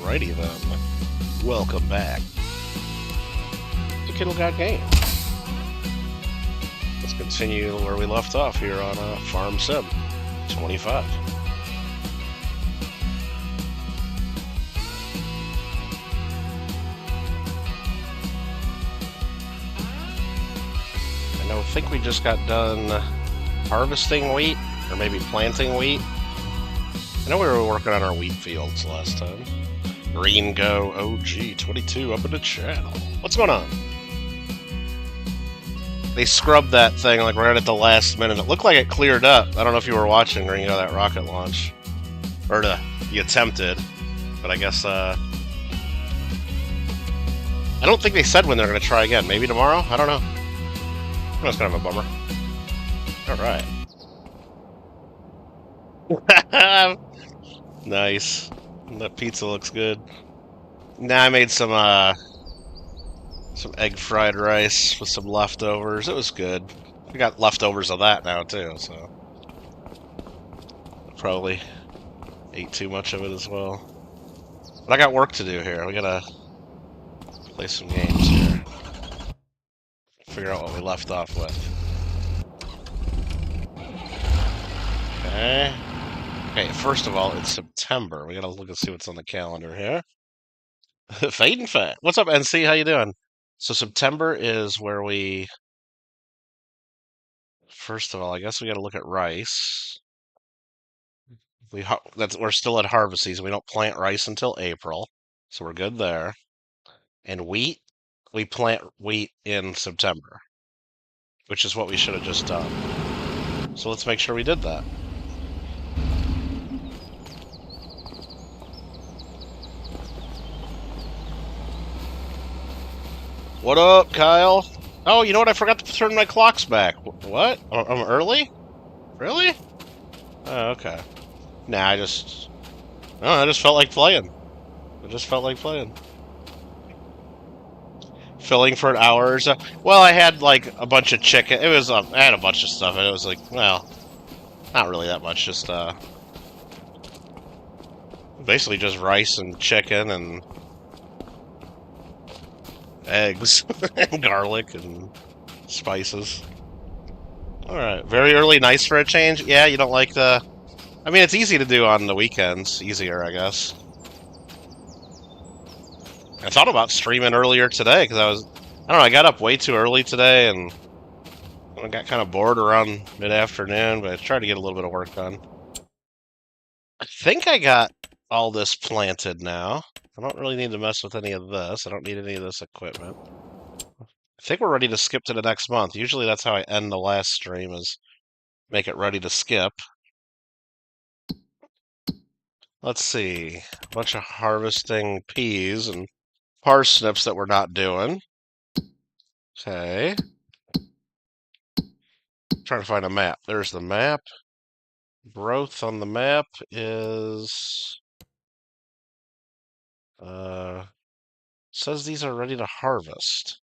Alrighty then. Welcome back to kittlegotgame. Let's continue where we left off here on Farm Sim 25. I think we just got done harvesting wheat, or maybe planting wheat. I know we were working on our wheat fields last time. Green Go OG22 up in the channel. What's going on? They scrubbed that thing like right at the last minute. It looked like it cleared up. I don't know if you were watching Green Go, that rocket launch. Or you attempted. But I guess, I don't think they said when they're going to try again. Maybe tomorrow? I don't know. That's kind of a bummer. Alright. Nice. That pizza looks good. Now I made some egg fried rice with some leftovers. It was good. We got leftovers of that now too, so probably ate too much of it as well. But I got work to do here. We gotta play some games here. Figure out what we left off with. Okay. Okay, first of all, it's September. We gotta look and see what's on the calendar here. Fading Fat. What's up, NC? How you doing? So September is where we... First of all, I guess we gotta look at rice. We're still at harvest season. We don't plant rice until April, so we're good there. And wheat, we plant wheat in September, which is what we should have just done. So let's make sure we did that. What up, Kyle? Oh, you know what? I forgot to turn my clocks back. What? I'm early? Really? Oh, okay. Nah, I just felt like playing. Filling for an hour or so. Well, I had like a bunch of chicken. I had a bunch of stuff, and it was like, well, not really that much. Just basically just rice and chicken and eggs and garlic and spices. Alright, very early, nice for a change. Yeah, you don't like the... I mean, it's easy to do on the weekends. Easier, I guess. I thought about streaming earlier today, because I don't know, I got up way too early today, and I got kind of bored around mid-afternoon, but I tried to get a little bit of work done. I think I got all this planted now. I don't really need to mess with any of this. I don't need any of this equipment. I think we're ready to skip to the next month. Usually that's how I end the last stream, is make it ready to skip. Let's see. A bunch of harvesting peas and parsnips that we're not doing. Okay. Trying to find a map. There's the map. Growth on the map is... says these are ready to harvest.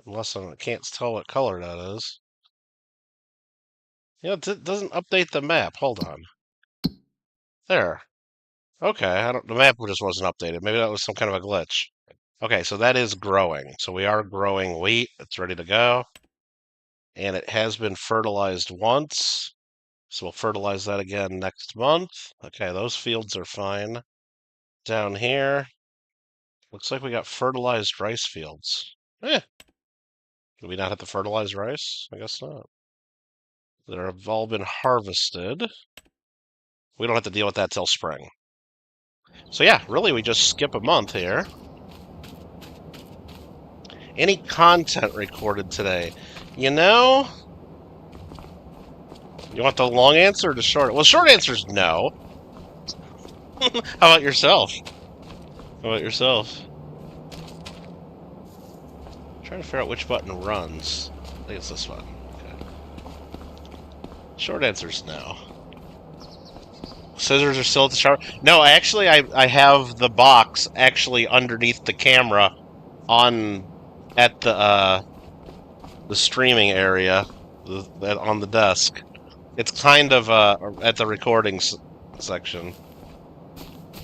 Unless I can't tell what color that is. Yeah, it doesn't update the map. Hold on. There. Okay, the map just wasn't updated. Maybe that was some kind of a glitch. Okay, so that is growing. So we are growing wheat. It's ready to go. And it has been fertilized once. So we'll fertilize that again next month. Okay, those fields are fine. Down here, looks like we got fertilized rice fields. Did we not have to fertilize rice? I guess not. They have all been harvested. We don't have to deal with that till spring. So yeah, really we just skip a month here. Any content recorded today? You know... You want the long answer or the short? Well, short answer is no. How about yourself? I'm trying to figure out which button runs. I think it's this one. Okay. Short answer is no. Scissors are still at the shower. No, actually, I have the box actually underneath the camera at the streaming area on the desk. It's kind of at the recording section.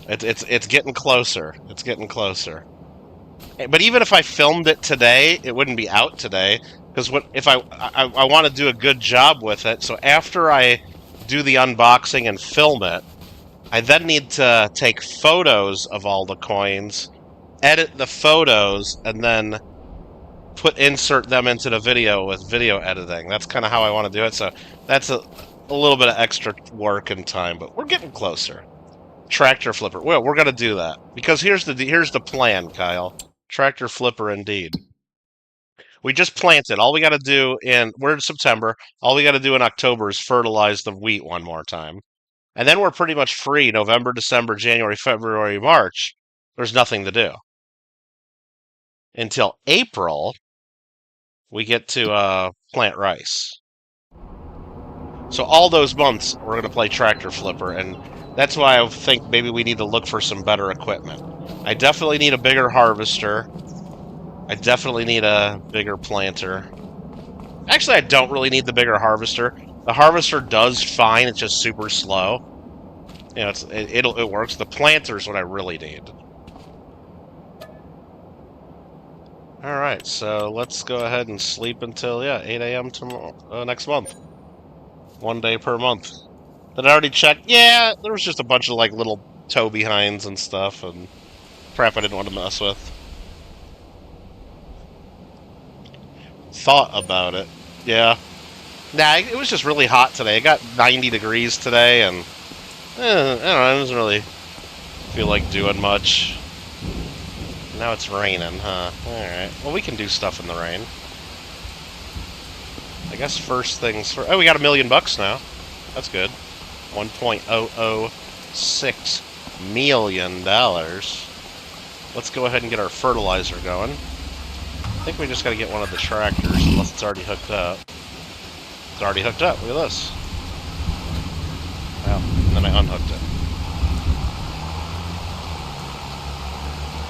It's getting closer. It's getting closer. But even if I filmed it today, it wouldn't be out today because what if I want to do a good job with it. So after I do the unboxing and film it, I then need to take photos of all the coins, edit the photos, and then insert them into the video with video editing. That's kind of how I want to do it. So that's a little bit of extra work and time, but we're getting closer. Tractor flipper. Well, we're gonna do that because here's the plan, Kyle. Tractor flipper indeed. We just planted. All we got to do we're in September. All we got to do in October is fertilize the wheat one more time. And then we're pretty much free November, December, January, February, March. There's nothing to do. Until April, we get to plant rice. So all those months, we're going to play Tractor Flipper, and that's why I think maybe we need to look for some better equipment. I definitely need a bigger harvester. I definitely need a bigger planter. Actually, I don't really need the bigger harvester. The harvester does fine, it's just super slow. You know, it works. The planter is what I really need. Alright, so let's go ahead and sleep until, 8 a.m. tomorrow, next month. 1 day per month. Did I already check? Yeah, there was just a bunch of, like, little toe behinds and stuff, and crap I didn't want to mess with. Thought about it. Yeah. Nah, it was just really hot today. It got 90 degrees today, and I don't know, I doesn't really feel like doing much. Now it's raining, huh? Alright. Well, we can do stuff in the rain. I guess first things first. Oh, we got $1 million now. That's good. $1.006 million. Let's go ahead and get our fertilizer going. I think we just gotta get one of the tractors, unless it's already hooked up. It's already hooked up. Look at this. Wow. And then I unhooked it.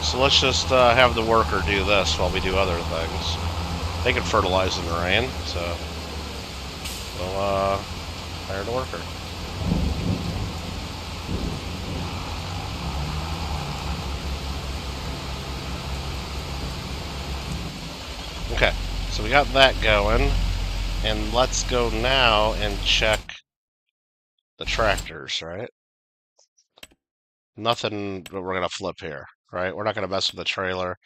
So let's just have the worker do this while we do other things. They can fertilize in the rain, so we'll hire the worker. Okay, so we got that going, and let's go now and check the tractors, right? Nothing we're gonna flip here, right? We're not gonna mess with the trailer,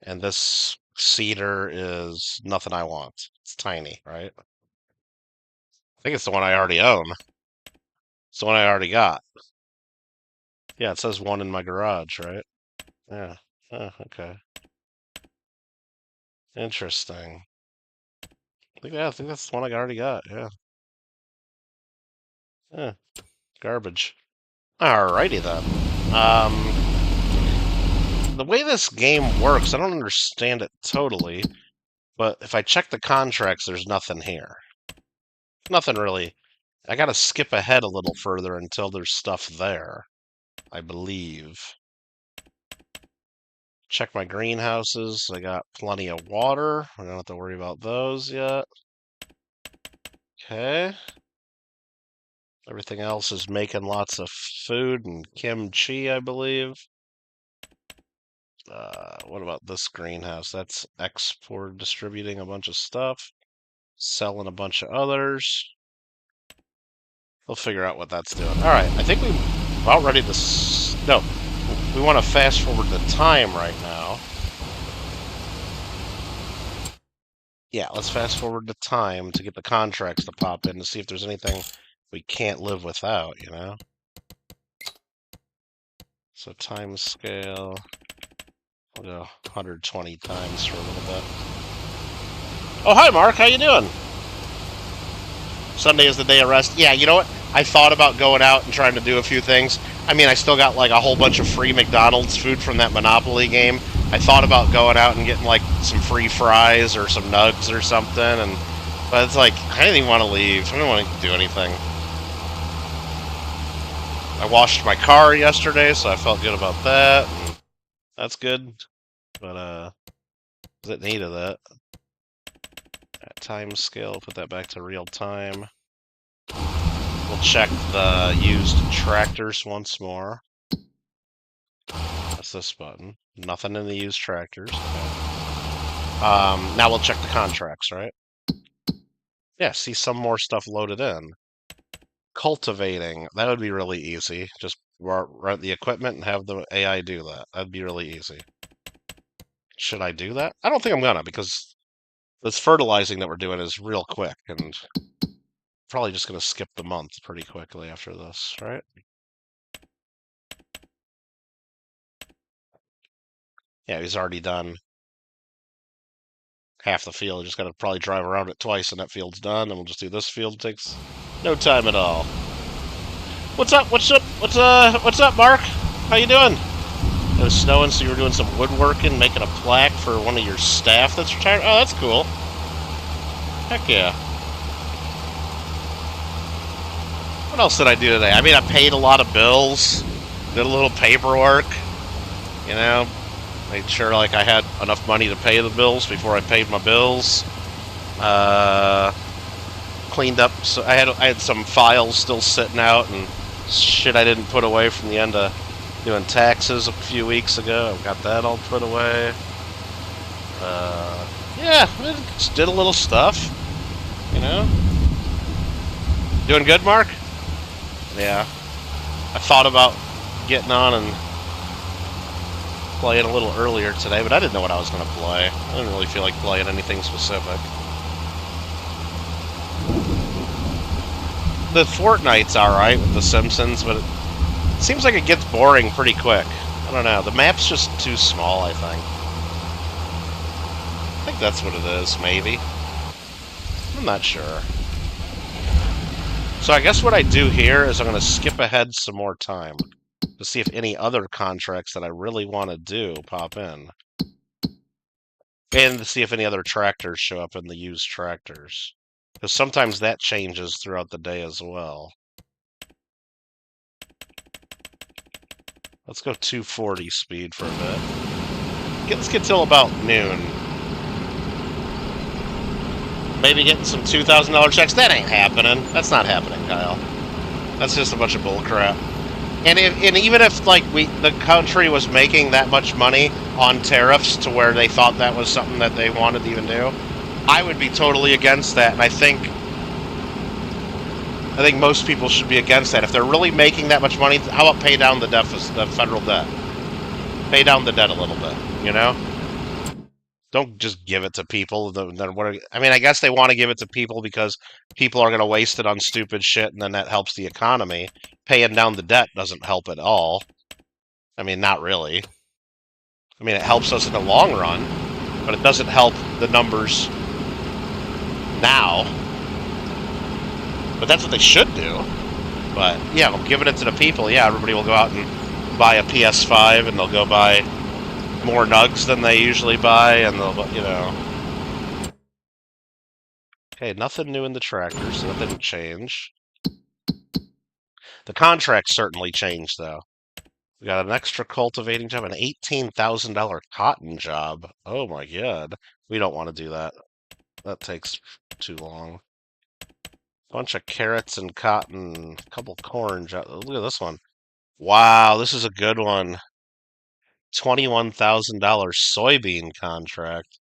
and this cedar is nothing I want. It's tiny, right? I think it's the one I already own. It's the one I already got. Yeah, it says one in my garage, right? Yeah. Oh, okay. Interesting. I think that's the one I already got, yeah. Yeah. Garbage. Alrighty then. The way this game works, I don't understand it totally, but if I check the contracts, there's nothing here. Nothing really. I gotta skip ahead a little further until there's stuff there, I believe. Check my greenhouses. I got plenty of water. I don't have to worry about those yet. Okay. Everything else is making lots of food and kimchi, I believe. What about this greenhouse? That's export, distributing a bunch of stuff, selling a bunch of others. We'll figure out what that's doing. All right, I think we're about ready to... No, we want to fast forward the time right now. Yeah, let's fast forward the time to get the contracts to pop in to see if there's anything we can't live without, you know? So time scale... We'll go 120 times for a little bit. Oh, hi, Mark. How you doing? Sunday is the day of rest. Yeah, you know what? I thought about going out and trying to do a few things. I mean, I still got like a whole bunch of free McDonald's food from that Monopoly game. I thought about going out and getting like some free fries or some nugs or something, but it's like I didn't even want to leave. I didn't want to do anything. I washed my car yesterday, so I felt good about that. That's good, but it needed that. Time scale, put that back to real time. We'll check the used tractors once more. That's this button. Nothing in the used tractors. Okay. Now we'll check the contracts, right? Yeah, see some more stuff loaded in. Cultivating. That would be really easy. Just rent the equipment and have the AI do that. That'd be really easy. Should I do that? I don't think I'm gonna, because this fertilizing that we're doing is real quick, and probably just gonna skip the month pretty quickly after this, right? Yeah, he's already done half the field. Just gotta probably drive around it twice, and that field's done. And we'll just do this field. It takes no time at all. What's up? What's up? What's up, Mark? How you doing? It was snowing, so you were doing some woodworking, making a plaque for one of your staff that's retired. Oh, that's cool. Heck yeah. What else did I do today? I mean, I paid a lot of bills, did a little paperwork, you know, made sure like I had enough money to pay the bills before I paid my bills. Cleaned up. So I had some files still sitting out and shit I didn't put away from the end of doing taxes a few weeks ago. I got that all put away. Yeah, just did a little stuff, you know. Doing good, Mark? Yeah. I thought about getting on and playing a little earlier today, but I didn't know what I was going to play. I didn't really feel like playing anything specific. The Fortnite's alright with The Simpsons, but it seems like it gets boring pretty quick. I don't know. The map's just too small, I think. I think that's what it is, maybe. I'm not sure. So I guess what I do here is I'm going to skip ahead some more time to see if any other contracts that I really want to do pop in. And to see if any other tractors show up in the used tractors. Because sometimes that changes throughout the day as well. Let's go 240 speed for a bit. Let's get till about noon. Maybe getting some $2,000 checks. That ain't happening. That's not happening, Kyle. That's just a bunch of bullcrap. And even if like the country was making that much money on tariffs to where they thought that was something that they wanted to even do, I would be totally against that. And I think most people should be against that. If they're really making that much money, how about pay down the deficit, the federal debt? Pay down the debt a little bit, you know? Don't just give it to people. I mean, I guess they want to give it to people because people are going to waste it on stupid shit, and then that helps the economy. Paying down the debt doesn't help at all. I mean, not really. I mean, it helps us in the long run, but it doesn't help the numbers now. But that's what they should do. But, yeah, well, giving it to the people, yeah, everybody will go out and buy a PS5, and they'll go buy more nugs than they usually buy, and they'll, you know. Okay, nothing new in the tractor, so that didn't change. The contract certainly changed, though. We got an extra cultivating job, an $18,000 cotton job. Oh my god. We don't want to do that. That takes too long. Bunch of carrots and cotton, a couple corn jobs. Look at this one. Wow, this is a good one. $21,000 soybean contract.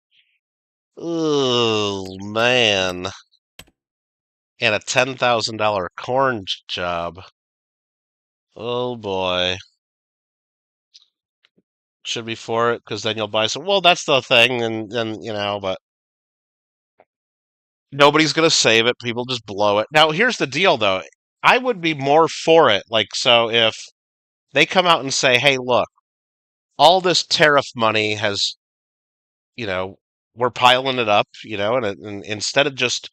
Oh, man. And a $10,000 corn job. Oh, boy. Should be for it, because then you'll buy some. Well, that's the thing, and you know, but nobody's going to save it. People just blow it. Now, here's the deal, though. I would be more for it. Like, so if they come out and say, hey, look, all this tariff money has, you know, we're piling it up, you know, and instead of just,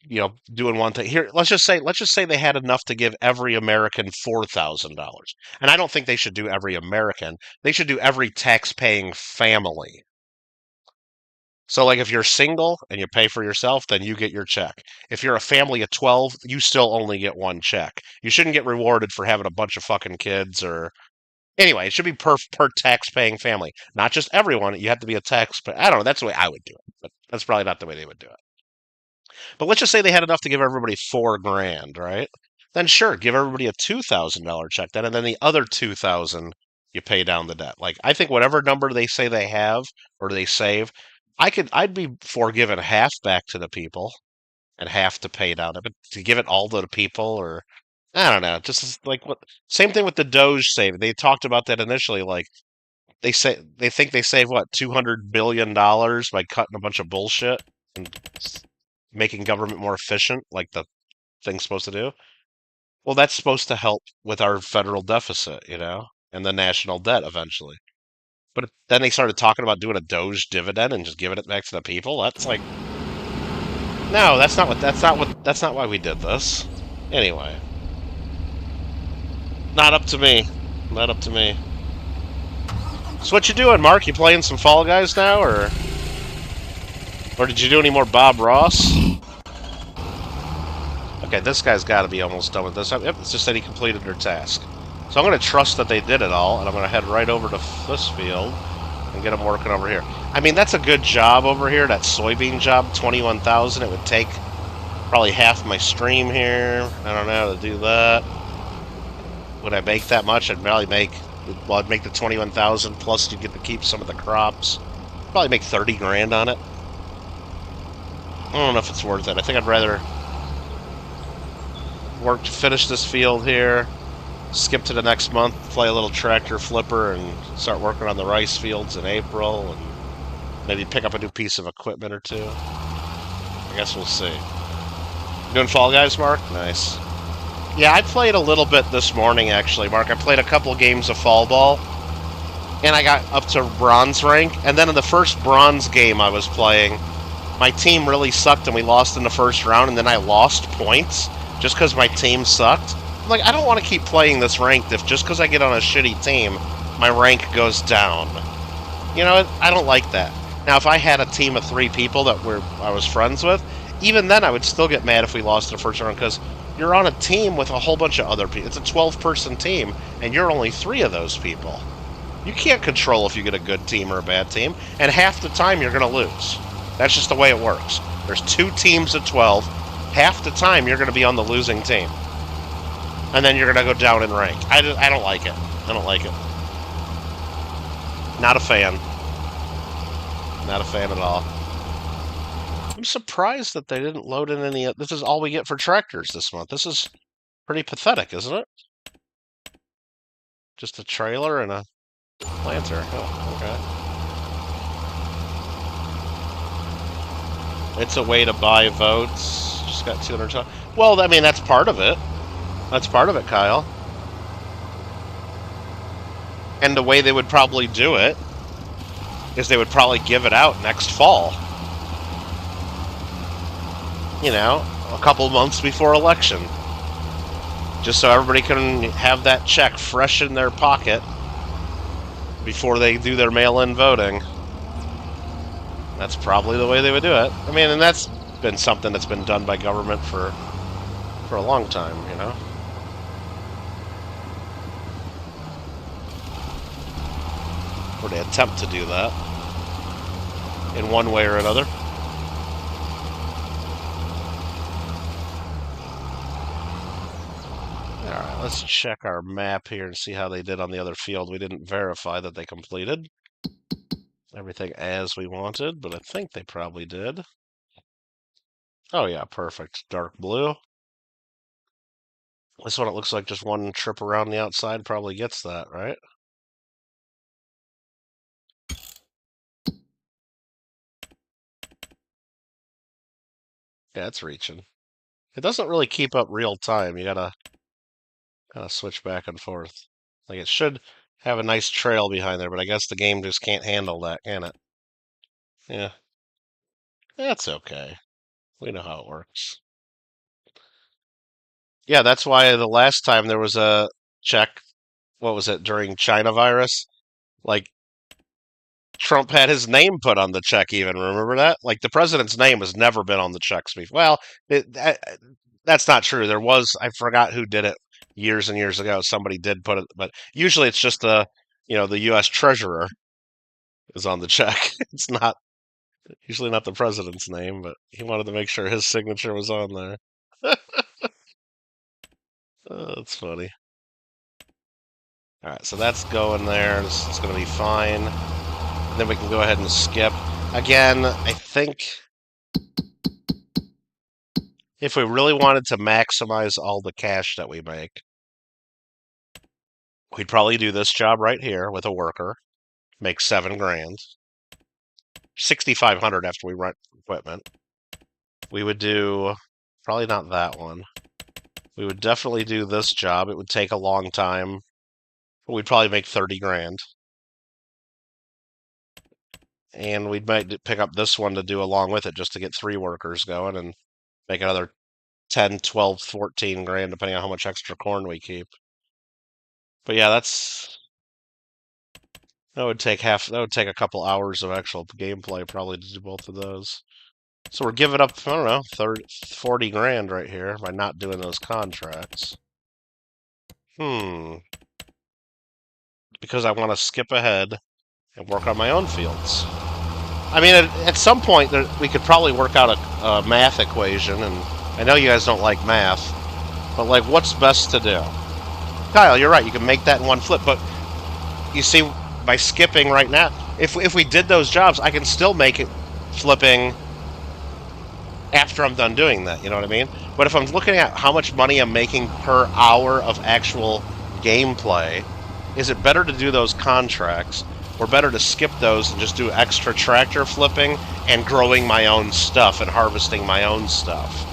you know, doing one thing here, let's just say they had enough to give every American $4,000. And I don't think they should do every American. They should do every tax-paying family. So, like, if you're single and you pay for yourself, then you get your check. If you're a family of 12, you still only get one check. You shouldn't get rewarded for having a bunch of fucking kids or... Anyway, it should be per tax-paying family. Not just everyone. You have to be a I don't know. That's the way I would do it. But that's probably not the way they would do it. But let's just say they had enough to give everybody $4,000, right? Then sure, give everybody a $2,000 check then, and then the other $2,000 you pay down the debt. Like I think whatever number they say they have or they save, I'd be for giving half back to the people and half to pay down. But to give it all to the people, or I don't know, just like what same thing with the Doge saving. They talked about that initially, like they think they save what $200 billion by cutting a bunch of bullshit and making government more efficient, like the thing's supposed to do. Well, that's supposed to help with our federal deficit, and the national debt eventually. But then they started talking about doing a Doge dividend and just giving it back to the people. That's like, no, that's not why we did this. Anyway, not up to me. Not up to me. So what you doing, Mark? You playing some Fall Guys now, or did you do any more Bob Ross? Okay, this guy's got to be almost done with this. Yep, it's just that he completed their task. So I'm going to trust that they did it all, and I'm going to head right over to this field and get them working over here. I mean, that's a good job over here, that soybean job, 21,000. It would take probably half my stream here. I don't know how to do that. Would I make that much? I'd probably make, well, I'd make the 21,000, plus you'd get to keep some of the crops. Probably make 30 grand on it. I don't know if it's worth it. I think I'd rather work to finish this field here, skip to the next month, play a little tractor flipper, and start working on the rice fields in April, and maybe pick up a new piece of equipment or two. I guess we'll see. You doing Fall Guys, Mark? Nice. Yeah, I played a little bit this morning, actually, Mark. I played a couple games of Fall Ball, and I got up to bronze rank, and then in the first bronze game I was playing, my team really sucked, and we lost in the first round, and then I lost points just because my team sucked. I'm like, I don't want to keep playing this ranked if just because I get on a shitty team, my rank goes down. I don't like that. Now, if I had a team of 3 people that I was friends with, even then I would still get mad if we lost in the first round because you're on a team with a whole bunch of other people. It's a 12-person team, and you're only 3 of those people. You can't control if you get a good team or a bad team, and half the time you're going to lose. That's just the way it works. There's 2 teams of 12. Half the time you're going to be on the losing team. And then you're going to go down in rank. I don't like it. I don't like it. Not a fan. Not a fan at all. I'm surprised that they didn't load in any... This is all we get for tractors this month. This is pretty pathetic, isn't it? Just a trailer and a planter. Oh, okay. It's a way to buy votes. Just got 200. Well, I mean, that's part of it. That's part of it, Kyle. And the way they would probably do it is they would probably give it out next fall. A couple months before election. Just so everybody can have that check fresh in their pocket before they do their mail-in voting. That's probably the way they would do it. I mean, and that's been something that's been done by government for a long time, Or they attempt to do that in one way or another. Alright, let's check our map here and see how they did on the other field. We didn't verify that they completed everything as we wanted, but I think they probably did. Oh yeah, perfect. Dark blue. This one, it looks like just one trip around the outside probably gets that, right? Yeah, it's reaching. It doesn't really keep up real time. You gotta kind of switch back and forth. Like, it should have a nice trail behind there, but I guess the game just can't handle that, can it? Yeah. That's okay. We know how it works. Yeah, that's why the last time there was a check, what was it, during China virus? Like, Trump had his name put on the check even, remember that? Like, the president's name has never been on the checks before. Well, that's not true. There was, I forgot who did it years and years ago. Somebody did put it, but usually it's just the U.S. Treasurer is on the check. It's not usually not the president's name, but he wanted to make sure his signature was on there. Oh, that's funny. Alright, so that's going there. It's going to be fine. And then we can go ahead and skip. Again, I think if we really wanted to maximize all the cash that we make, we'd probably do this job right here with a worker. Make 7 grand. 6,500 after we rent equipment. We would do probably not that one. We would definitely do this job. It would take a long time, but we'd probably make 30 grand. And we might pick up this one to do along with it just to get 3 workers going and make another 10, 12, 14 grand depending on how much extra corn we keep. But yeah, that would take a couple hours of actual gameplay probably to do both of those. So we're giving up, I don't know, 40 grand right here by not doing those contracts. Because I want to skip ahead and work on my own fields. I mean, at some point, we could probably work out a math equation, and I know you guys don't like math, but, like, what's best to do? Kyle, you're right, you can make that in one flip, but you see, by skipping right now, if we did those jobs, I can still make it flipping after I'm done doing that, you know what I mean? But if I'm looking at how much money I'm making per hour of actual gameplay, is it better to do those contracts, or better to skip those and just do extra tractor flipping and growing my own stuff and harvesting my own stuff?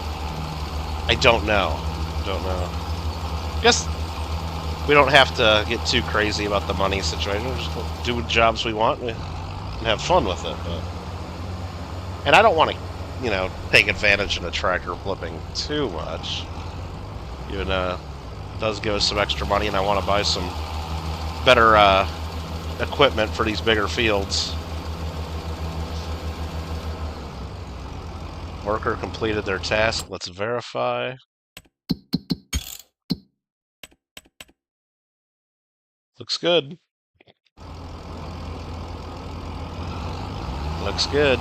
I don't know. I guess we don't have to get too crazy about the money situation. We'll just do jobs we want and have fun with it. And I don't want to, take advantage of the tractor flipping too much. Even it does give us some extra money, and I want to buy some better equipment for these bigger fields. Worker completed their task. Let's verify. Looks good. Looks good.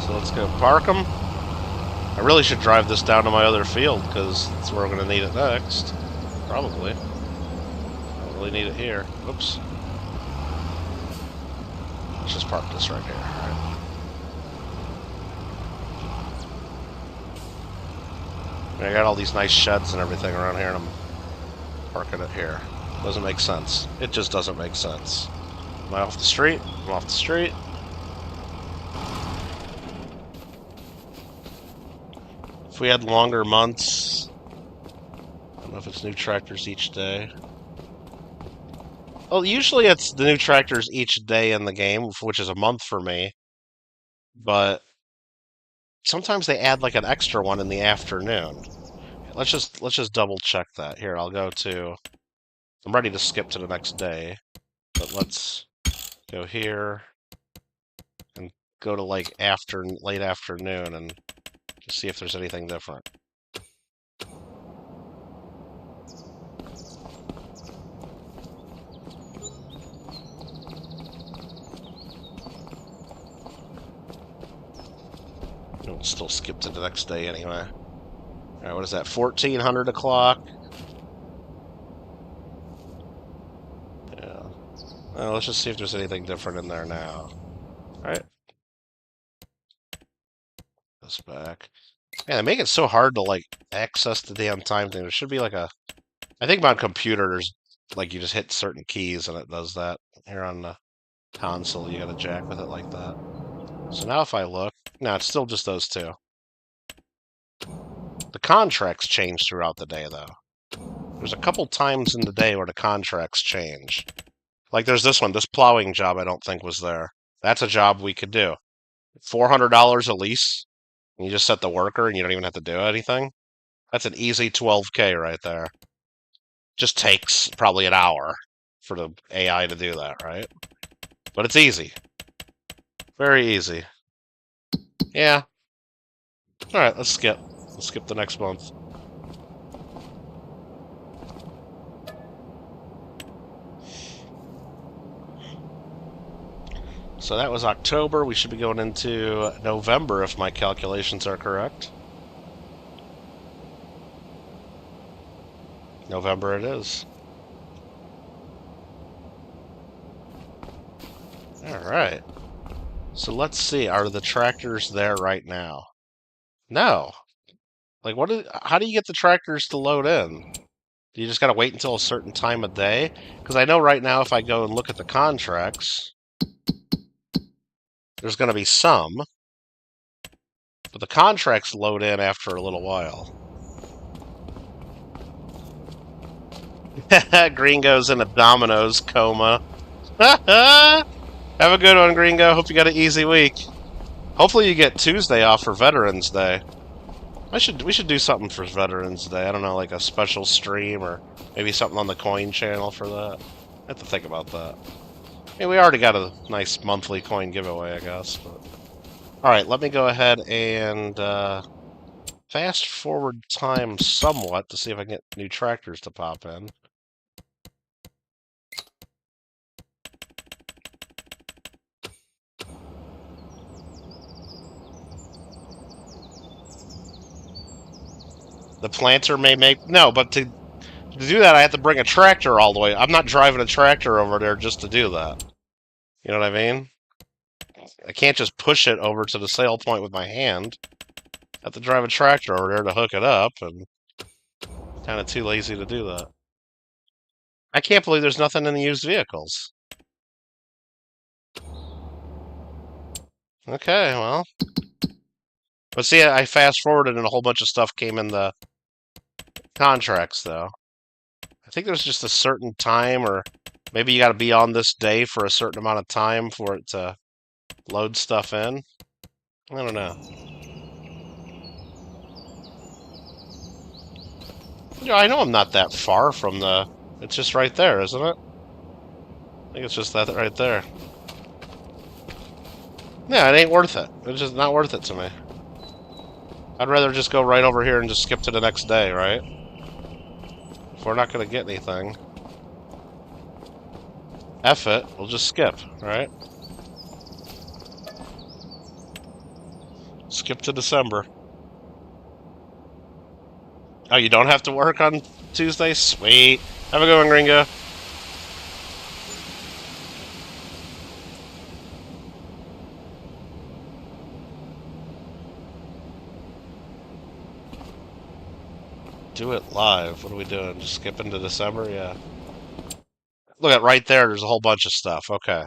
So let's go park them. I really should drive this down to my other field, because that's where we're going to need it next. Probably. I don't really need it here. Whoops. Let's just park this right here. Right. I got all these nice sheds and everything around here, and I'm parking it here. Doesn't make sense. It just doesn't make sense. Am I off the street? I'm off the street. If we had longer months, I don't know if it's new tractors each day. Well, usually it's the new tractors each day in the game, which is a month for me. But sometimes they add like an extra one in the afternoon. Let's just double check that. Here, I'll go to. I'm ready to skip to the next day, but let's go here and go to like late afternoon and just see if there's anything different. We'll still skip to the next day anyway. Alright, what is that? 1400 o'clock? Yeah. Well, let's just see if there's anything different in there now. Alright. This back. Man, they make it so hard to, like, access the damn time thing. There should be, like, I think on computers, like, you just hit certain keys and it does that. Here on the console, you gotta jack with it like that. So now if I look... No, it's still just those two. The contracts change throughout the day, though. There's a couple times in the day where the contracts change. Like, there's this one. This plowing job I don't think was there. That's a job we could do. $400 a lease. And you just set the worker and you don't even have to do anything. That's an easy 12K right there. Just takes probably an hour for the AI to do that, right? But it's easy. Very easy. Yeah. Alright, let's skip. Let's skip the next month. So that was October. We should be going into November if my calculations are correct. November it is. All right. So let's see. Are the tractors there right now? No. Like, how do you get the tractors to load in? Do you just got to wait until a certain time of day? Because I know right now if I go and look at the contracts, there's going to be some, but the contracts load in after a little while. Gringo's in a Domino's coma. Have a good one, Gringo. Hope you got an easy week. Hopefully you get Tuesday off for Veterans Day. We should do something for Veterans Day. I don't know, like a special stream or maybe something on the coin channel for that. I have to think about that. I mean, we already got a nice monthly coin giveaway, I guess. But... All right, let me go ahead and fast forward time somewhat to see if I can get new tractors to pop in. The planter may make... No, but to do that, I have to bring a tractor all the way. I'm not driving a tractor over there just to do that. You know what I mean? I can't just push it over to the sale point with my hand. I have to drive a tractor over there to hook it up, and kind of too lazy to do that. I can't believe there's nothing in the used vehicles. Okay, well. But see, I fast forwarded and a whole bunch of stuff came in the contracts, though. I think there's just a certain time, or maybe you got to be on this day for a certain amount of time for it to load stuff in. I don't know. Yeah, I know I'm not that far from the... It's just right there, isn't it? I think it's just that right there. Yeah, it ain't worth it. It's just not worth it to me. I'd rather just go right over here and just skip to the next day, right? If we're not going to get anything. F it, we'll just skip, right? Skip to December. Oh, you don't have to work on Tuesday? Sweet. Have a good one, Gringo. Do it live. What are we doing? Just skip into December? Yeah. Look at right there. There's a whole bunch of stuff. Okay.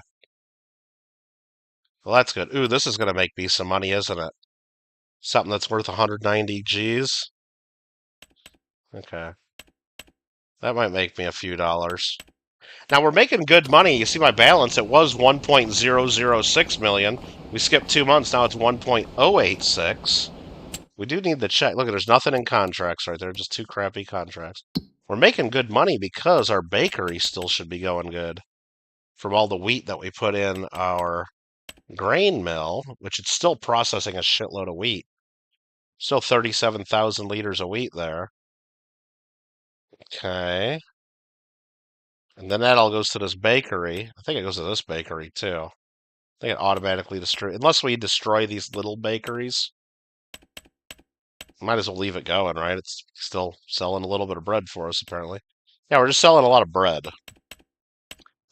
Well, that's good. Ooh, this is going to make me some money, isn't it? Something that's worth 190 G's. Okay. That might make me a few dollars. Now, we're making good money. You see my balance. It was 1.006 million. We skipped 2 months. Now it's 1.086. We do need to check. Look, there's nothing in contracts right there. Just 2 crappy contracts. We're making good money because our bakery still should be going good. From all the wheat that we put in our grain mill, which it's still processing a shitload of wheat. Still 37,000 liters of wheat there. Okay. And then that all goes to this bakery. I think it goes to this bakery too. I think it automatically destroys, unless we destroy these little bakeries. Might as well leave it going, right? It's still selling a little bit of bread for us, apparently. Yeah, we're just selling a lot of bread.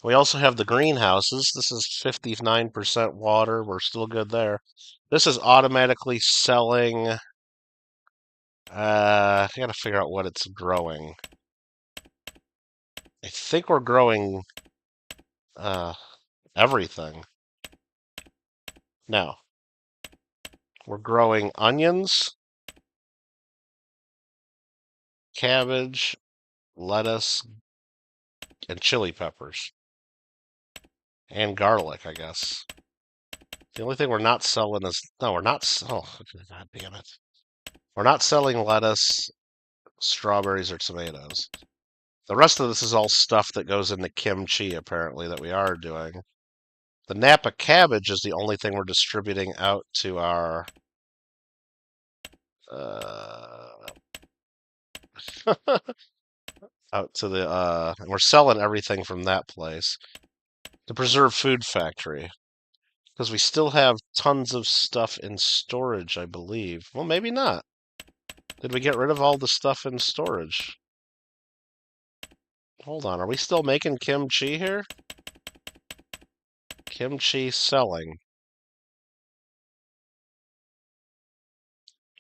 We also have the greenhouses. This is 59% water. We're still good there. This is automatically selling. I gotta figure out what it's growing. I think we're growing everything. No. We're growing onions, cabbage, lettuce, and chili peppers. And garlic, I guess. The only thing we're not selling is... No, we're not... Oh, God damn it. We're not selling lettuce, strawberries, or tomatoes. The rest of this is all stuff that goes into kimchi, apparently, that we are doing. The Napa cabbage is the only thing we're distributing out to our... out to the... and we're selling everything from that place. The Preserve Food Factory. Because we still have tons of stuff in storage, I believe. Well, maybe not. Did we get rid of all the stuff in storage? Hold on, are we still making kimchi here? Kimchi selling.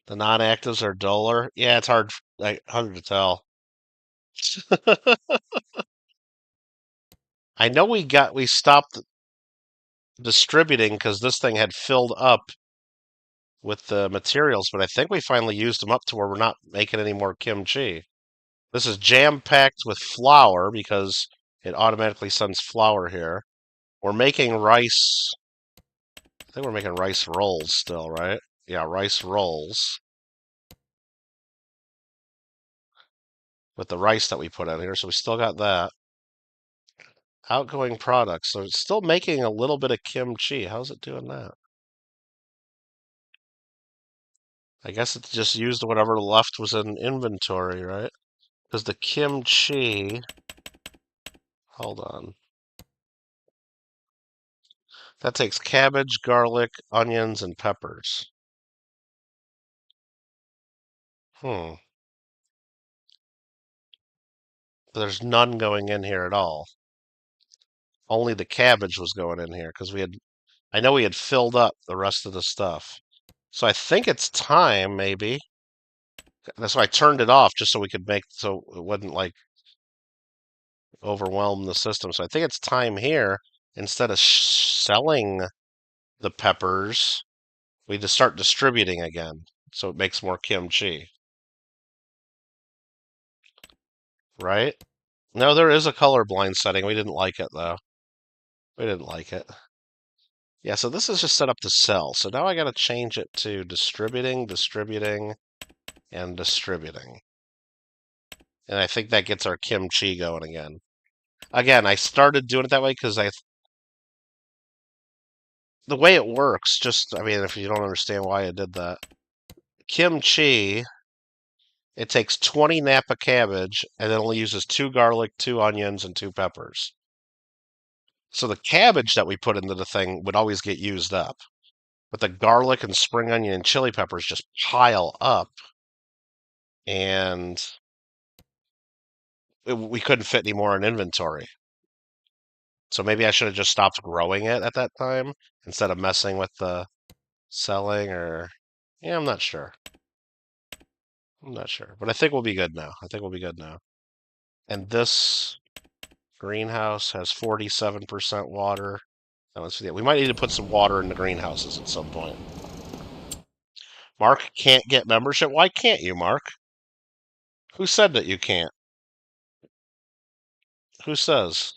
The non-actives are duller. Yeah, it's hard to tell. I know we stopped distributing because this thing had filled up with the materials, but I think we finally used them up to where we're not making any more kimchi. This is jam-packed with flour because it automatically sends flour here. We're making rice. I think we're making rice rolls still, right? Yeah, rice rolls. With the rice that we put in here, so we still got that. Outgoing products, so it's still making a little bit of kimchi. How's it doing that? I guess it just used whatever left was in inventory, right? Because the kimchi... Hold on. That takes cabbage, garlic, onions, and peppers. Hmm. There's none going in here at all. Only the cabbage was going in here because I know we had filled up the rest of the stuff. So I think it's time, maybe. That's why I turned it off just so we could so it wouldn't like overwhelm the system. So I think it's time here, instead of selling the peppers, we just start distributing again. So it makes more kimchi. Right? No, there is a colorblind setting. We didn't like it though. We didn't like it. Yeah, so this is just set up to sell. So now I got to change it to distributing, and distributing. And I think that gets our kimchi going again. Again, I started doing it that way because the way it works, I mean, if you don't understand why I did that, kimchi, it takes 20 Napa cabbage and it only uses 2 garlic, 2 onions, and 2 peppers. So the cabbage that we put into the thing would always get used up. But the garlic and spring onion and chili peppers just pile up, and we couldn't fit any more in inventory. So maybe I should have just stopped growing it at that time instead of messing with the selling, or yeah, I'm not sure. I'm not sure, but I think we'll be good now. I think we'll be good now. And this greenhouse has 47% water. We might need to put some water in the greenhouses at some point. Mark can't get membership. Why can't you, Mark? Who said that you can't? Who says?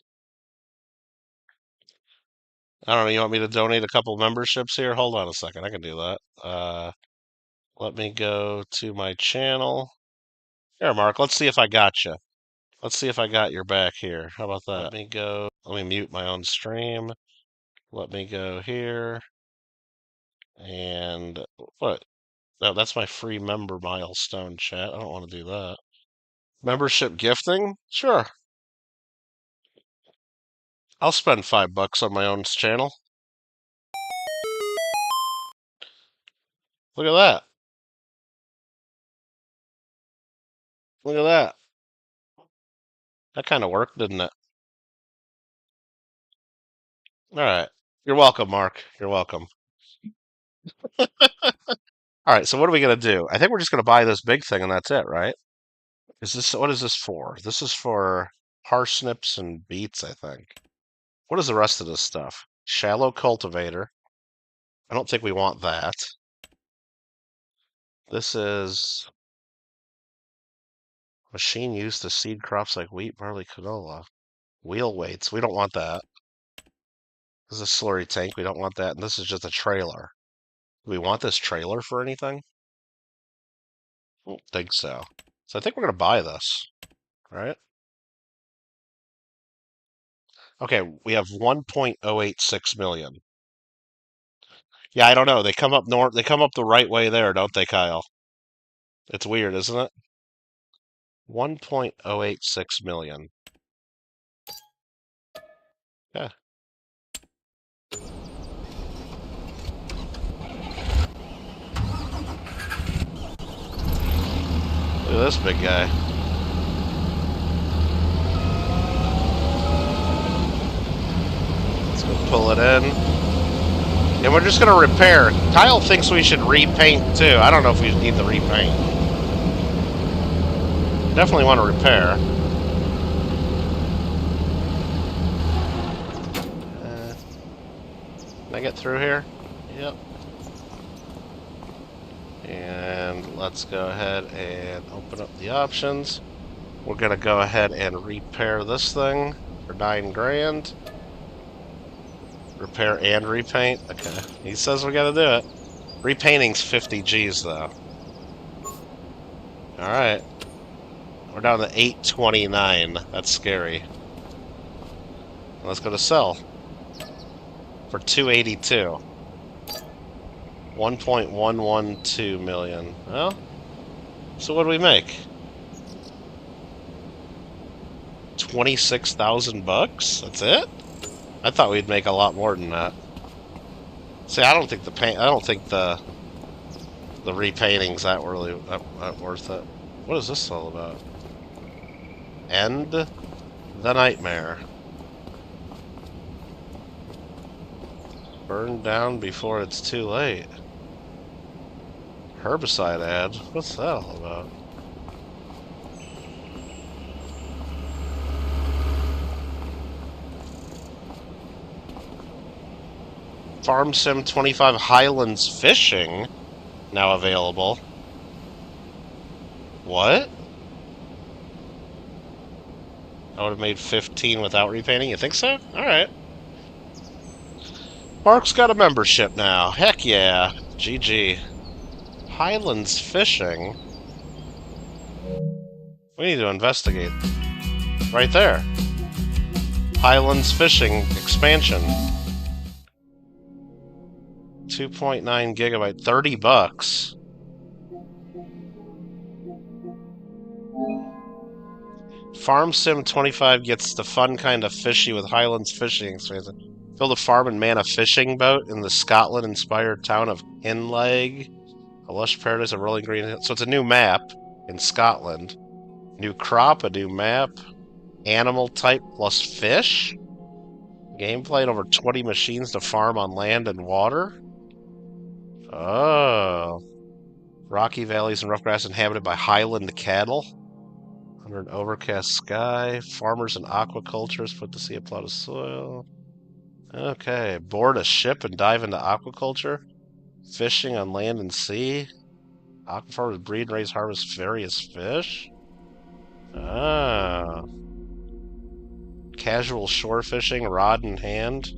I don't know. You want me to donate a couple memberships here? Hold on a second. I can do that. Let me go to my channel. Here, Mark. Let's see if I got you. Let's see if I got your back here. How about that? Let me mute my own stream. Let me go here. And what? Oh, that's my free member milestone chat. I don't want to do that. Membership gifting? Sure. I'll spend $5 on my own channel. Look at that. Look at that. That kind of worked, didn't it? All right. You're welcome, Mark. You're welcome. All right, so what are we going to do? I think we're just going to buy this big thing and that's it, right? What is this for? This is for parsnips and beets, I think. What is the rest of this stuff? Shallow cultivator. I don't think we want that. This is machine used to seed crops like wheat, barley, canola. Wheel weights. We don't want that. This is a slurry tank. We don't want that. And this is just a trailer. Do we want this trailer for anything? I don't think so. So I think we're going to buy this, right? Okay, we have 1.086 million. Yeah, I don't know. They come up the right way there, don't they, Kyle? It's weird, isn't it? 1.086 million. Yeah. Look at this big guy. pull it in. And we're just going to repair. Kyle thinks we should repaint, too. I don't know if we need the repaint. Definitely want to repair. Can I get through here? Yep. And let's go ahead and open up the options. We're going to go ahead and repair this thing for $9 grand. Repair and repaint? Okay. He says we gotta do it. Repainting's 50 G's, though. Alright. We're down to 829. That's scary. Let's go to sell. For 282. 1.112 million. Well, so what do we make? 26,000 bucks? That's it? I thought we'd make a lot more than that. See, I don't think the repainting's that really worth it. What is this all about? End the nightmare. Burn down before it's too late. Herbicide ad? What's that all about? Farm Sim 25 Highlands Fishing now available. What? I would have made 15 without repainting? You think so? Alright. Mark's got a membership now. Heck yeah. GG. Highlands Fishing? We need to investigate. Right there. Highlands Fishing expansion. 2.9 gigabyte, 30 bucks. Farm Sim 25 gets the fun kind of fishy with Highlands Fishing expansion. Build a farm and man a fishing boat in the Scotland-inspired town of Inleg. A lush paradise of rolling green hills. So it's a new map in Scotland. New crop, a new map. Animal type plus fish. Gameplay and over 20 machines to farm on land and water. Oh. Rocky valleys and rough grass inhabited by highland cattle. Under an overcast sky. Farmers and aquaculturists put to sea a plot of soil. Okay. Board a ship and dive into aquaculture. Fishing on land and sea. Aquafarmers breed and raise harvest various fish. Ah. Casual shore fishing, rod in hand.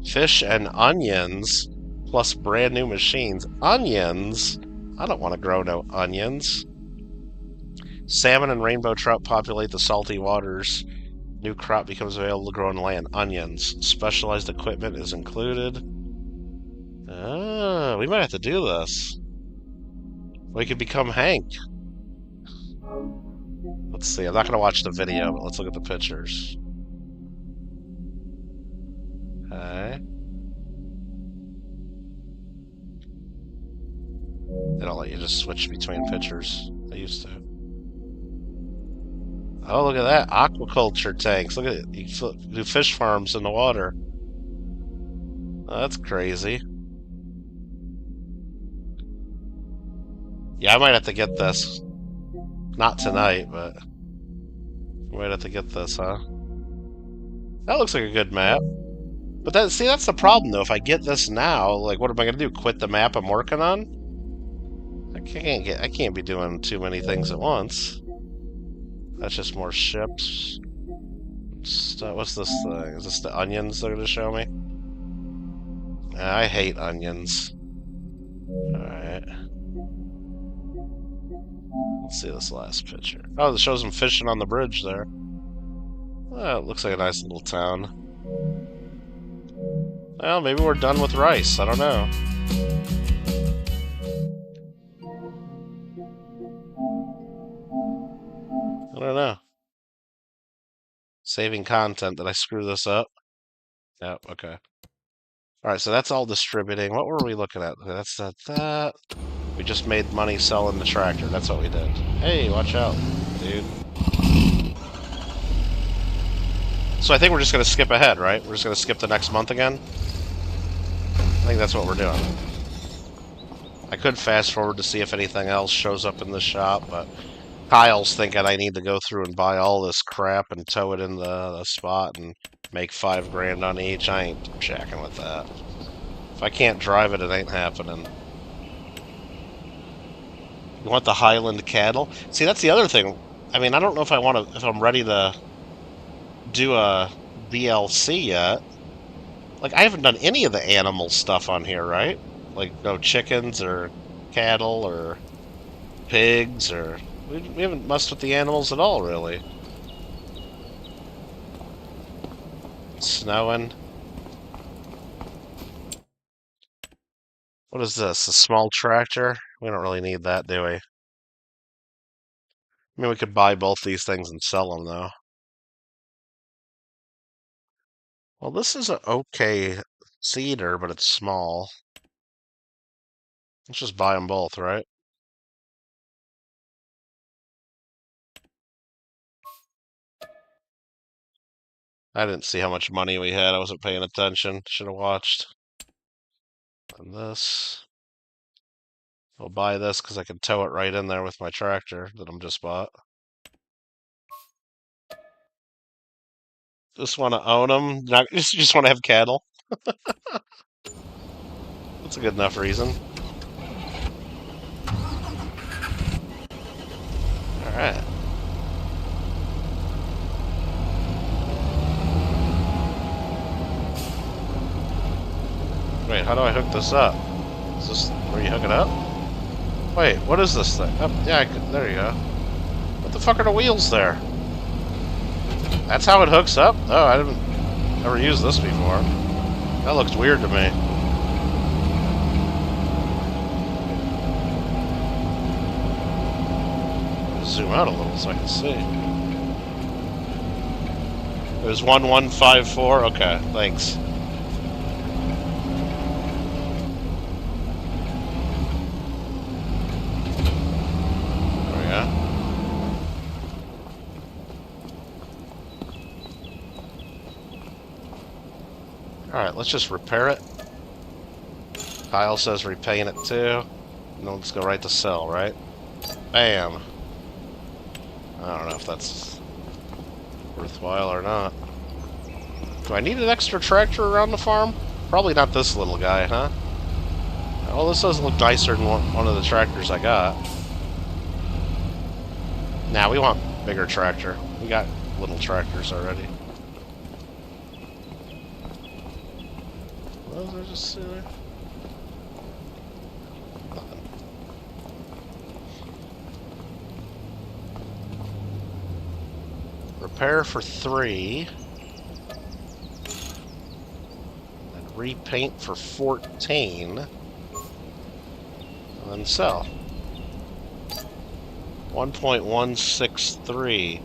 Fish and onions. Plus brand new machines. Onions? I don't want to grow no onions. Salmon and rainbow trout populate the salty waters. New crop becomes available to grow on land. Onions. Specialized equipment is included. Ah, we might have to do this. We could become Hank. Let's see. I'm not going to watch the video, but let's look at the pictures. Okay. They don't let you just switch between pictures. They used to. Oh, look at that. Aquaculture tanks. Look at it. You can do fish farms in the water. Oh, that's crazy. Yeah, I might have to get this. Not tonight, but I might have to get this, huh? That looks like a good map. But that, see, that's the problem, though. If I get this now, like, what am I gonna do? Quit the map I'm working on? I can't be doing too many things at once. That's just more ships. What's this thing? Is this the onions they're gonna show me? I hate onions. Alright. Let's see this last picture. Oh, it shows them fishing on the bridge there. Well, it looks like a nice little town. Well, maybe we're done with rice. I don't know. I don't know. Saving content. Did I screw this up? Yep, okay. Alright, so that's all distributing. What were we looking at? That's that. We just made money selling the tractor. That's what we did. Hey, watch out, dude. So I think we're just going to skip ahead, right? We're just going to skip the next month again? I think that's what we're doing. I could fast forward to see if anything else shows up in the shop, but Kyle's thinking I need to go through and buy all this crap and tow it in the spot and make $5 grand on each. I ain't jacking with that. If I can't drive it, it ain't happening. You want the Highland cattle? See, that's the other thing. I mean, I don't know if if I'm ready to do a DLC yet. Like, I haven't done any of the animal stuff on here, right? Like, no chickens or cattle or pigs or... We haven't messed with the animals at all, really. It's snowing. What is this? A small tractor? We don't really need that, do we? I mean, we could buy both these things and sell them, though. Well, this is an okay cedar, but it's small. Let's just buy them both, right? I didn't see how much money we had. I wasn't paying attention. Should have watched. And this. I'll buy this because I can tow it right in there with my tractor that I'm just bought. Just want to own them. Not, just want to have cattle. That's a good enough reason. Alright. Wait, how do I hook this up? Is this where you hook it up? Wait, what is this thing? Oh, yeah, there you go. What the fuck are the wheels there? That's how it hooks up? Oh, I didn't ever use this before. That looks weird to me. Zoom out a little so I can see. It was 1154? Okay, thanks. There we go. Alright, let's just repair it. Kyle says repaint it too. And then let's go right to sell, right? Bam. I don't know if that's worthwhile or not. Do I need an extra tractor around the farm? Probably not this little guy, huh? Well, this does look nicer than one of the tractors I got. Nah, we want bigger tractor. We got little tractors already. What was I just saying? Nothing. Repair for 3. And repaint for 14. And then sell. 1.163.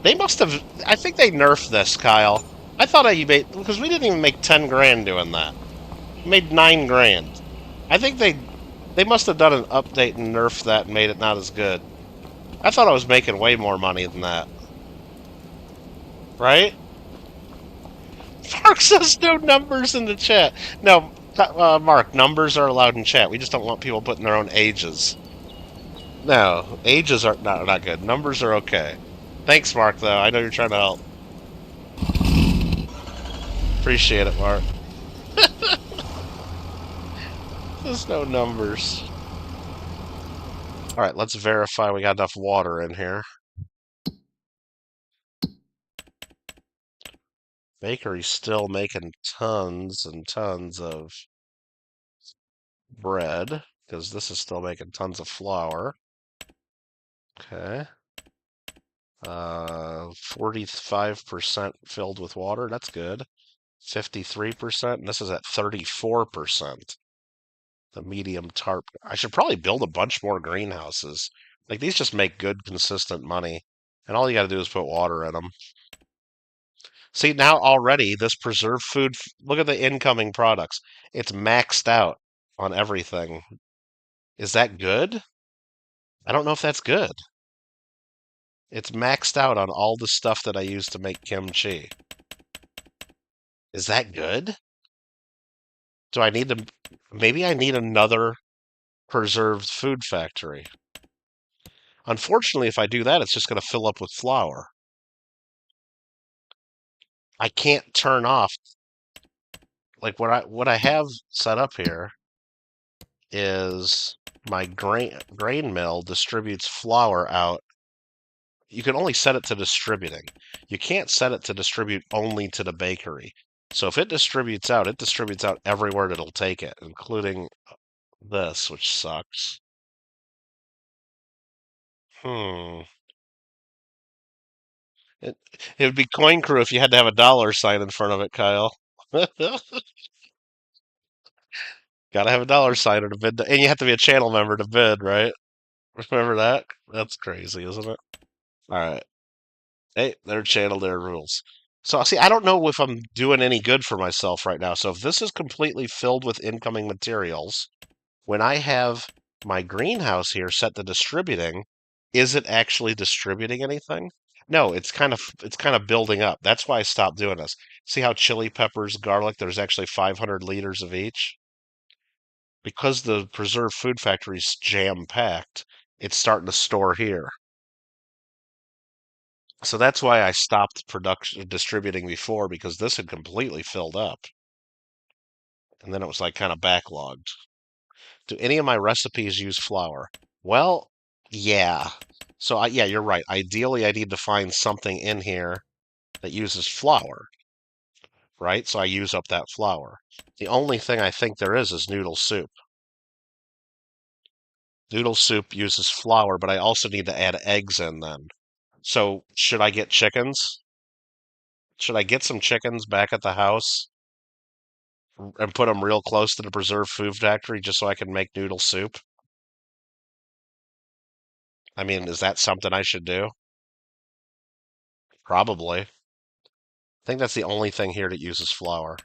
They must have... I think they nerfed this, Kyle. I thought I made... Because we didn't even make 10 grand doing that. We made 9 grand. I think they must have done an update and nerfed that and made it not as good. I thought I was making way more money than that. Right? Mark says no numbers in the chat. No, Mark, numbers are allowed in chat. We just don't want people putting their own ages. No, ages are not good. Numbers are okay. Thanks, Mark, though. I know you're trying to help. Appreciate it, Mark. There's no numbers. Alright, let's verify we got enough water in here. Bakery's still making tons and tons of bread, because this is still making tons of flour. Okay. 45% filled with water. That's good. 53%, and this is at 34%. The medium tarp. I should probably build a bunch more greenhouses. Like, these just make good, consistent money. And all you gotta do is put water in them. See, now already, this preserved food, look at the incoming products. It's maxed out on everything. Is that good? I don't know if that's good. It's maxed out on all the stuff that I use to make kimchi. Is that good? Do I need to? Maybe I need another preserved food factory. Unfortunately, if I do that, it's just going to fill up with flour. I can't turn off like what I have set up here is my grain mill distributes flour out. You can only set it to distributing. You can't set it to distribute only to the bakery. So if it distributes out everywhere that'll take it, including this, which sucks. Hmm. It, it would be coin crew if you had to have a dollar sign in front of it, Kyle. Gotta have a dollar sign or to bid, and you have to be a channel member to bid, right? Remember that? That's crazy, isn't it? All right. Hey, their channel, their rules. So, see, I don't know if I'm doing any good for myself right now. So, if this is completely filled with incoming materials, when I have my greenhouse here set to distributing, is it actually distributing anything? No, it's kind of building up. That's why I stopped doing this. See how chili peppers, garlic, there's actually 500 liters of each? Because the preserved food factory is jam-packed, it's starting to store here. So that's why I stopped production distributing before because this had completely filled up. And then it was like kind of backlogged. Do any of my recipes use flour? Well, yeah. So yeah, you're right. Ideally, I need to find something in here that uses flour, right? So I use up that flour. The only thing I think there is noodle soup. Noodle soup uses flour, but I also need to add eggs in then. So should I get chickens? Should I get some chickens back at the house and put them real close to the preserved food factory just so I can make noodle soup? I mean, is that something I should do? Probably. I think that's the only thing here that uses flour.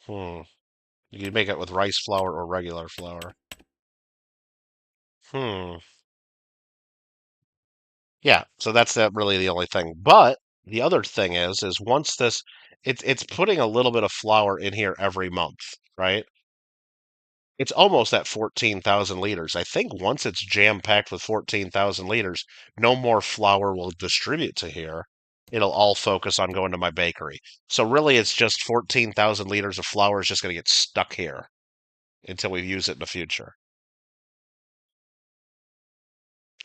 Hmm. You can make it with rice flour or regular flour. Hmm. Yeah, so that's really the only thing. But the other thing is once this, it's putting a little bit of flour in here every month, right? It's almost at 14,000 liters. I think once it's jam-packed with 14,000 liters, no more flour will distribute to here. It'll all focus on going to my bakery. So really, it's just 14,000 liters of flour is just going to get stuck here until we use it in the future.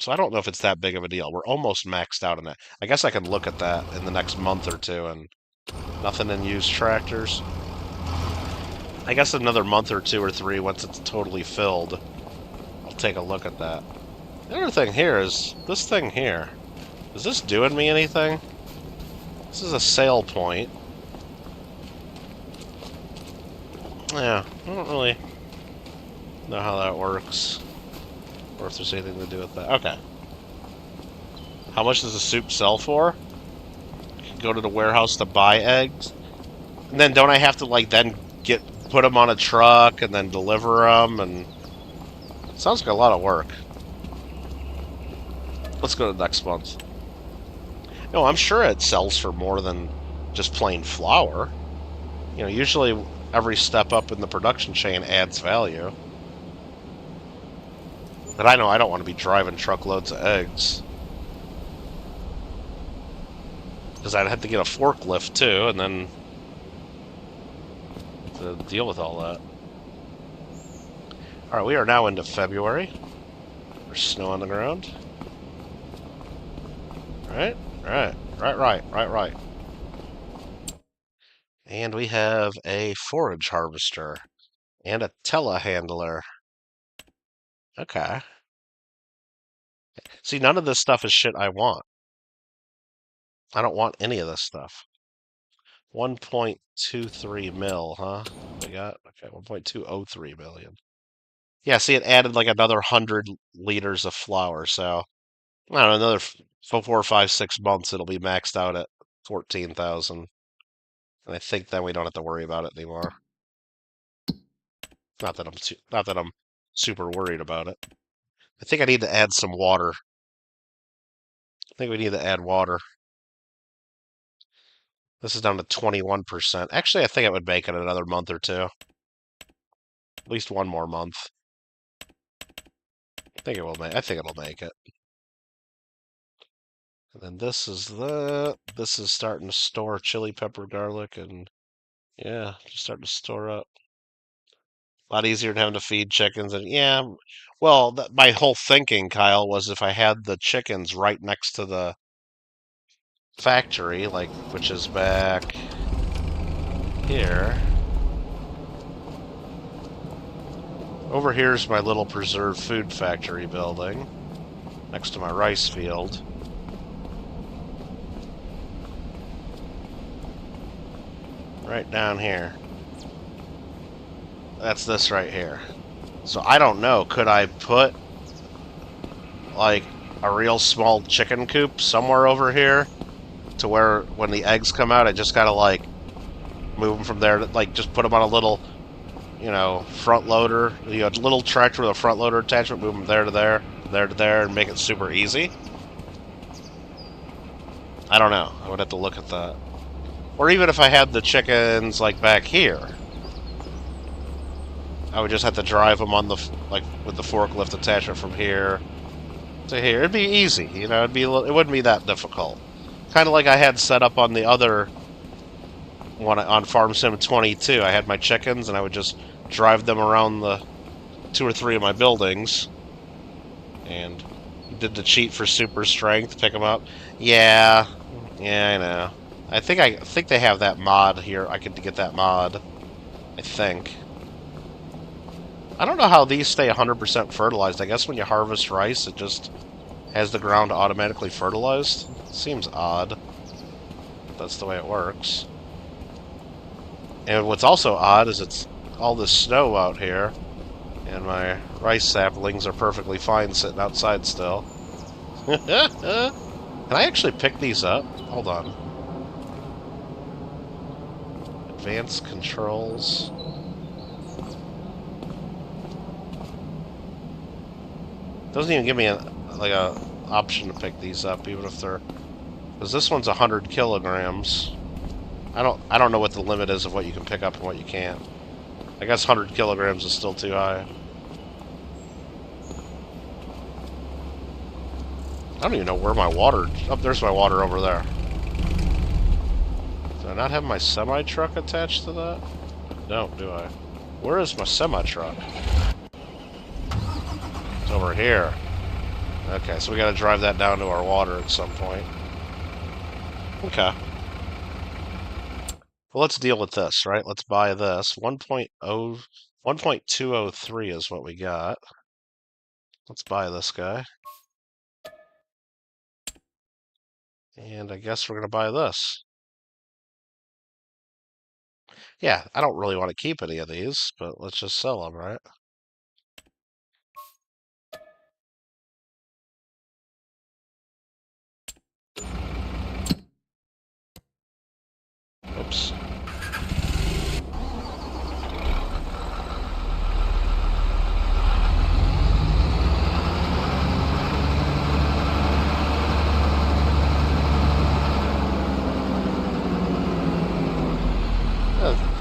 So I don't know if it's that big of a deal. We're almost maxed out on that. I guess I can look at that in the next month or two and nothing in used tractors. I guess another month or two or three, once it's totally filled, I'll take a look at that. The other thing here is this thing here. Is this doing me anything? This is a sale point. Yeah, I don't really know how that works. Or if there's anything to do with that. Okay. How much does the soup sell for? Go to the warehouse to buy eggs. And then don't I have to like then put them on a truck and then deliver them? And sounds like a lot of work. Let's go to next month. No, I'm sure it sells for more than just plain flour. You know, usually every step up in the production chain adds value. But I know I don't want to be driving truckloads of eggs. Because I'd have to get a forklift too, and then to deal with all that. Alright, we are now into February. There's snow on the ground. Right? Right. And we have a forage harvester and a telehandler. Okay. See, none of this stuff is shit I want. I don't want any of this stuff. 1.23 mil, huh? We got, okay, 1.203 million. Yeah, see, it added like another 100 liters of flour, so I don't know, another 4, 5, 6 months, it'll be maxed out at 14,000. And I think then we don't have to worry about it anymore. Not that I'm super worried about it. I think I need to add some water. I think we need to add water. This is down to 21%. Actually, I think it would make it another month or two. At least one more month. I think it'll make it. And then this is starting to store chili pepper, garlic, and yeah, just starting to store up. A lot easier than having to feed chickens, and yeah, well, my whole thinking, Kyle, was if I had the chickens right next to the factory, like, which is back here. Over here's my little preserved food factory building, next to my rice field. Right down here. That's this right here. So I don't know, could I put like a real small chicken coop somewhere over here to where when the eggs come out I just gotta like move them from there to, like, just put them on a little, you know, front loader, you know, a little tractor with a front loader attachment, move them there to there, there to there, and make it super easy? I don't know. I would have to look at that. Or even if I had the chickens like back here, I would just have to drive them on the, like, with the forklift attachment from here to here. It'd be easy, you know. It wouldn't be that difficult. Kind of like I had set up on the other one on Farm Sim 22. I had my chickens, and I would just drive them around the 2 or 3 of my buildings, and did the cheat for super strength, pick them up. Yeah, I know. I think they have that mod here. I could get that mod. I think. I don't know how these stay 100% fertilized. I guess when you harvest rice, it just has the ground automatically fertilized. Seems odd. That's the way it works. And what's also odd is it's all this snow out here, and my rice saplings are perfectly fine sitting outside still. Can I actually pick these up? Hold on. Advanced controls. Doesn't even give me a option to pick these up, even if they're, because this one's 100 kilograms. I don't know what the limit is of what you can pick up and what you can't. I guess 100 kilograms is still too high. I don't even know where my water... Oh, there's my water over there. Do I not have my semi-truck attached to that? No, do I? Where is my semi-truck? It's over here. Okay, so we gotta drive that down to our water at some point. Okay. Well, let's deal with this, right? Let's buy this. 1.203 is what we got. Let's buy this guy. And I guess we're going to buy this. Yeah, I don't really want to keep any of these, but let's just sell them, right? Oops.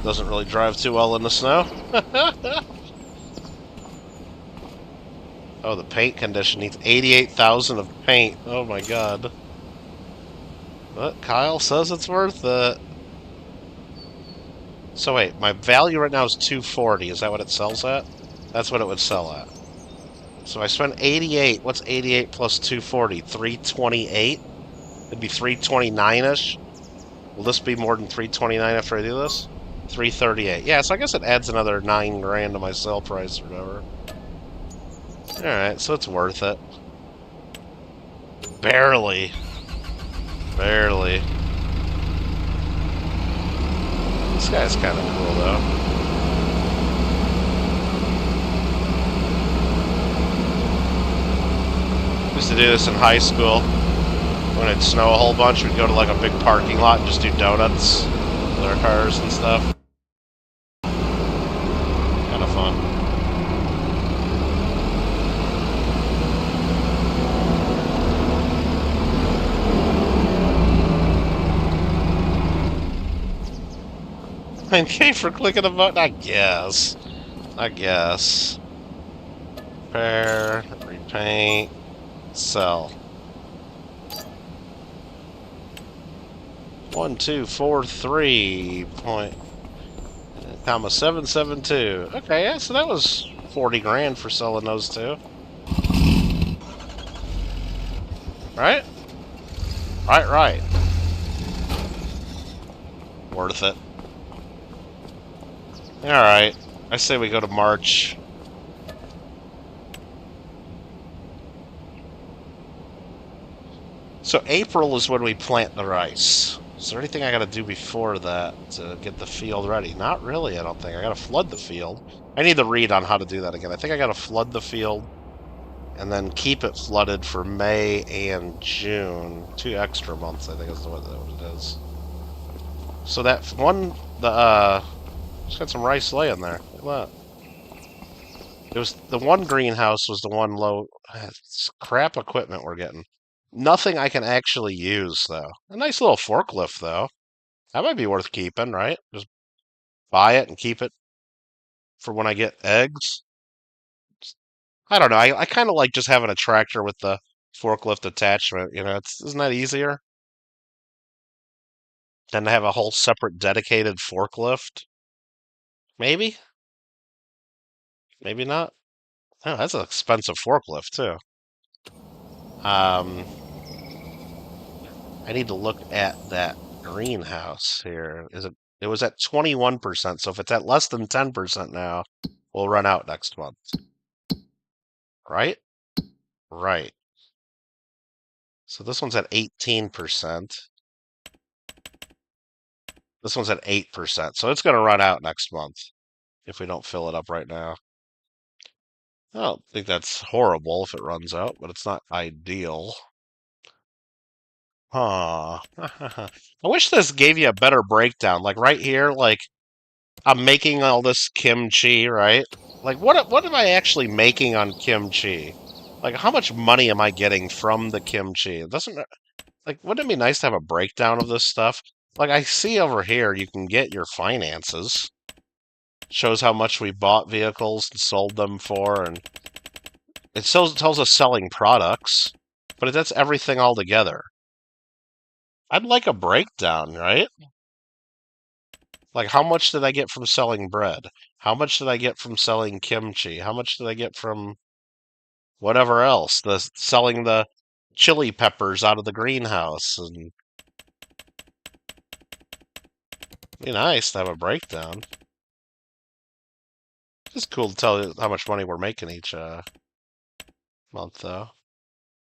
Doesn't really drive too well in the snow. Oh, the paint condition needs 88,000 of paint. Oh my god. But Kyle says it's worth it. So wait, my value right now is 240. Is that what it sells at? That's what it would sell at. So I spent 88. What's 88 plus 240? 328? It'd be 329-ish. Will this be more than 329 after I do this? 338. Yeah, so I guess it adds another 9 grand to my sale price or whatever. Alright, so it's worth it. Barely. Barely. This guy's kind of cool, though. Used to do this in high school. When it'd snow a whole bunch, we'd go to like a big parking lot and just do donuts with our cars and stuff. Kind of fun. 9K for clicking a button? I guess. I guess. Repair, repaint, sell. 1243 point, comma 772. Okay, yeah, so that was 40 grand for selling those two. Right? Right. Worth it. Alright. I say we go to March. So April is when we plant the rice. Is there anything I gotta do before that to get the field ready? Not really, I don't think. I gotta flood the field. I need to read on how to do that again. I think I gotta flood the field and then keep it flooded for May and June. 2 extra months, I think is what it is. So that one, just got some rice laying there. Look at that. It was the one greenhouse was the one low. It's crap equipment we're getting. Nothing I can actually use though. A nice little forklift though. That might be worth keeping, right? Just buy it and keep it for when I get eggs. I don't know. I kind of like just having a tractor with the forklift attachment. You know, isn't that easier than to have a whole separate dedicated forklift? Maybe, maybe not. Oh, that's an expensive forklift too. I need to look at that greenhouse here. It was at 21%, so if it's at less than 10% now, we'll run out next month. Right? Right. So this one's at 18%. This one's at 8%, so it's going to run out next month if we don't fill it up right now. I don't think that's horrible if it runs out, but it's not ideal. Huh. I wish this gave you a better breakdown. Like right here, like I'm making all this kimchi, right? Like what am I actually making on kimchi? Like how much money am I getting from the kimchi? It doesn't like wouldn't it be nice to have a breakdown of this stuff? Like I see over here you can get your finances. Shows how much we bought vehicles and sold them for, and it tells us selling products, but that's everything all together. I'd like a breakdown, right? Like, how much did I get from selling bread? How much did I get from selling kimchi? How much did I get from whatever else? Selling the chili peppers out of the greenhouse, and it'd be nice to have a breakdown. It's cool to tell you how much money we're making each month, though.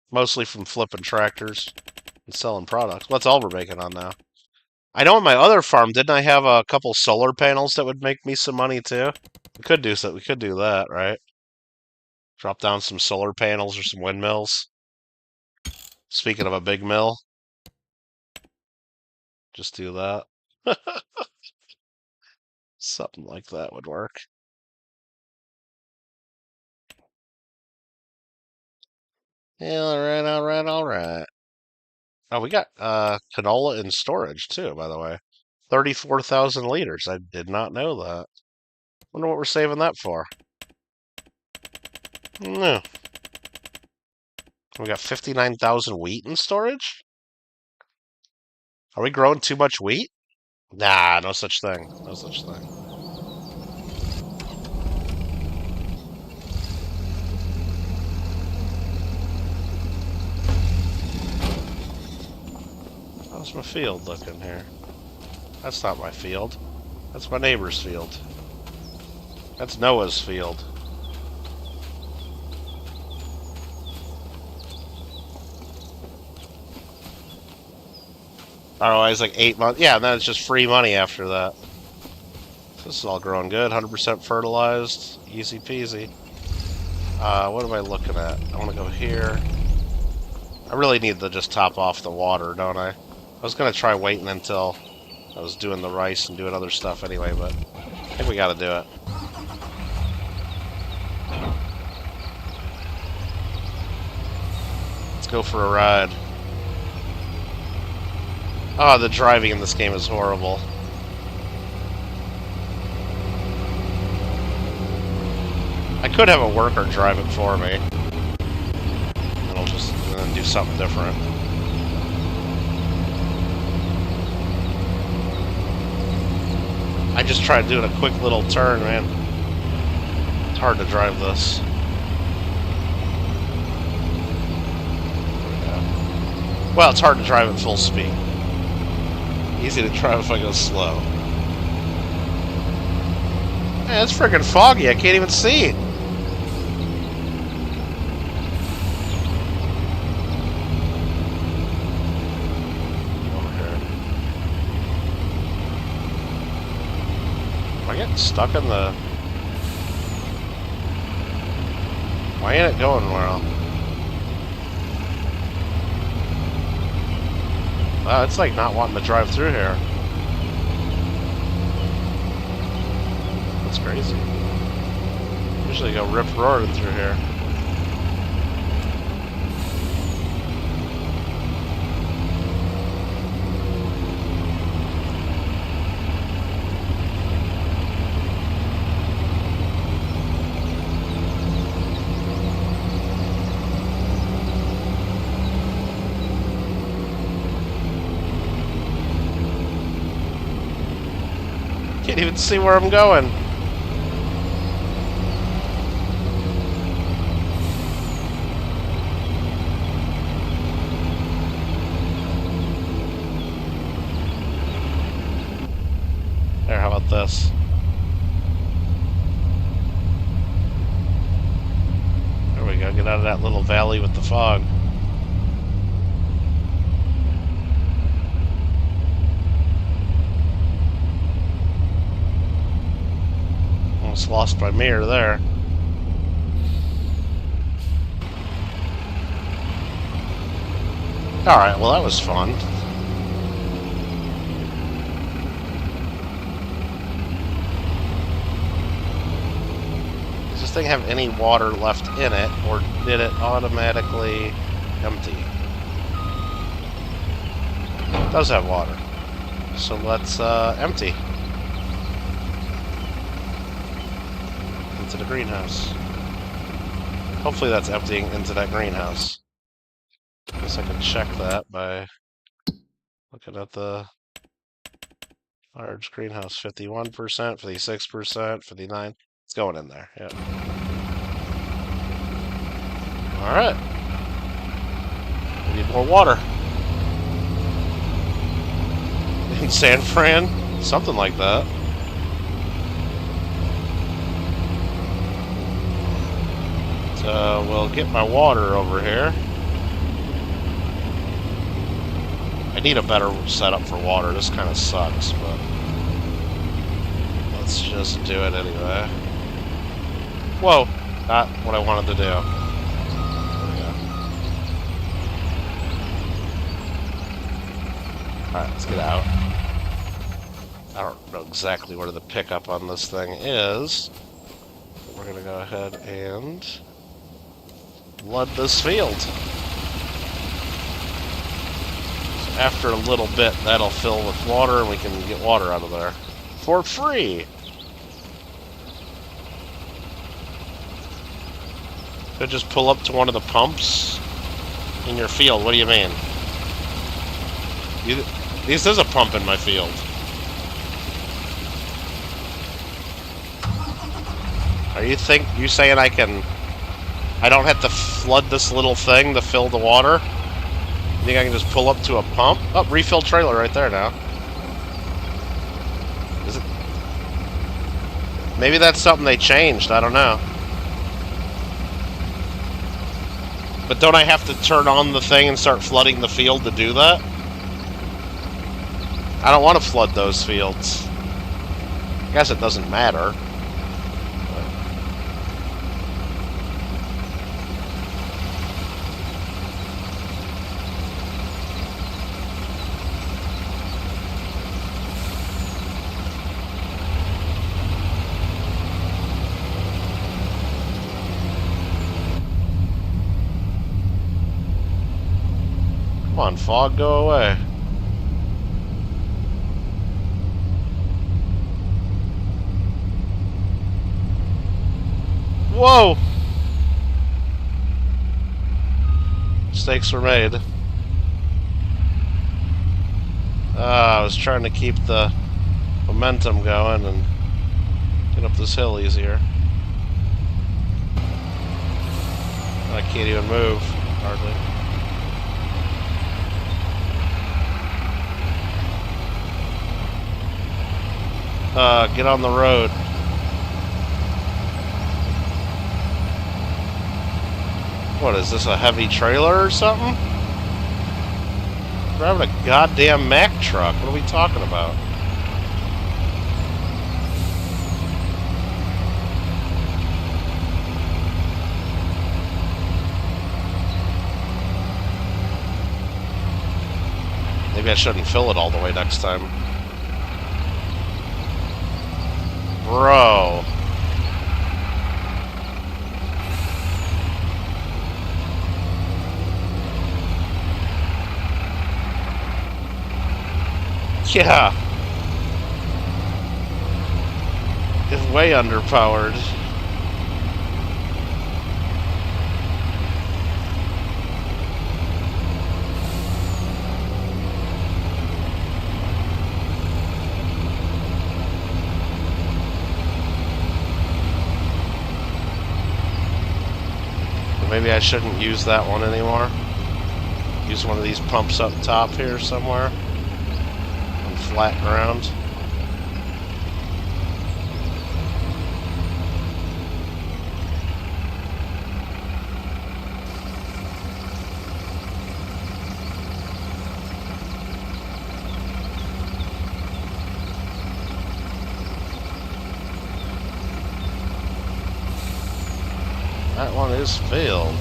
Mostly from flipping tractors and selling products. Well, that's all we're making on now. I know on my other farm, didn't I have a couple solar panels that would make me some money too? We could do so. We could do that, right? Drop down some solar panels or some windmills. Speaking of a big mill, just do that. Something like that would work. Yeah, all right. Oh, we got canola in storage too, by the way. 34,000 liters. I did not know that. Wonder what we're saving that for. No. We got 59,000 wheat in storage? Are we growing too much wheat? Nah, no such thing. No such thing. How's my field looking here? That's not my field. That's my neighbor's field. That's Noah's field. Otherwise, like 8 months. Yeah, and then it's just free money after that. This is all growing good. 100% fertilized. Easy peasy. What am I looking at? I want to go here. I really need to just top off the water, don't I? I was going to try waiting until I was doing the rice and doing other stuff anyway, but I think we got to do it. Let's go for a ride. Oh, the driving in this game is horrible. I could have a worker drive it for me. And I'll just do something different. I just tried doing a quick little turn, man. It's hard to drive this. Well, it's hard to drive at full speed. Easy to drive if I go slow. Man, it's freaking foggy. I can't even see it. Over here. Am I getting stuck in the... Why ain't it going well? Wow, it's like not wanting to drive through here. That's crazy. Usually go rip-roaring through here. Can't even see where I'm going. There, how about this? There we go, get out of that little valley with the fog. Almost lost my mirror there. Alright, well that was fun. Does this thing have any water left in it, or did it automatically empty? It does have water. So let's empty. Into the greenhouse. Hopefully that's emptying into that greenhouse. I guess I can check that by looking at the large greenhouse. 51%, 56%, 59%. It's going in there, yeah. Alright. We need more water. In San Fran? Something like that. So we'll get my water over here. I need a better setup for water. This kind of sucks, but let's just do it anyway. Whoa, not what I wanted to do. There we go. Alright, let's get out. I don't know exactly where the pickup on this thing is. But we're going to go ahead and flood this field. So after a little bit, that'll fill with water and we can get water out of there. For free! Could just pull up to one of the pumps in your field. What do you mean? This is a pump in my field. Are you saying I don't have to flood this little thing to fill the water? You think I can just pull up to a pump? Oh, refill trailer right there now. Is it? Maybe that's something they changed. I don't know. But don't I have to turn on the thing and start flooding the field to do that? I don't want to flood those fields. I guess it doesn't matter. Come on, fog, go away. Whoa! Mistakes were made. I was trying to keep the momentum going and get up this hill easier. I can't even move, hardly. Get on the road. What is this, a heavy trailer or something? Driving a goddamn Mack truck. What are we talking about? Maybe I shouldn't fill it all the way next time. Bro. Yeah. It's way underpowered. Maybe I shouldn't use that one anymore. Use one of these pumps up top here somewhere. On flat ground. That one is failed.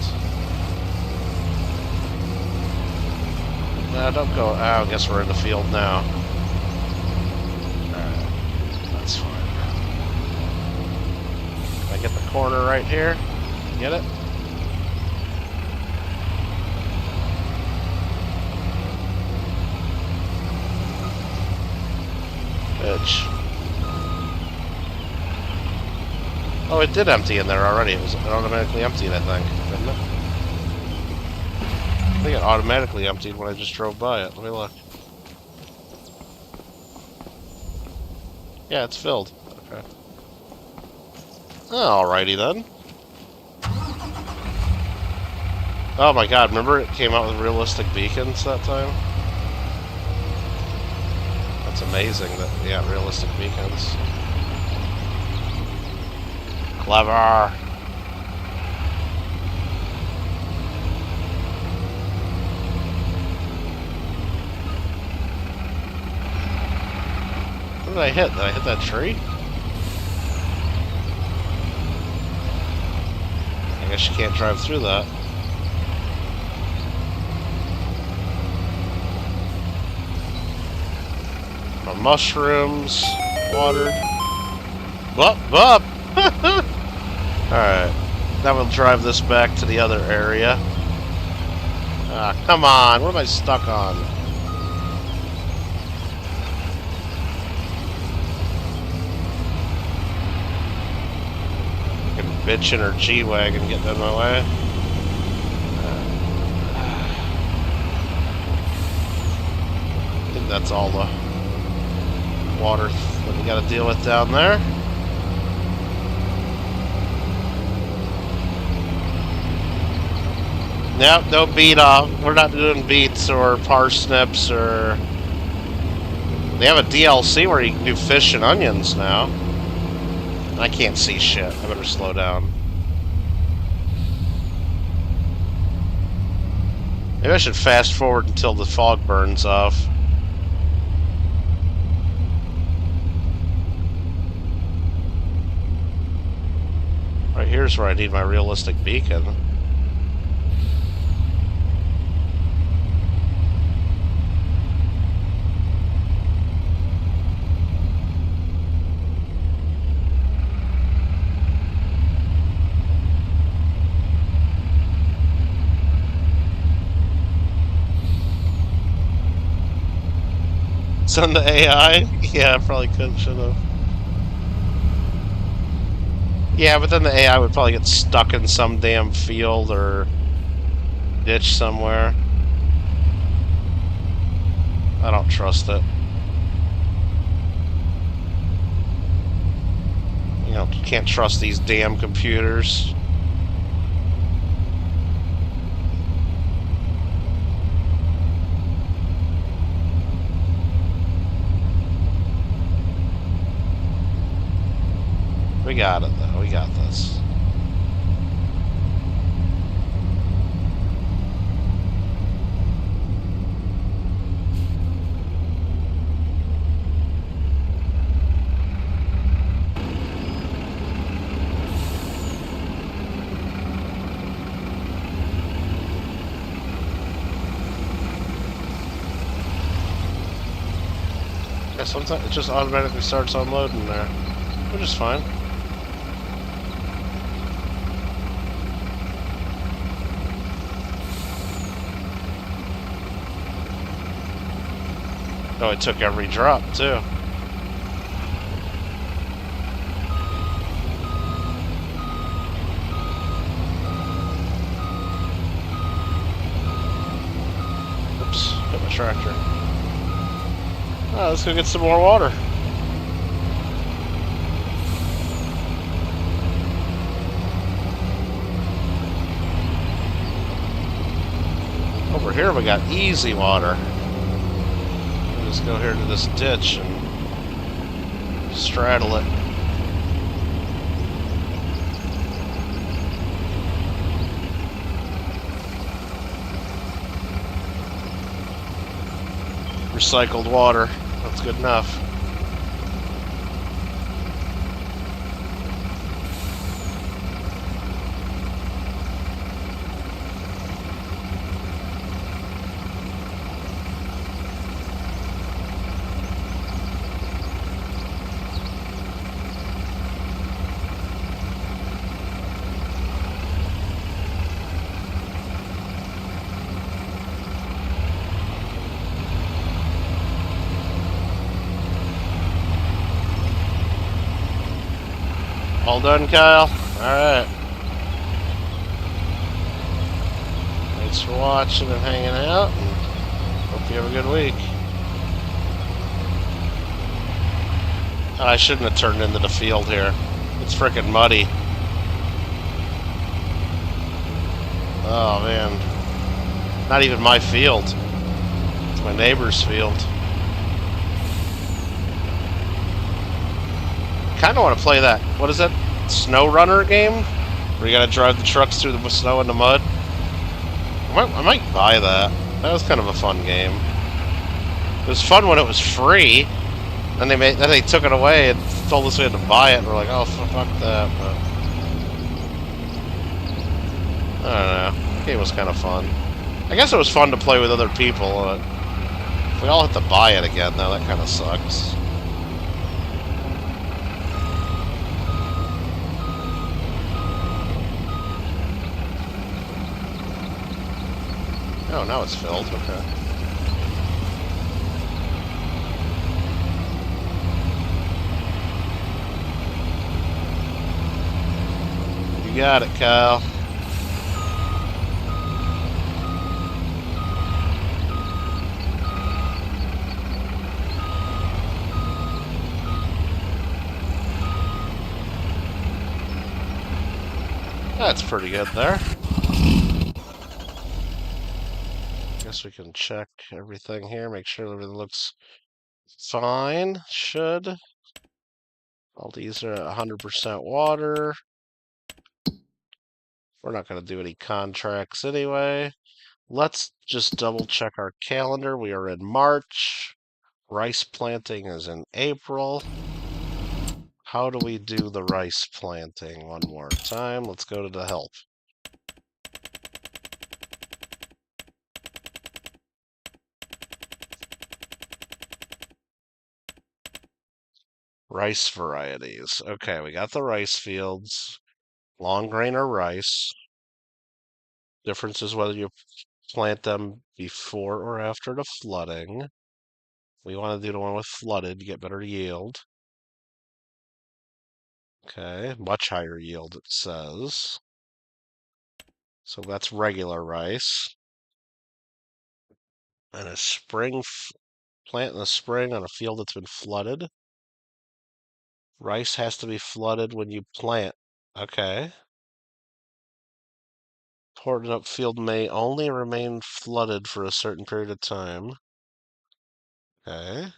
No, don't go. Oh, I guess we're in the field now. Alright. That's fine. Can I get the corner right here? Get it? Bitch. Oh, it did empty in there already. It was automatically emptied, I think, didn't it? I think it automatically emptied when I just drove by it. Let me look. Yeah, it's filled. Okay. Alrighty then. Oh my god, remember it came out with realistic beacons that time? That's amazing that, yeah, realistic beacons. Clever. What did I hit? Did I hit that tree? I guess you can't drive through that. My mushrooms, watered. Bup, bup! Alright, now we'll drive this back to the other area. Ah, come on, what am I stuck on? Fucking bitch in her G-Wagon getting in my way. I think that's all the water that we gotta deal with down there. Nope, no beet off. We're not doing beets or parsnips or... They have a DLC where you can do fish and onions now. I can't see shit. I better slow down. Maybe I should fast forward until the fog burns off. Right here's where I need my realistic beacon. On the AI? Yeah, I probably should have. Yeah, but then the AI would probably get stuck in some damn field or ditch somewhere. I don't trust it. You can't trust these damn computers. We got it, though. We got this. Yeah, sometimes it just automatically starts unloading there, which is fine. Oh, it took every drop, too. Oops, hit my tractor. Oh, let's go get some more water. Over here we got easy water. Just go here to this ditch and straddle it. Recycled water. That's good enough. All done, Kyle? Alright. Thanks for watching and hanging out, and hope you have a good week. I shouldn't have turned into the field here. It's freaking muddy. Oh, man. Not even my field. It's my neighbor's field. Kind of want to play that. What is that? Snow Runner game? Where you gotta drive the trucks through the snow and the mud? I might buy that. That was kind of a fun game. It was fun when it was free. Then they took it away and told us we had to buy it. And we're like, oh fuck that. But I don't know. The game was kind of fun. I guess it was fun to play with other people. But if we all have to buy it again, though, that kind of sucks. Oh, now it's filled. Okay. You got it, Kyle. That's pretty good there. Guess we can check everything here, make sure everything looks fine. Should. All these are 100% water. We're not going to do any contracts anyway. Let's just double check our calendar. We are in March. Rice planting is in April. How do we do the rice planting one more time? Let's go to the help. Rice varieties. Okay, we got the rice fields. Long grain or rice. Difference is whether you plant them before or after the flooding. We want to do the one with flooded to get better yield. Okay, much higher yield, it says. So that's regular rice. And a plant in the spring on a field that's been flooded. Rice has to be flooded when you plant. Okay. Poured up field may only remain flooded for a certain period of time. Okay.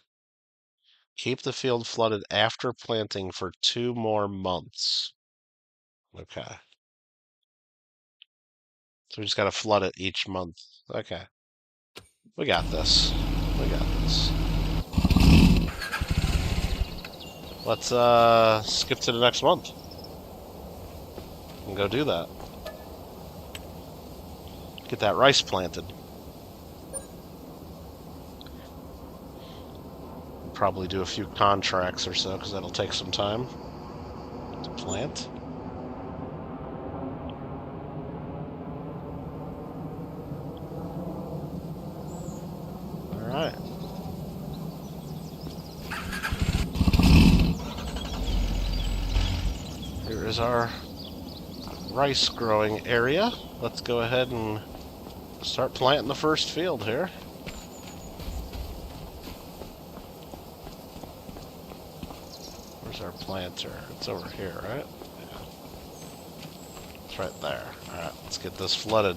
Keep the field flooded after planting for 2 more months. Okay. So we just gotta flood it each month. Okay. We got this. We got this. Let's skip to the next month and go do that. Get that rice planted. Probably do a few contracts or so because that'll take some time to plant. All right. Here is our rice growing area. Let's go ahead and start planting the first field here. Where's our planter? It's over here, right? Yeah. It's right there. All right, let's get this flooded.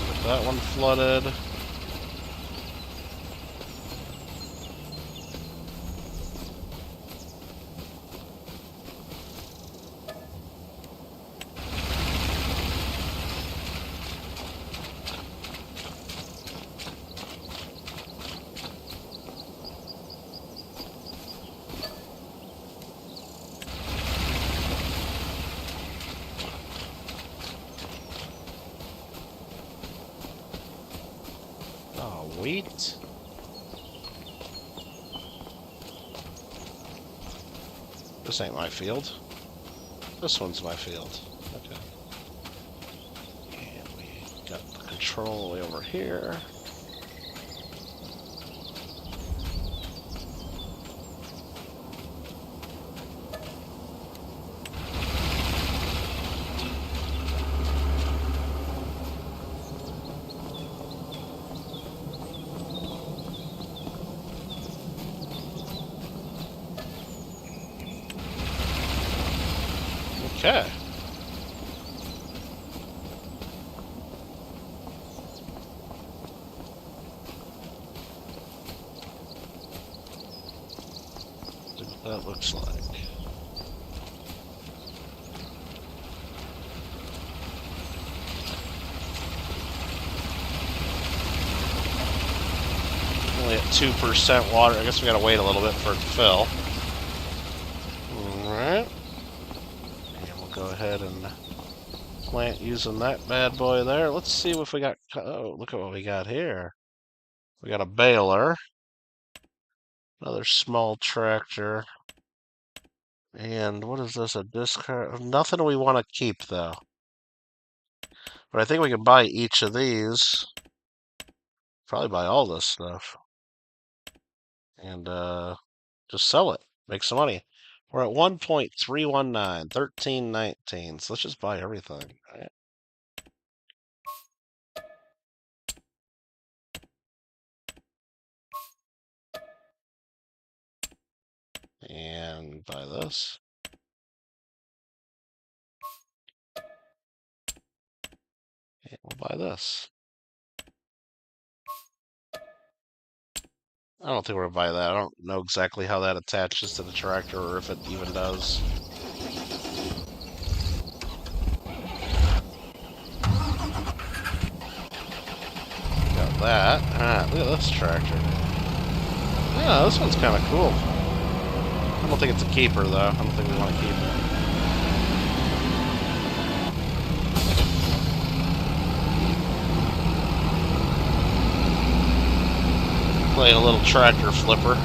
Get that one flooded. Wheat. This ain't my field. This one's my field. Okay. And we got the control way over here. Okay. What that looks like. Only at 2% water. I guess we gotta wait a little bit for it to fill. Alright. And we'll go ahead and plant using that bad boy there. Let's see if we got... Oh, look at what we got here. We got a baler. Another small tractor. And what is this? A discard? Nothing we want to keep, though. But I think we can buy each of these. Probably buy all this stuff. And just sell it. Make some money. We're at 1.319, 1319. So let's just buy everything. Right? And buy this. And we'll buy this. I don't think we're gonna buy that. I don't know exactly how that attaches to the tractor or if it even does. Got that. Alright, look at this tractor. Yeah, this one's kind of cool. I don't think it's a keeper, though. I don't think we want to keep it. Play a little tractor flipper.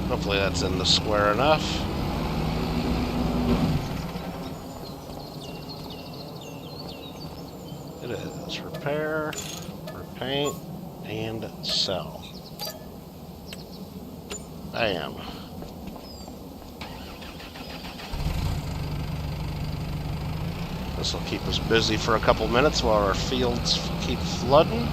Hopefully that's in the square enough. It is. Repair, repaint, and sell. Bam. This will keep us busy for a couple minutes while our fields keep flooding.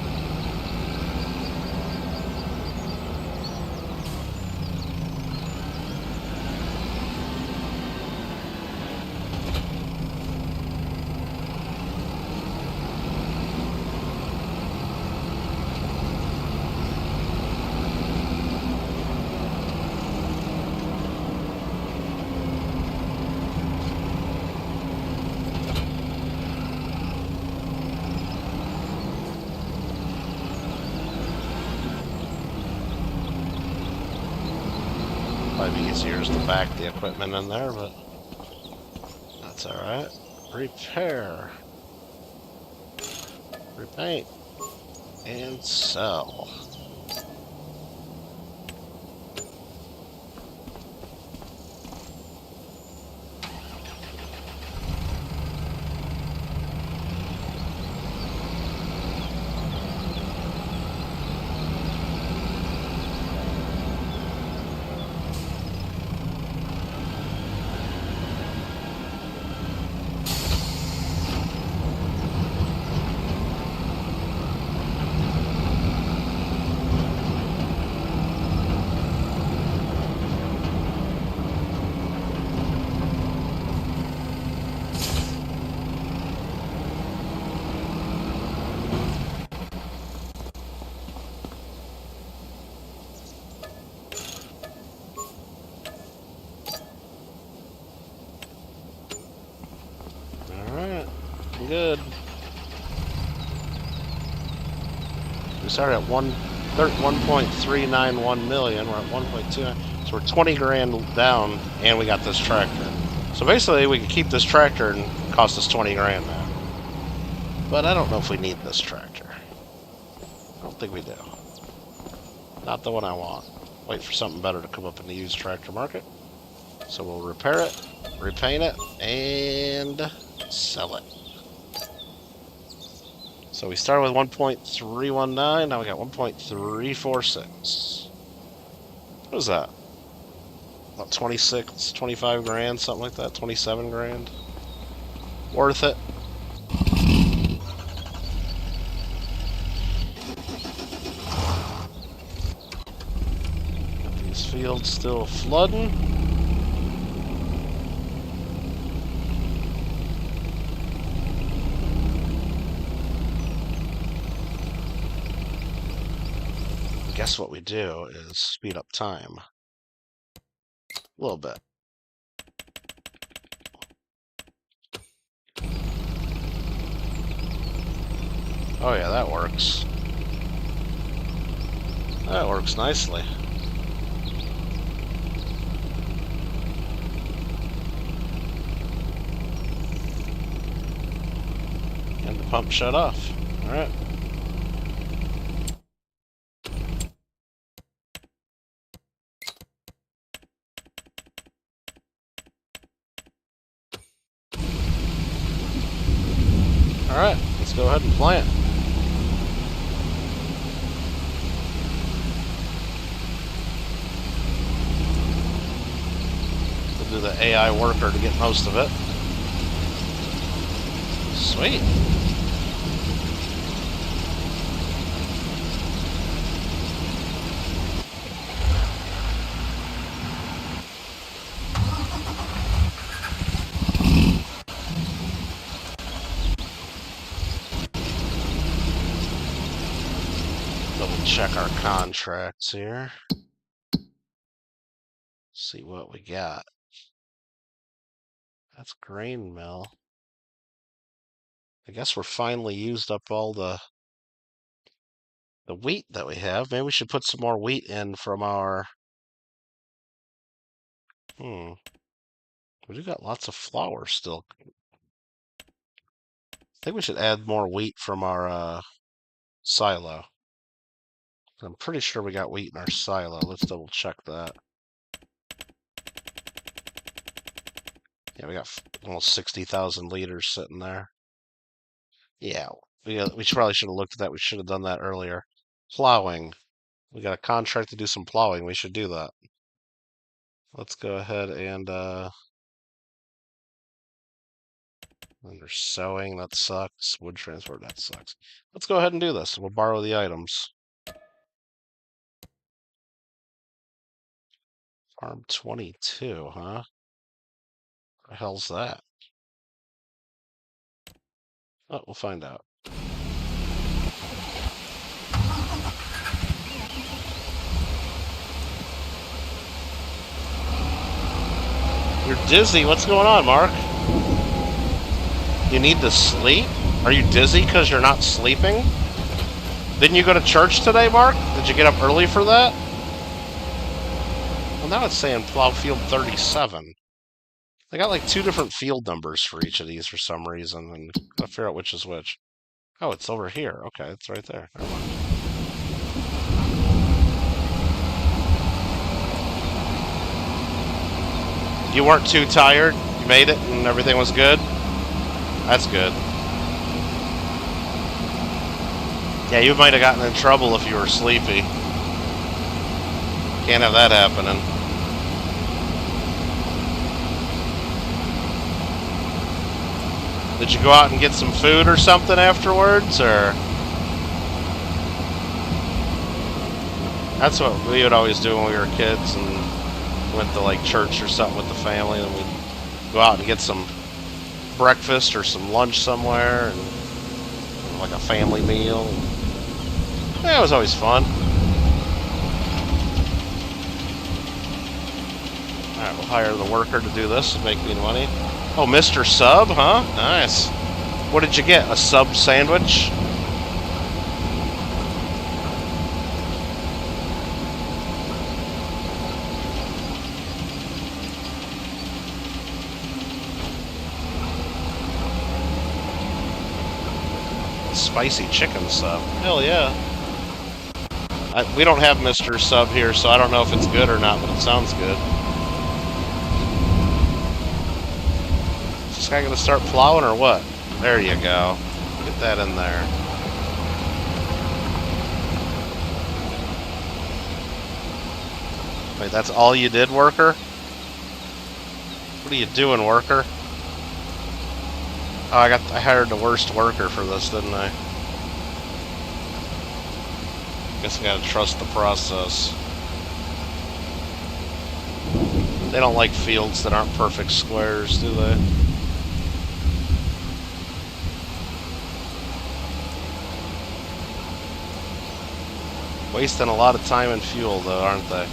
Might be easier just to back the equipment in there, but that's alright. Repair. Repaint. And sell. Alright, good. We started at 1.391 million. We're at 1.29. So we're 20 grand down, and we got this tractor. So basically, we could keep this tractor and cost us 20 grand now. But I don't know if we need this tractor. I don't think we do. Not the one I want. Wait for something better to come up in the used tractor market. So we'll repair it, repaint it, and sell it. So we started with 1.319, now we got 1.346. What is that? About 26, 25 grand, something like that, 27 grand. Worth it. Got these fields still flooding. Guess what we do is speed up time a little bit. Oh yeah, that works. That works nicely. And the pump shut off. Alright. Alright, let's go ahead and plant. We'll do the AI worker to get most of it. Sweet. Double check our contracts here. See what we got. That's grain mill. I guess we're finally used up all the wheat that we have. Maybe we should put some more wheat in from our... We do got lots of flour still. I think we should add more wheat from our silo. I'm pretty sure we got wheat in our silo. Let's double check that. Yeah, we got almost 60,000 liters sitting there. Yeah, we probably should have looked at that. We should have done that earlier. Plowing. We got a contract to do some plowing. We should do that. Let's go ahead and under sewing, that sucks. Wood transport, that sucks. Let's go ahead and do this. We'll borrow the items. Farm 22, huh? What the hell's that? Oh, we'll find out. You're dizzy. What's going on, Mark? You need to sleep? Are you dizzy because you're not sleeping? Didn't you go to church today, Mark? Did you get up early for that? Well, now it's saying plow field 37. They got like 2 different field numbers for each of these for some reason, and gotta figure out which is which. Oh, it's over here. Okay, it's right there. Never mind. You weren't too tired? You made it and everything was good? That's good. Yeah, you might have gotten in trouble if you were sleepy. Can't have that happening. Did you go out and get some food or something afterwards, or? That's what we would always do when we were kids and went to like church or something with the family, and we'd go out and get some breakfast or some lunch somewhere, and like a family meal. Yeah, it was always fun. Alright, we'll hire the worker to do this and make me money. Oh, Mr. Sub, huh? Nice. What did you get? A sub sandwich? Spicy chicken sub. Hell yeah. We don't have Mr. Sub here, so I don't know if it's good or not, but it sounds good. Is this guy gonna start plowing or what? There you go. Get that in there. Wait, that's all you did, worker? What are you doing, worker? Oh, I hired the worst worker for this, didn't I? Guess I gotta trust the process. They don't like fields that aren't perfect squares, do they? Wasting a lot of time and fuel, though, aren't they?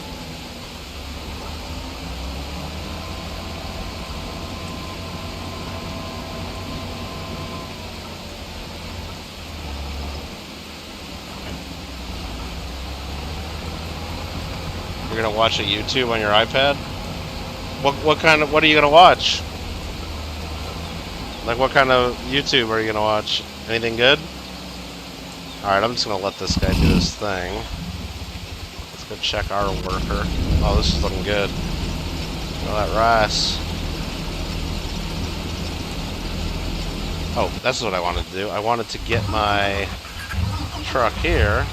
You're gonna watch a YouTube on your iPad? What are you gonna watch? Like, what kind of YouTube are you gonna watch? Anything good? Alright, I'm just gonna let this guy do his thing. Let's go check our worker. Oh, this is looking good. Look at that rice. Oh, that's what I wanted to do. I wanted to get my truck here.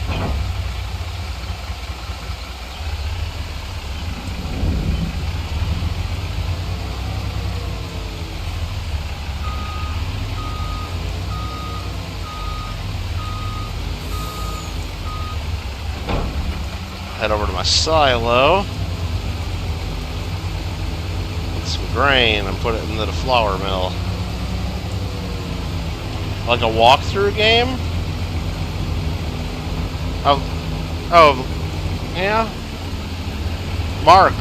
Head over to my silo. Get some grain and put it into the flour mill. Like a walkthrough game? Oh, yeah. Mark,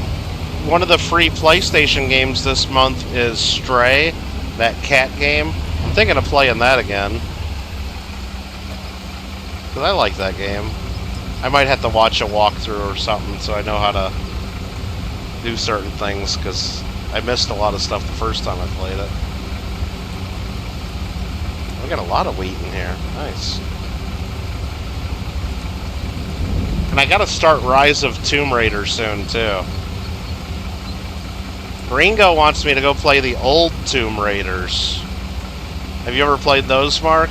one of the free PlayStation games this month is Stray, that cat game. I'm thinking of playing that again. Because I like that game. I might have to watch a walkthrough or something so I know how to do certain things, because I missed a lot of stuff the first time I played it. We got a lot of wheat in here. Nice. And I gotta start Rise of Tomb Raider soon, too. Gringo wants me to go play the old Tomb Raiders. Have you ever played those, Mark?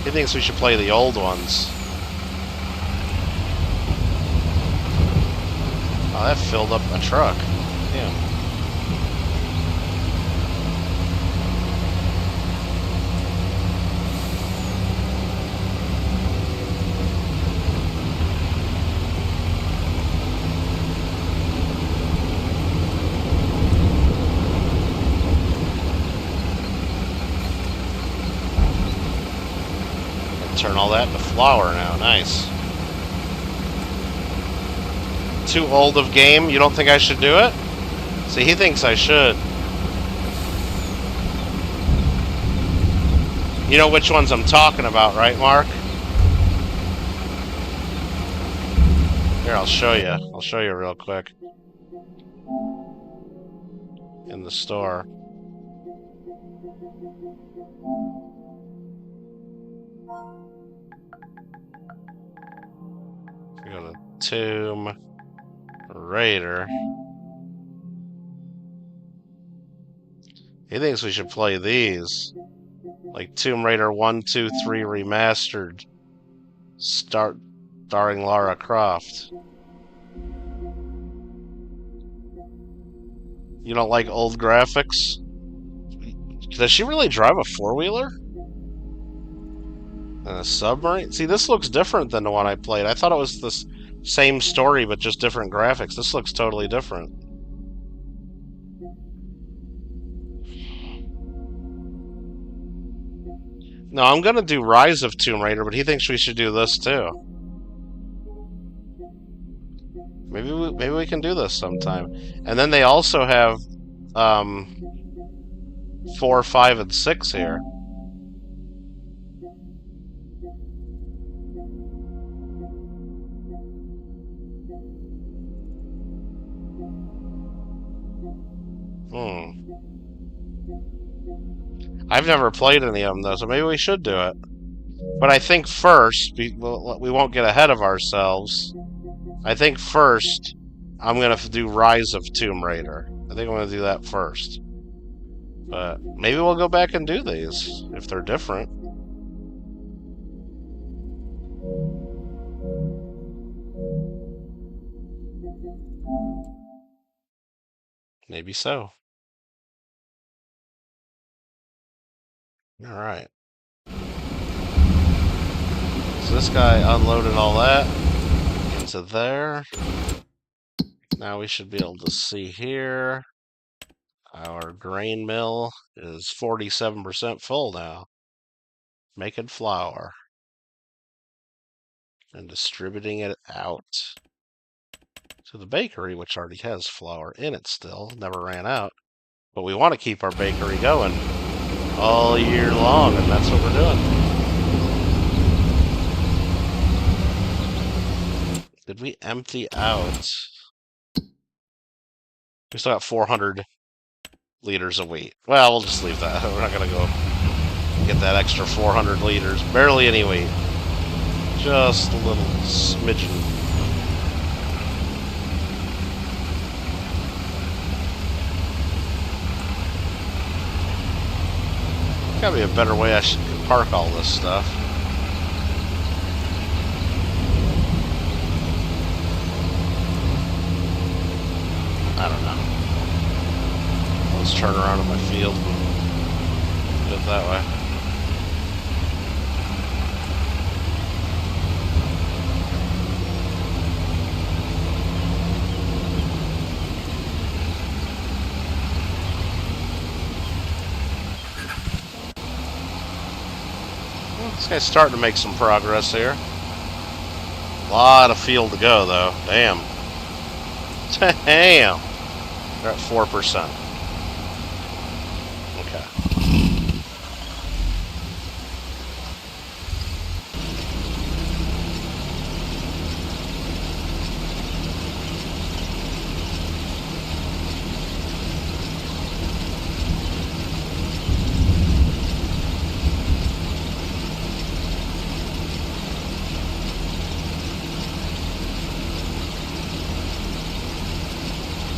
He thinks we should play the old ones. Oh, that filled up a truck. Damn. Turn all that into flour now. Nice. Too old of game? You don't think I should do it? See, he thinks I should. You know which ones I'm talking about, right, Mark? Here, I'll show you. I'll show you real quick. In the store. We go to Tomb Raider. He thinks we should play these. Like Tomb Raider 1, 2, 3 Remastered. Starring Lara Croft. You don't like old graphics? Does she really drive a four-wheeler? A submarine? See, this looks different than the one I played. I thought it was the same story, but just different graphics. This looks totally different. No, I'm gonna do Rise of Tomb Raider, but he thinks we should do this too. Maybe we can do this sometime. And then they also have 4, 5, and 6 here. I've never played any of them, though, so maybe we should do it. But I think first, we won't get ahead of ourselves. I think first, I'm going to do Rise of Tomb Raider. I think I'm going to do that first. But maybe we'll go back and do these, if they're different. Maybe so. Alright. So this guy unloaded all that into there. Now we should be able to see here. Our grain mill is 47% full now. Making flour. And distributing it out to the bakery, which already has flour in it still. Never ran out. But we want to keep our bakery going all year long, and that's what we're doing. Did we empty out? We still got 400 liters of wheat. Well, we'll just leave that. We're not going to go get that extra 400 liters. Barely any wheat. Just a little smidgen. Gotta be a better way I should park all this stuff. I don't know. Let's turn around in my field and do it that way. This guy's starting to make some progress here. A lot of field to go, though. Damn. Damn. They're at 4%. Okay.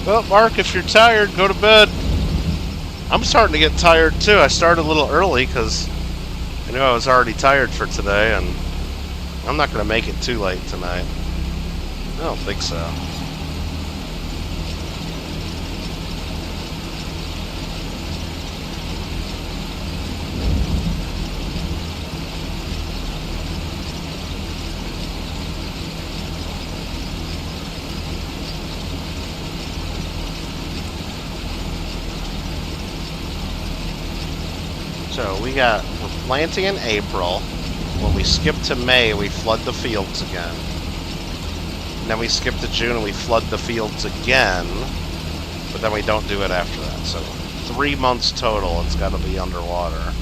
Well, Mark, if you're tired, go to bed. I'm starting to get tired too. I started a little early because I knew I was already tired for today, and I'm not going to make it too late tonight. I don't think so. So we're planting in April. When we skip to May, we flood the fields again. And then we skip to June and we flood the fields again. But then we don't do it after that. So 3 months total, it's got to be underwater.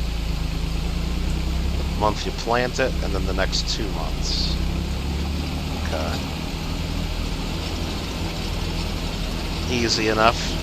The month you plant it, and then the next 2 months. Okay. Easy enough.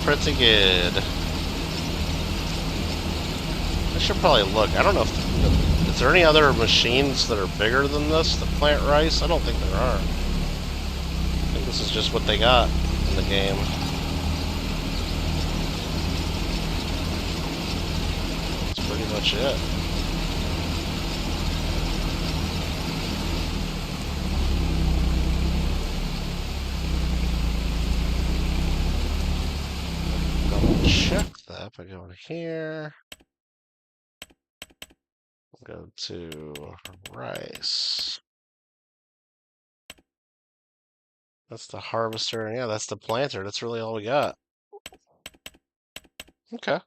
Pretty good. I should probably look. I don't know if... Is there any other machines that are bigger than this that plant rice? I don't think there are. I think this is just what they got in the game. That's pretty much it. Check that by going here. Go to rice. That's the harvester. Yeah, that's the planter. That's really all we got. Okay.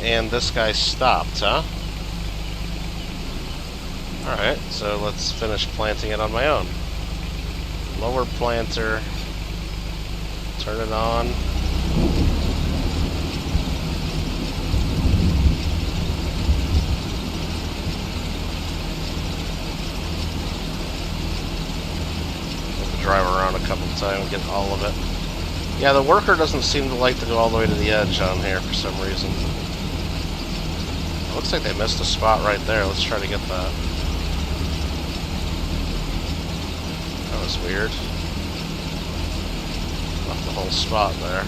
And this guy stopped, huh? Alright, so let's finish planting it on my own. Lower planter. Turn it on. Drive around a couple times and get all of it. Yeah, the worker doesn't seem to like to go all the way to the edge on here for some reason. It looks like they missed a spot right there. Let's try to get that. That was weird. Left the whole spot there.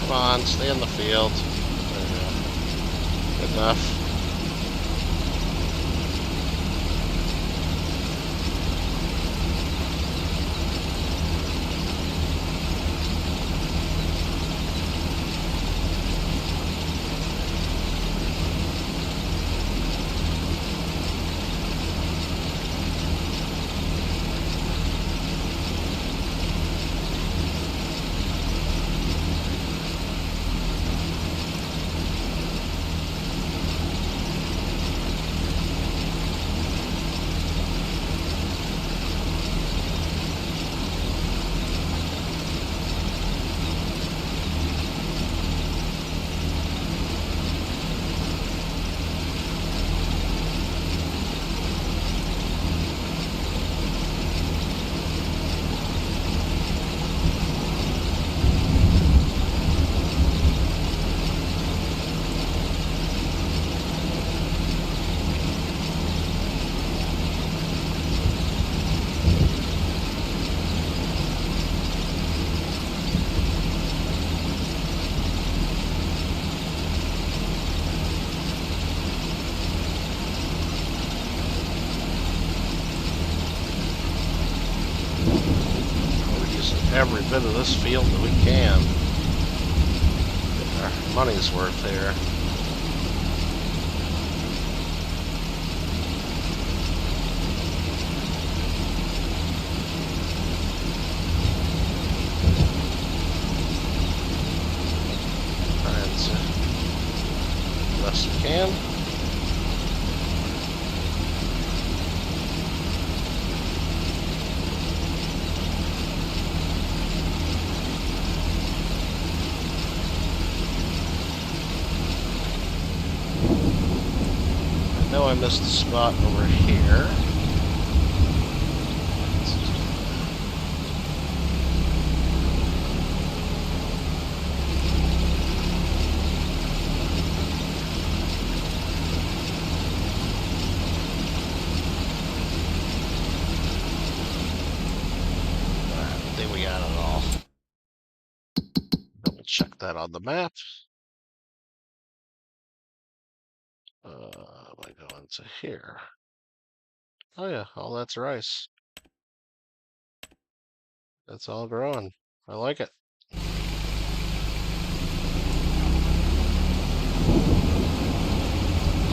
Come on, stay in the field. There you go. Good enough. every bit of this field that we can. Get our money's worth here. Best we can. I know I missed a spot over here. We got it all. Double check that on the map. I go into here. Oh yeah, all that's rice. It's all growing. I like it.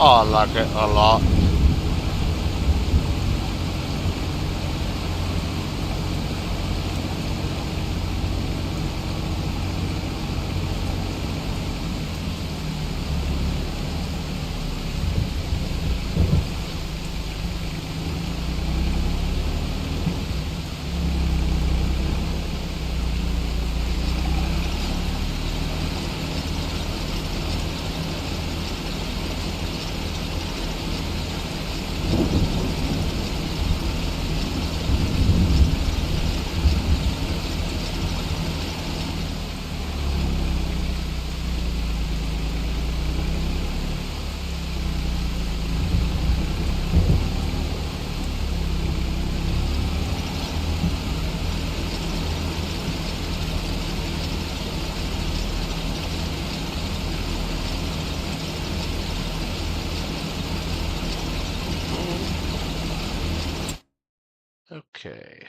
Oh, I like it a lot. Okay.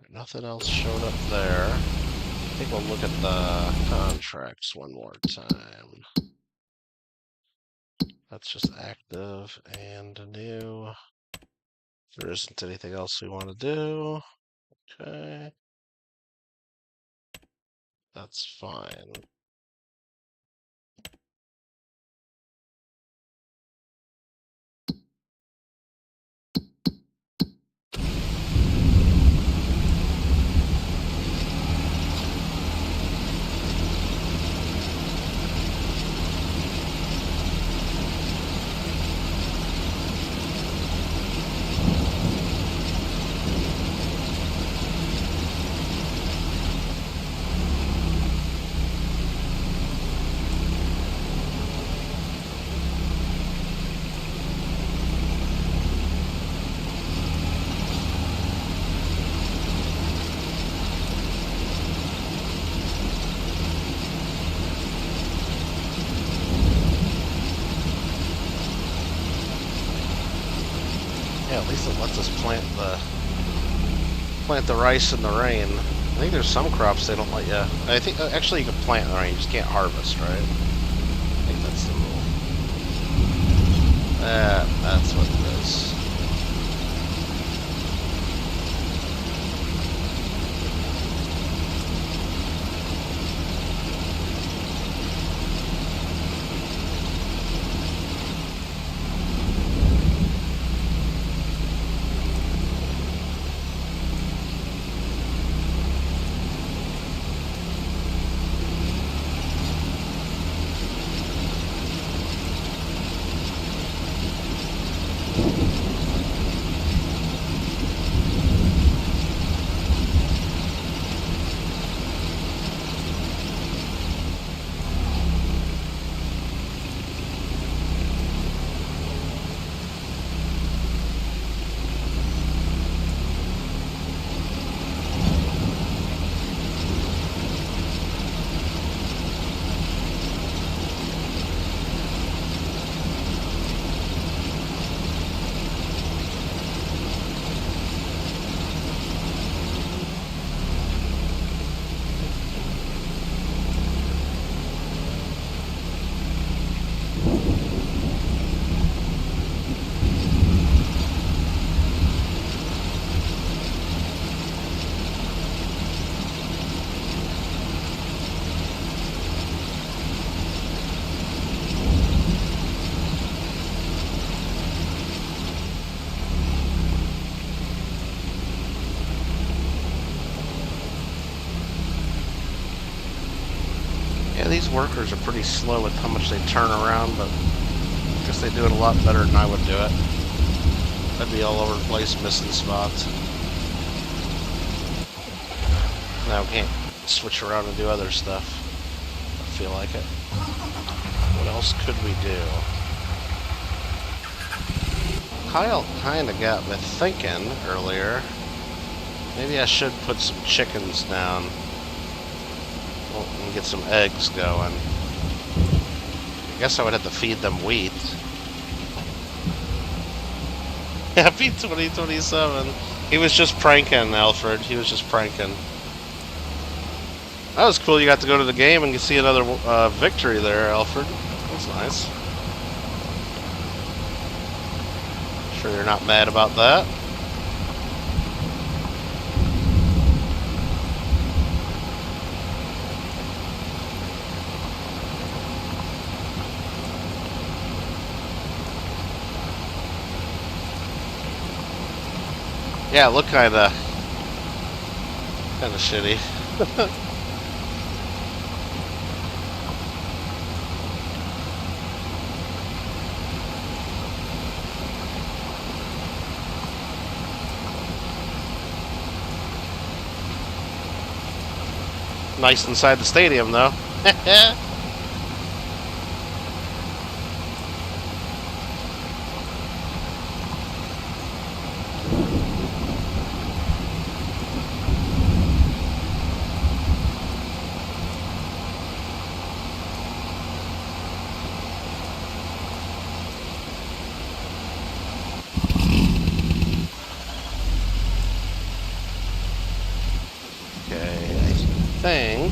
Nothing else showed up there. I think we'll look at the contracts one more time. That's just active and new. There isn't anything else we want to do. Okay. That's fine. Yeah, at least it lets us plant the rice in the rain. I think there's some crops they don't let you. I think actually you can plant in the rain, you just can't harvest, right? I think that's the rule. That's what it is. these workers are pretty slow with how much they turn around, but I guess they do it a lot better than I would do it. I'd be all over the place missing spots. Now we can't switch around and do other stuff. I feel like it. What else could we do? Kyle kind of got me thinking earlier. Maybe I should put some chickens down. And get some eggs going. I guess I would have to feed them wheat. Happy 2027. He was just pranking, Alfred. He was just pranking. That was cool. You got to go to the game and you see another victory there, Alfred. That's nice. Sure you're not mad about that? Yeah, it looked kinda shitty. Nice inside the stadium, though. Thing.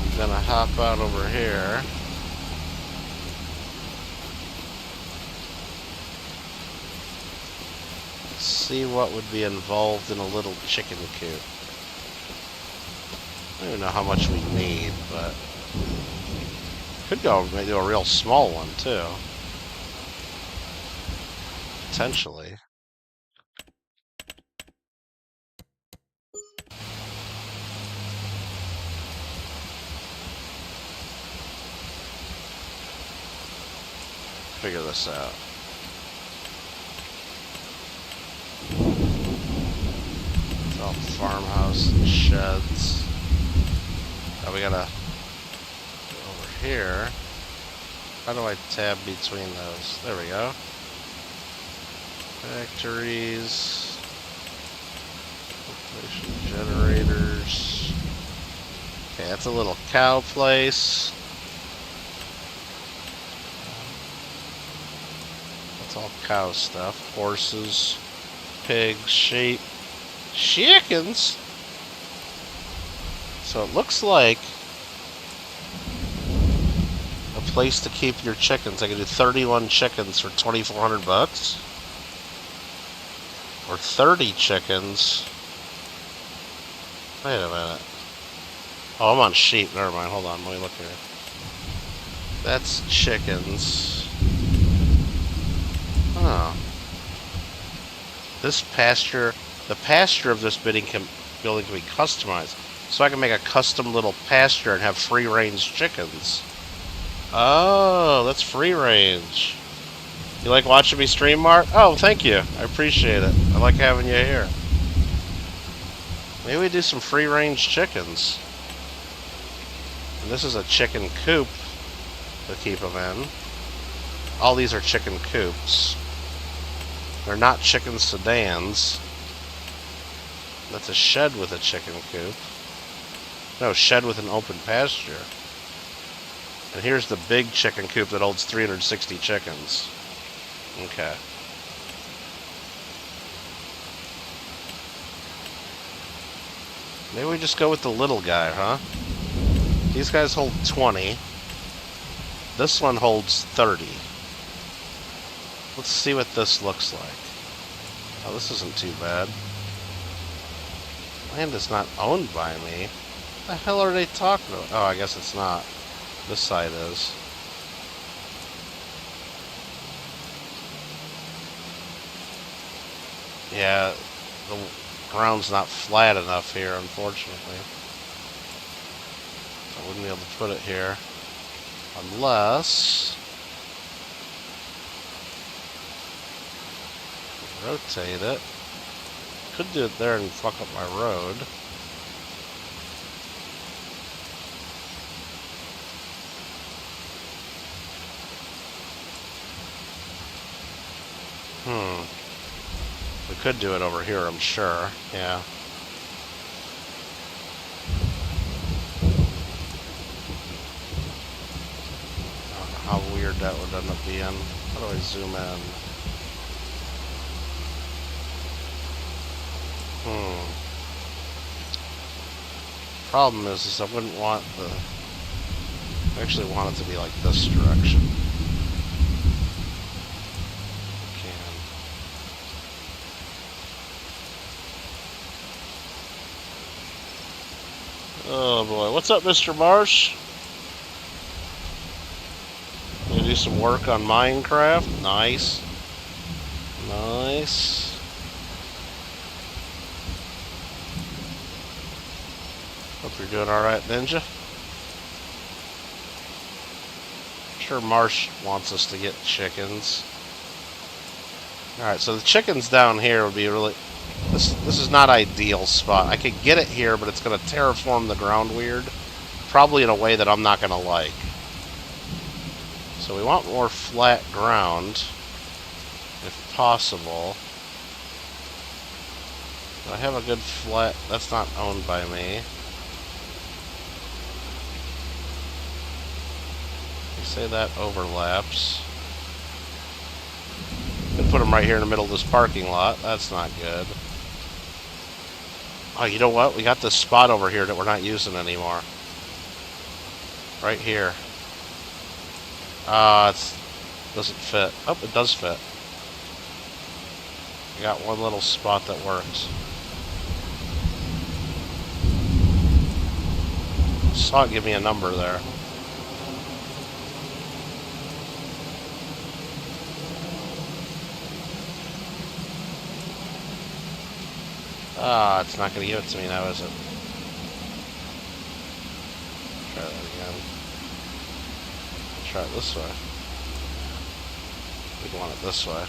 I'm gonna hop out over here. See what would be involved in a little chicken coop. I don't even know how much we need, but could go maybe a real small one too. Potentially. Figure this out. It's all farmhouse and sheds. Oh, we gotta go over here. How do I tab between those? There we go. Factories. Generators. Okay, that's a little cow place. All cow stuff. Horses, pigs, sheep, chickens. So it looks like a place to keep your chickens. I can do 31 chickens for 2,400 bucks. Or 30 chickens. Wait a minute. Oh, I'm on sheep. Never mind. Hold on. Let me look here. That's chickens. Oh. This pasture, the pasture of this building can be customized. So I can make a custom little pasture and have free range chickens. Oh, that's free range. You like watching me stream, Mark? Oh, thank you. I appreciate it. I like having you here. Maybe we do some free range chickens. And this is a chicken coop to keep them in. All these are chicken coops. They're not chicken sedans. That's a shed with a chicken coop. No, shed with an open pasture. And here's the big chicken coop that holds 360 chickens. Okay. Maybe we just go with the little guy, huh? These guys hold 20. This one holds 30. Let's see what this looks like. Oh, this isn't too bad. Land is not owned by me. What the hell are they talking about? Oh, I guess it's not. This side is. Yeah, the ground's not flat enough here, unfortunately. I wouldn't be able to put it here unless rotate it. Could do it there and fuck up my road. We could do it over here, I'm sure. Yeah. I don't know how weird that would end up being. How do I zoom in? Problem is I wouldn't want the... I actually want it to be like this direction. Oh boy, what's up, Mr. Marsh? You do some work on Minecraft? Nice. Nice. Hope you're doing alright, Ninja. I'm sure Marsh wants us to get chickens. Alright, so the chickens down here would be really... This is not ideal spot. I could get it here, but it's going to terraform the ground weird. Probably in a way that I'm not going to like. So we want more flat ground, if possible. Do I have a good flat... That's not owned by me. You say that overlaps. Could put them right here in the middle of this parking lot. That's not good. Oh, you know what? We got this spot over here that we're not using anymore. Right here. It doesn't fit. Oh, it does fit. I got one little spot that works. Saw it give me a number there. It's not going to give it to me now, is it? Try that again. Try it this way. We'd want it this way.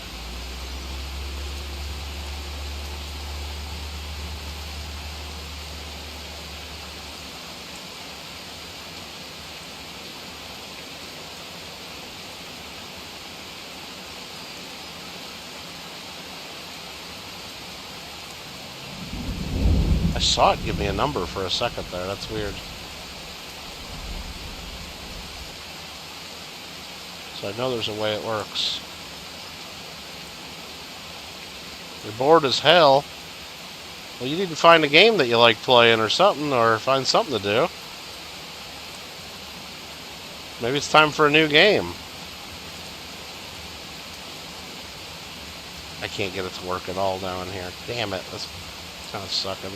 I saw it give me a number for a second there. That's weird. So I know there's a way it works. You're bored as hell. Well, you need to find a game that you like playing or something, or find something to do. Maybe it's time for a new game. I can't get it to work at all down here. Damn it. That's kind of sucking.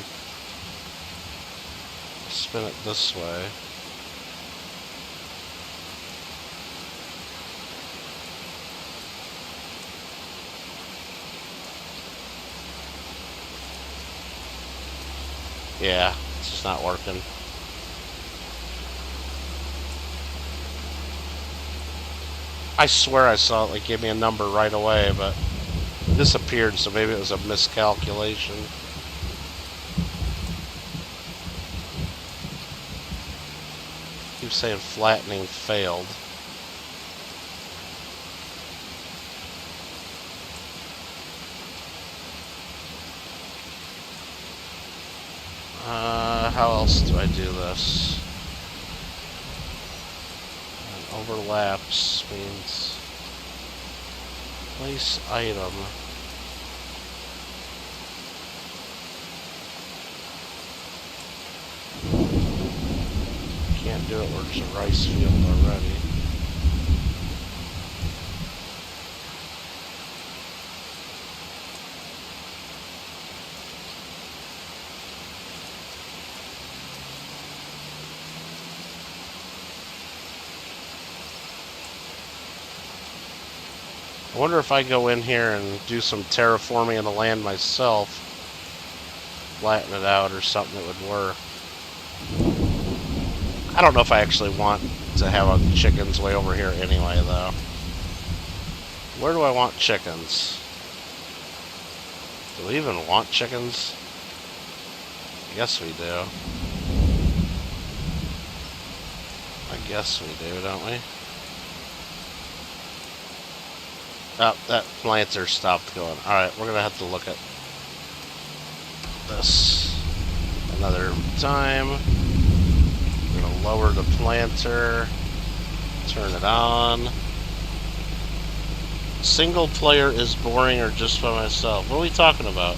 Spin it this way. Yeah, it's just not working. I swear I saw it, like, give me a number right away, but it disappeared, so maybe it was a miscalculation. Keep saying flattening failed. How else do I do this? And overlaps means place item. Can't do it where there's a rice field already. I wonder if I go in here and do some terraforming of the land myself, flatten it out or something that would work. I don't know if I actually want to have chickens way over here anyway, though. Where do I want chickens? Do we even want chickens? I guess we do. I guess we do, don't we? Oh, that planter stopped going. Alright, we're gonna have to look at this another time. We're gonna lower the planter, turn it on. Single player is boring or just by myself. What are we talking about?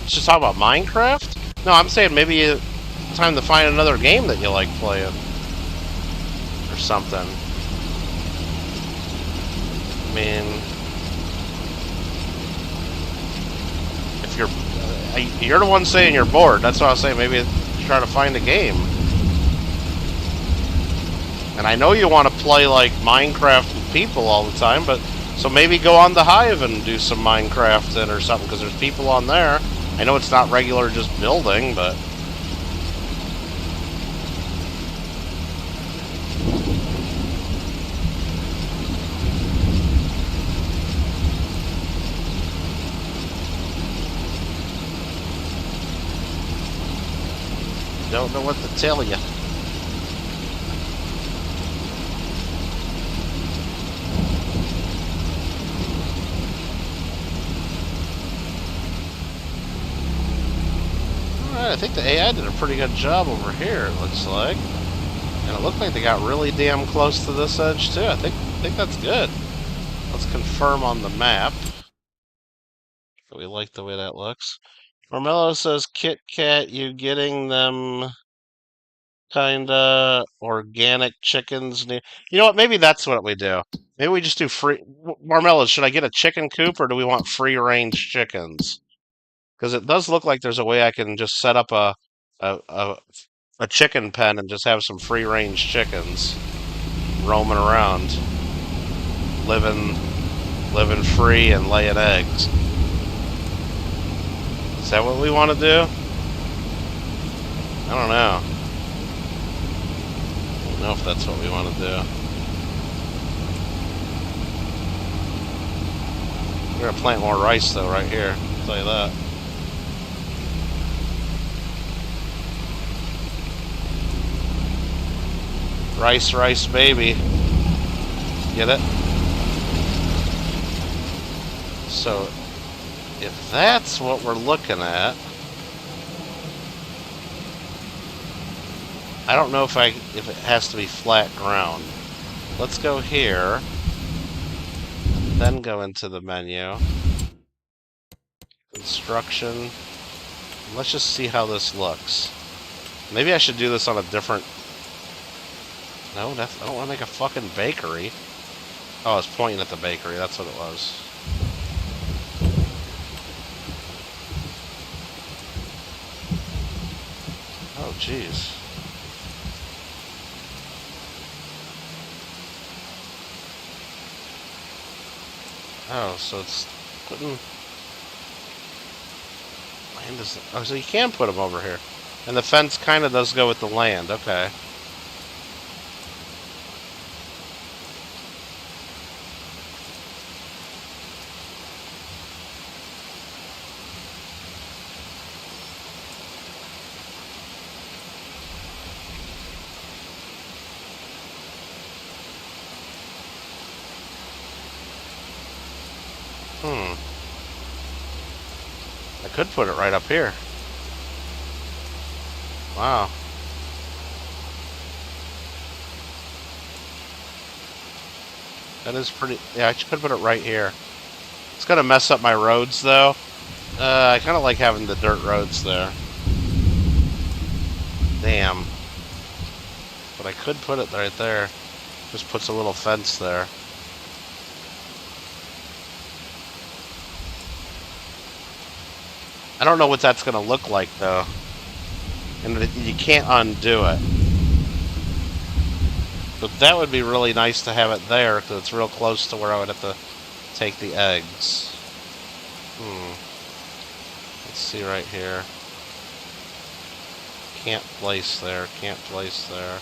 Just talking about Minecraft? No, I'm saying maybe it's time to find another game that you like playing. Or something. I mean, if you're the one saying you're bored. That's what I was saying. Maybe try to find a game. And I know you want to play like Minecraft with people all the time, but so maybe go on the Hive and do some Minecraft then or something, because there's people on there. I know it's not regular just building, but don't know what to tell you. Alright, I think the AI did a pretty good job over here, it looks like. And it looked like they got really damn close to this edge too. I think that's good. Let's confirm on the map. We like the way that looks. Marmello says, Kit Kat, you getting them kinda organic chickens? You know what? Maybe that's what we do. Maybe we just do free. Marmello, should I get a chicken coop or do we want free range chickens? Because it does look like there's a way I can just set up a, a a chicken pen and just have some free range chickens roaming around, living free and laying eggs. Is that what we want to do? I don't know. I don't know if that's what we want to do. We're gonna plant more rice though right here. I'll tell you that. Rice, rice, baby. Get it? So, if that's what we're looking at, I don't know if it has to be flat ground. Let's go here, and then go into the menu. Construction. Let's just see how this looks. Maybe I should do this on a different... No, I don't want to make a fucking bakery. Oh, I was pointing at the bakery. That's what it was. Oh, jeez. Oh, so it's putting... Land is... Oh, so you can put them over here. And the fence kind of does go with the land. Okay. I could put it right up here. Wow. That is pretty... Yeah, I could put it right here. It's gonna mess up my roads, though. I kind of like having the dirt roads there. Damn. But I could put it right there. Just puts a little fence there. I don't know what that's going to look like, though. And you can't undo it. But that would be really nice to have it there, because it's real close to where I would have to take the eggs. Let's see right here. Can't place there, can't place there.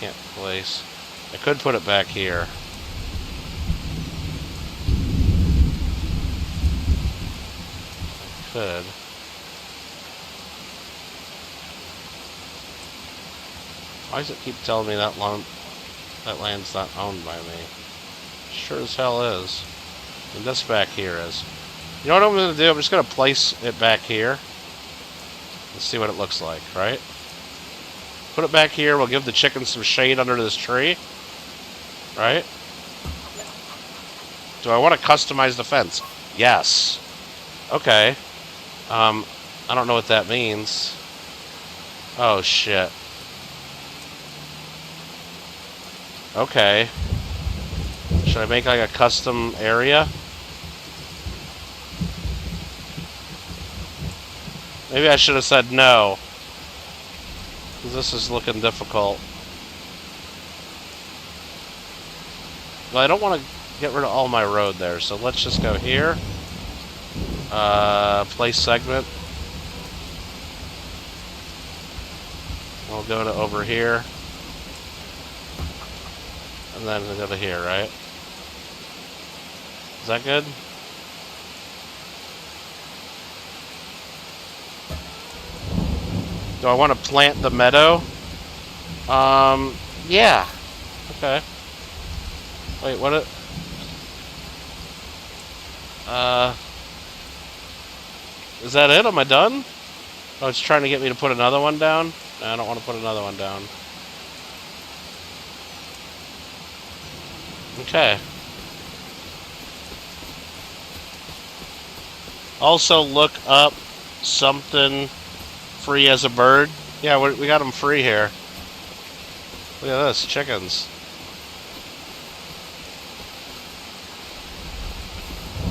Can't place. I could put it back here. I could. Why does it keep telling me that land's not owned by me? Sure as hell is. And this back here is. You know what I'm going to do? I'm just going to place it back here. And see what it looks like, right? Put it back here. We'll give the chickens some shade under this tree. Right? Do I want to customize the fence? Yes. Okay. I don't know what that means. Oh, shit. Okay. Should I make like a custom area? Maybe I should have said no. This is looking difficult. Well, I don't want to get rid of all my road there, so let's just go here. Place segment. We'll go to over here. And then we'll go to here, right? Is that good? Do I want to plant the meadow? Yeah. Okay. Wait, what it... Is that it? Am I done? Oh, it's trying to get me to put another one down? No, I don't want to put another one down. Okay. Also look up something free as a bird. Yeah, we got them free here. Look at this, chickens.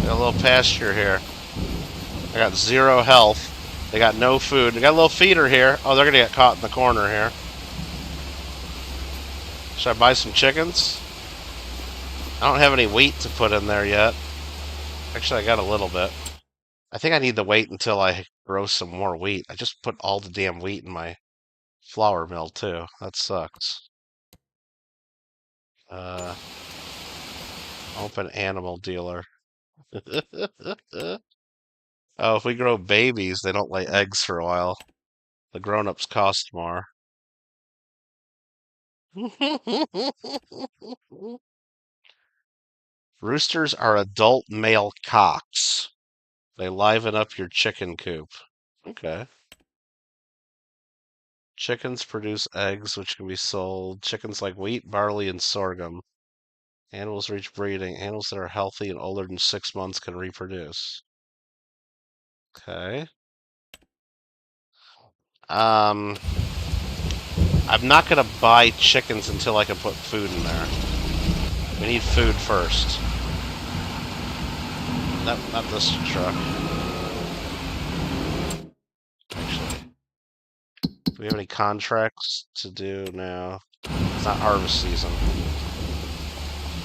Got a little pasture here. I got 0 health. They got no food. They got a little feeder here. Oh, they're gonna get caught in the corner here. Should I buy some chickens? I don't have any wheat to put in there yet. Actually, I got a little bit. I think I need to wait until I grow some more wheat. I just put all the damn wheat in my flour mill, too. That sucks. Open animal dealer. Oh, if we grow babies, they don't lay eggs for a while. The grown-ups cost more. Roosters are adult male cocks. They liven up your chicken coop. Okay. Chickens produce eggs which can be sold. Chickens like wheat, barley, and sorghum. Animals reach breeding. Animals that are healthy and older than 6 months can reproduce. Okay. I'm not gonna buy chickens until I can put food in there. We need food first. Not this truck. Actually. Do we have any contracts to do now? It's not harvest season.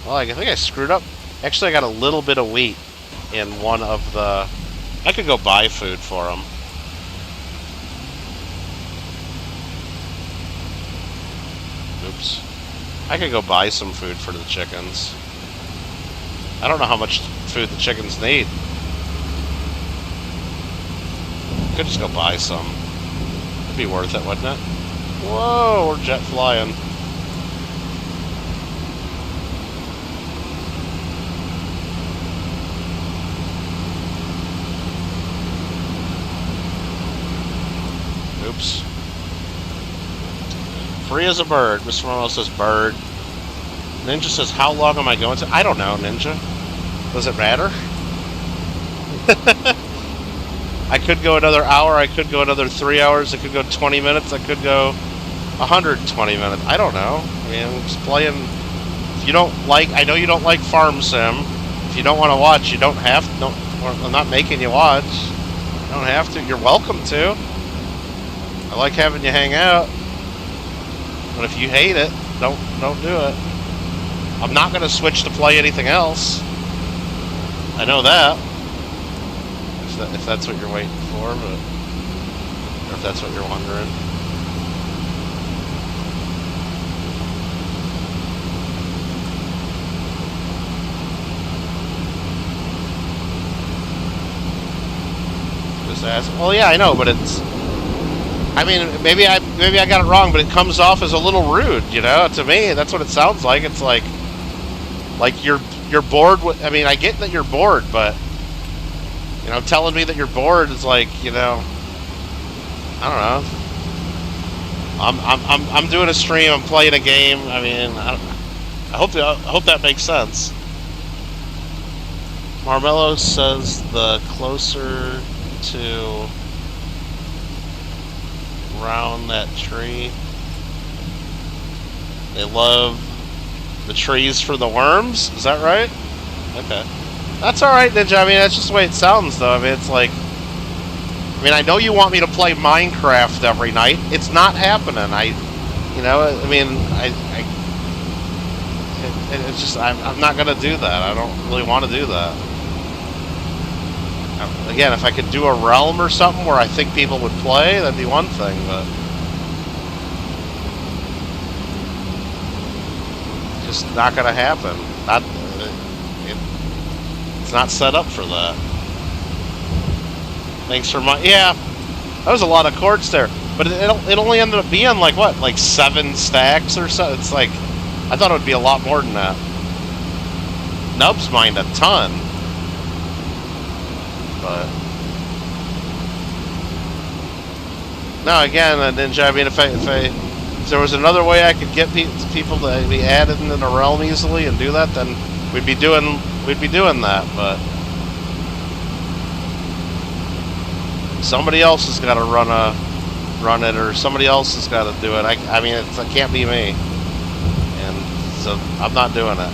Well, I think I screwed up. Actually, I got a little bit of wheat in one of the... I could go buy food for them. Oops. I could go buy some food for the chickens. I don't know how much food the chickens need. Could just go buy some. It'd be worth it, wouldn't it? Whoa, we're jet flying. Oops. Free as a bird. Mr. Morello says bird. Ninja says, how long am I going to? I don't know, Ninja. Does it matter? I could go another hour. I could go another 3 hours. I could go 20 minutes. I could go 120 minutes. I don't know. I mean, I'm just playing. If you don't like, I know you don't like Farm Sim. If you don't want to watch, you don't have to. I'm not making you watch. You don't have to. You're welcome to. I like having you hang out. But if you hate it, don't do it. I'm not going to switch to play anything else. I know that. If that's what you're waiting for, but... Or if that's what you're wondering. just ask. Well, yeah, I know, but it's. I mean, maybe I got it wrong, but it comes off as a little rude, you know. To me, that's what it sounds like. It's like you're bored. I mean, I get that you're bored, but you know, telling me that you're bored is like, you know, I don't know. I'm doing a stream. I'm playing a game. I mean, I hope that makes sense. Marmello says the closer to round that tree. They love the trees for the worms? Is that right? Okay. That's alright, Ninja. I mean, that's just the way it sounds, though. I mean, it's like... I mean, I know you want me to play Minecraft every night. It's not happening. You know, I mean, it's just, I'm not going to do that. I don't really want to do that. Again, if I could do a realm or something where I think people would play, that'd be one thing, but... just not going to happen. It's not set up for that. Thanks for my... Yeah, that was a lot of quartz there. But it only ended up being like, what, like 7 stacks or so? It's like, I thought it would be a lot more than that. Nubs mined a ton. But... no, again, Ninja, I mean, if there was another way I could get people to be added into the realm easily and do that, then we'd be doing that, but... somebody else has got to run it, or somebody else has got to do it. I mean, it can't be me, and so I'm not doing it.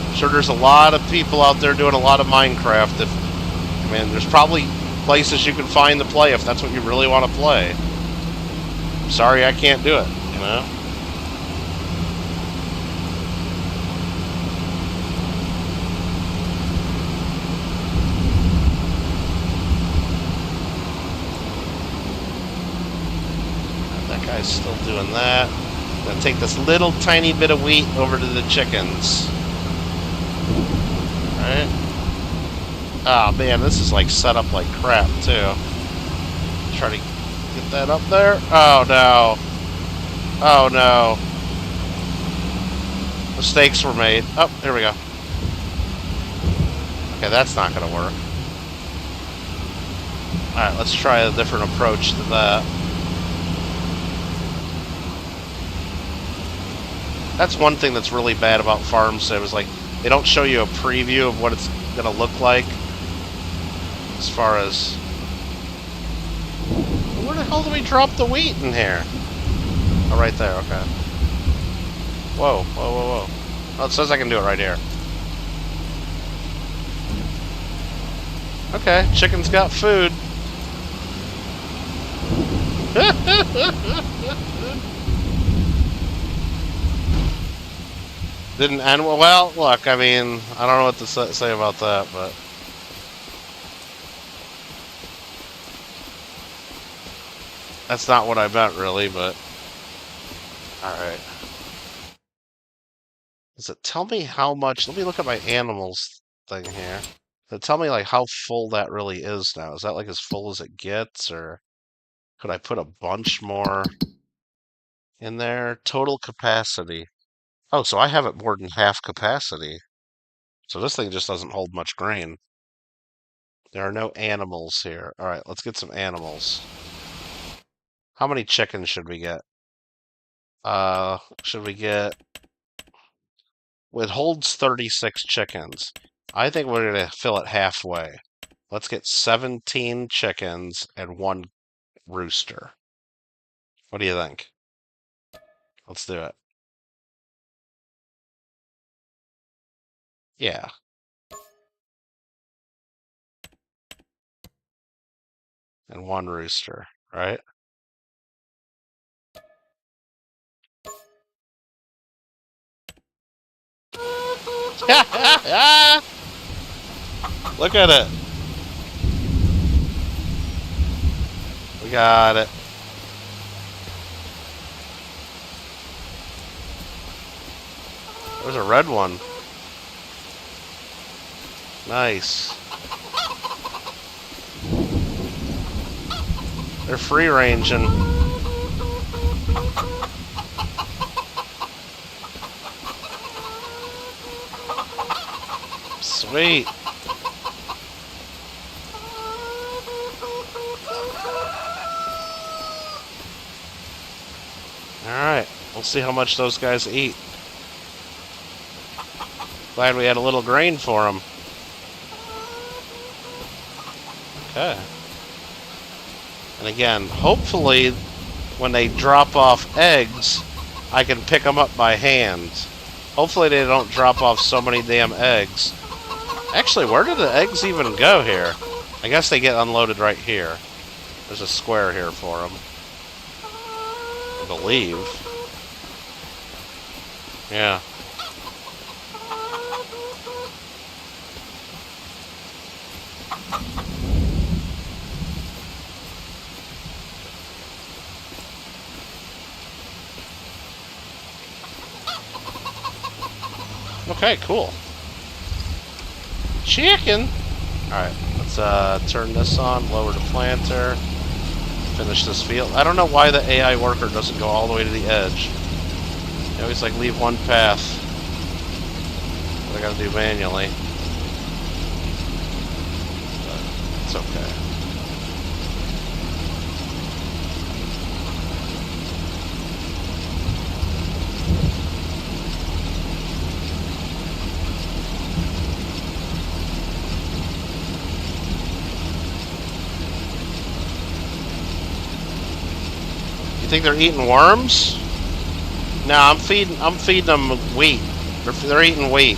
I'm sure there's a lot of people out there doing a lot of Minecraft. I mean, there's probably places you can find to play if that's what you really want to play. I'm sorry I can't do it, you know? Guy's still doing that. I'm gonna take this little tiny bit of wheat over to the chickens. Alright. Oh man, this is like set up like crap too. Try to get that up there. Oh no. Oh no. Mistakes were made. Oh, here we go. Okay, that's not gonna work. Alright, let's try a different approach to that. That's one thing that's really bad about farm sims. Like, they don't show you a preview of what it's gonna look like. As far as... where the hell did we drop the wheat in here? Oh, right there, okay. Whoa, whoa, whoa, whoa. Oh, it says I can do it right here. Okay, chicken's got food. Didn't end well. Well, look, I mean, I don't know what to say about that, but... that's not what I meant, really, but... alright. Does it tell me how much... let me look at my animals thing here. Does it tell me, like, how full that really is now? Is that, like, as full as it gets, or... could I put a bunch more in there? Total capacity. Oh, so I have it more than half capacity. So this thing just doesn't hold much grain. There are no animals here. Alright, let's get some animals. How many chickens should we get? Should we get... it holds 36 chickens. I think we're going to fill it halfway. Let's get 17 chickens and 1 rooster. What do you think? Let's do it. Yeah. And 1 rooster, right? Look at it. We got it. There's a red one. Nice. They're free ranging. Sweet. Alright, we'll see how much those guys eat. Glad we had a little grain for them. Okay. And again, hopefully when they drop off eggs, I can pick them up by hand. Hopefully they don't drop off so many damn eggs. Actually, where do the eggs even go here? I guess they get unloaded right here. There's a square here for them. I believe. Yeah. Okay, cool. Chicken! Alright, let's turn this on, lower the planter, finish this field. I don't know why the AI worker doesn't go all the way to the edge. They always like leave one path that I gotta do manually. But it's okay. You think they're eating worms? No, I'm feeding them wheat. They're eating wheat.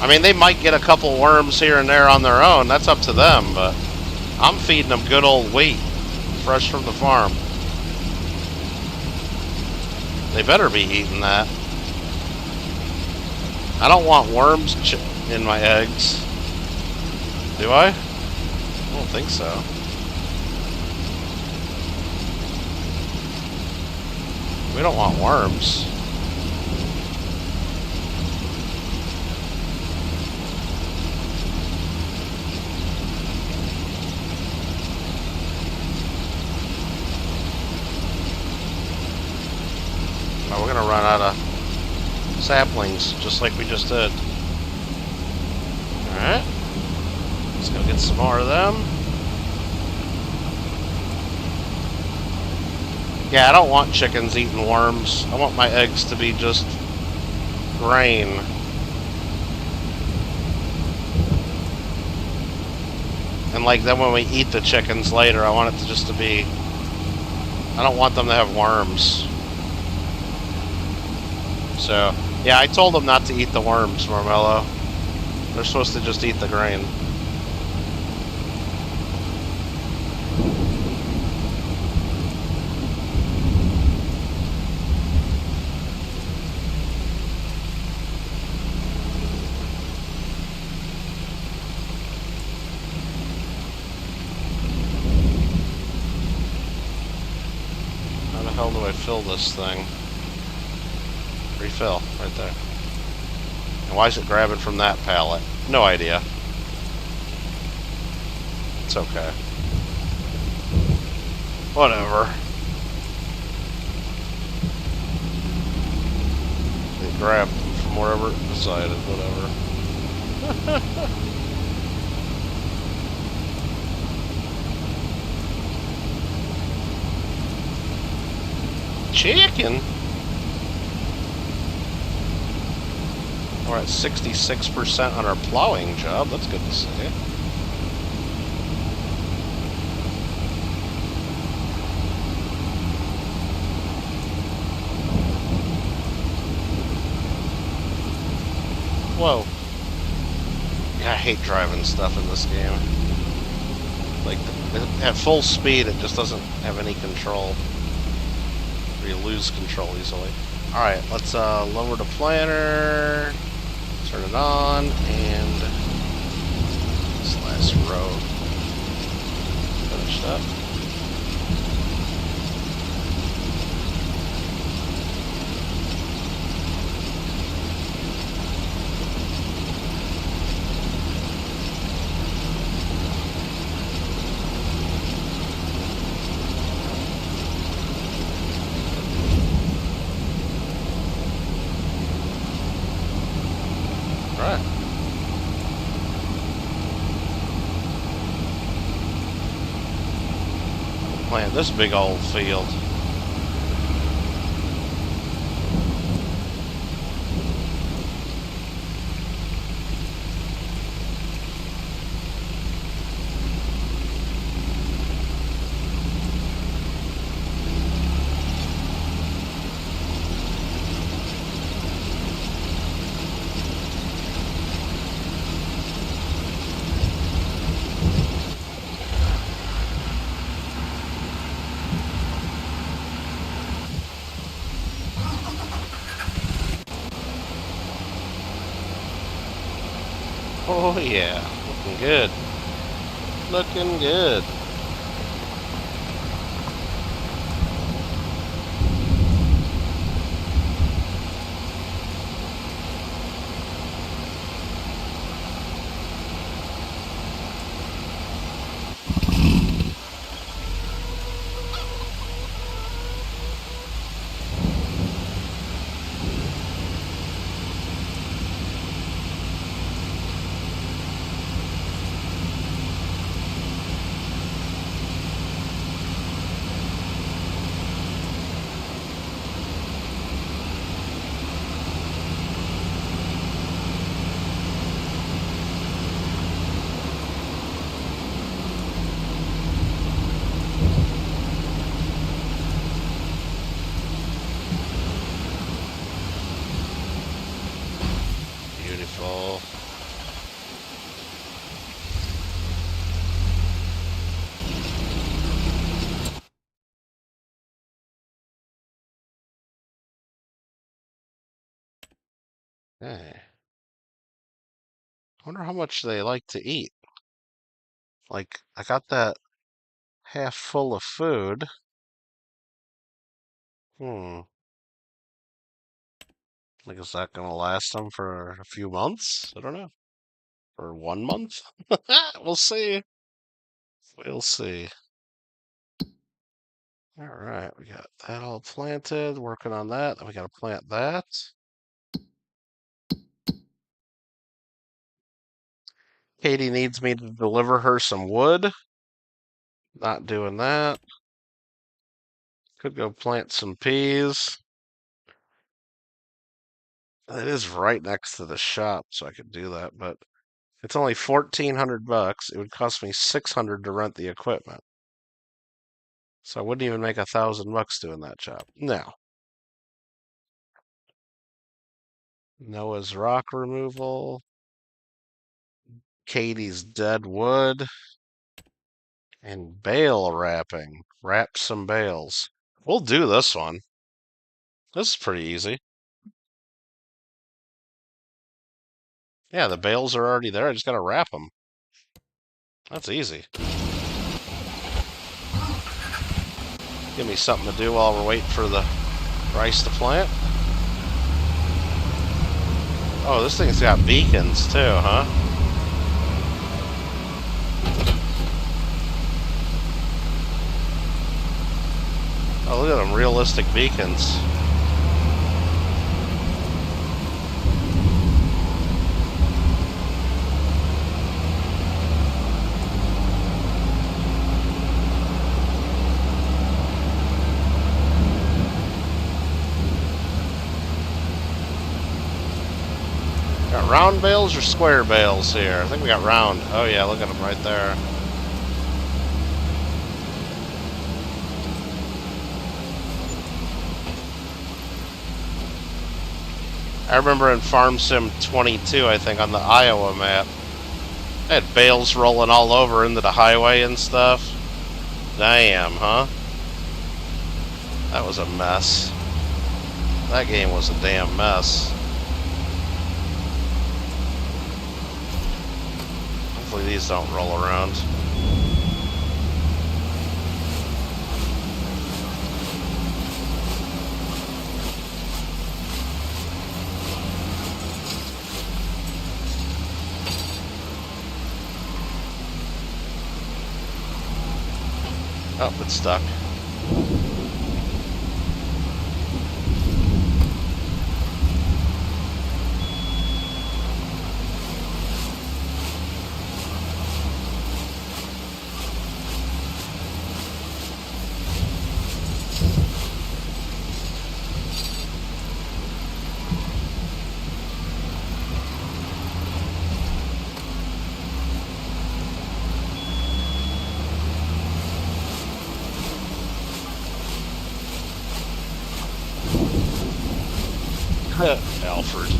I mean, they might get a couple worms here and there on their own. That's up to them, but I'm feeding them good old wheat, fresh from the farm. They better be eating that. I don't want worms in my eggs. Do I? I don't think so. We don't want worms. No, we're gonna run out of saplings, just like we just did. Alright. Let's go get some more of them. Yeah, I don't want chickens eating worms. I want my eggs to be just grain. And like then when we eat the chickens later, I want it to just to be... I don't want them to have worms. So, yeah, I told them not to eat the worms, Marmello. They're supposed to just eat the grain. How do I fill this thing? Refill, right there. And why is it grabbing from that pallet? No idea. It's okay. Whatever. It grabbed from wherever it decided, whatever. Chicken? We're at 66% on our plowing job. That's good to see. Whoa. Yeah, I hate driving stuff in this game. Like, at full speed, it just doesn't have any control. You lose control easily. Alright, let's lower the planter, turn it on, and this last row finished up. plant this big old field. Oh yeah, looking good. Looking good. Beautiful. Hey. I wonder how much they like to eat. Like, I got that half full of food. Like, is that gonna last them for a few months? I don't know. For 1 month? We'll see. We'll see. All right, we got that all planted. Working on that. Then we got to plant that. Katie needs me to deliver her some wood. Not doing that. Could go plant some peas. It is right next to the shop, so I could do that, but it's only $1,400. It would cost me $600 to rent the equipment. So I wouldn't even make $1,000 doing that job. No. Noah's rock removal. Katie's dead wood. And bale wrapping. Wrap some bales. We'll do this one. This is pretty easy. Yeah, the bales are already there. I just gotta wrap them. That's easy. Give me something to do while we're waiting for the rice to plant. Oh, this thing's got beacons too, huh? Oh, look at them, realistic beacons. Got round bales or square bales here? I think we got round. Oh yeah, look at them right there. I remember in Farm Sim 22, I think, on the Iowa map, I had bales rolling all over into the highway and stuff. Damn, huh? That was a mess. That game was a damn mess. Hopefully these don't roll around. Oh, it's stuck. Alfred.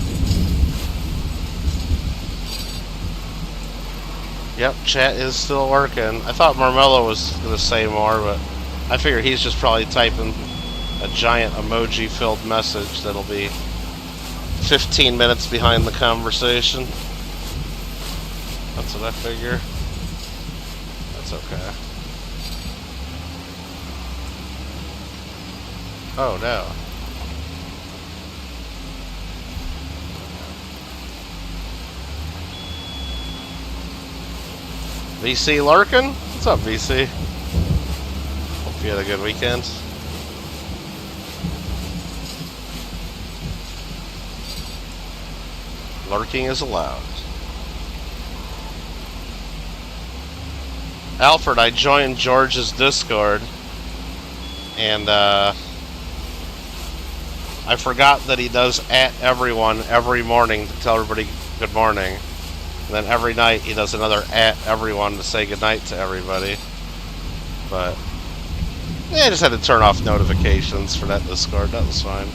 Yep, chat is still working. I thought Marmello was going to say more, but I figure he's just probably typing a giant emoji-filled message that'll be 15 minutes behind the conversation. That's what I figure. That's okay. Oh no. VC lurking? What's up, VC? Hope you had a good weekend. Lurking is allowed. Alfred, I joined George's Discord, and I forgot that he does @ everyone every morning to tell everybody good morning. And then every night he does another @ everyone to say goodnight to everybody. But yeah, I just had to turn off notifications for that Discord. That was fine.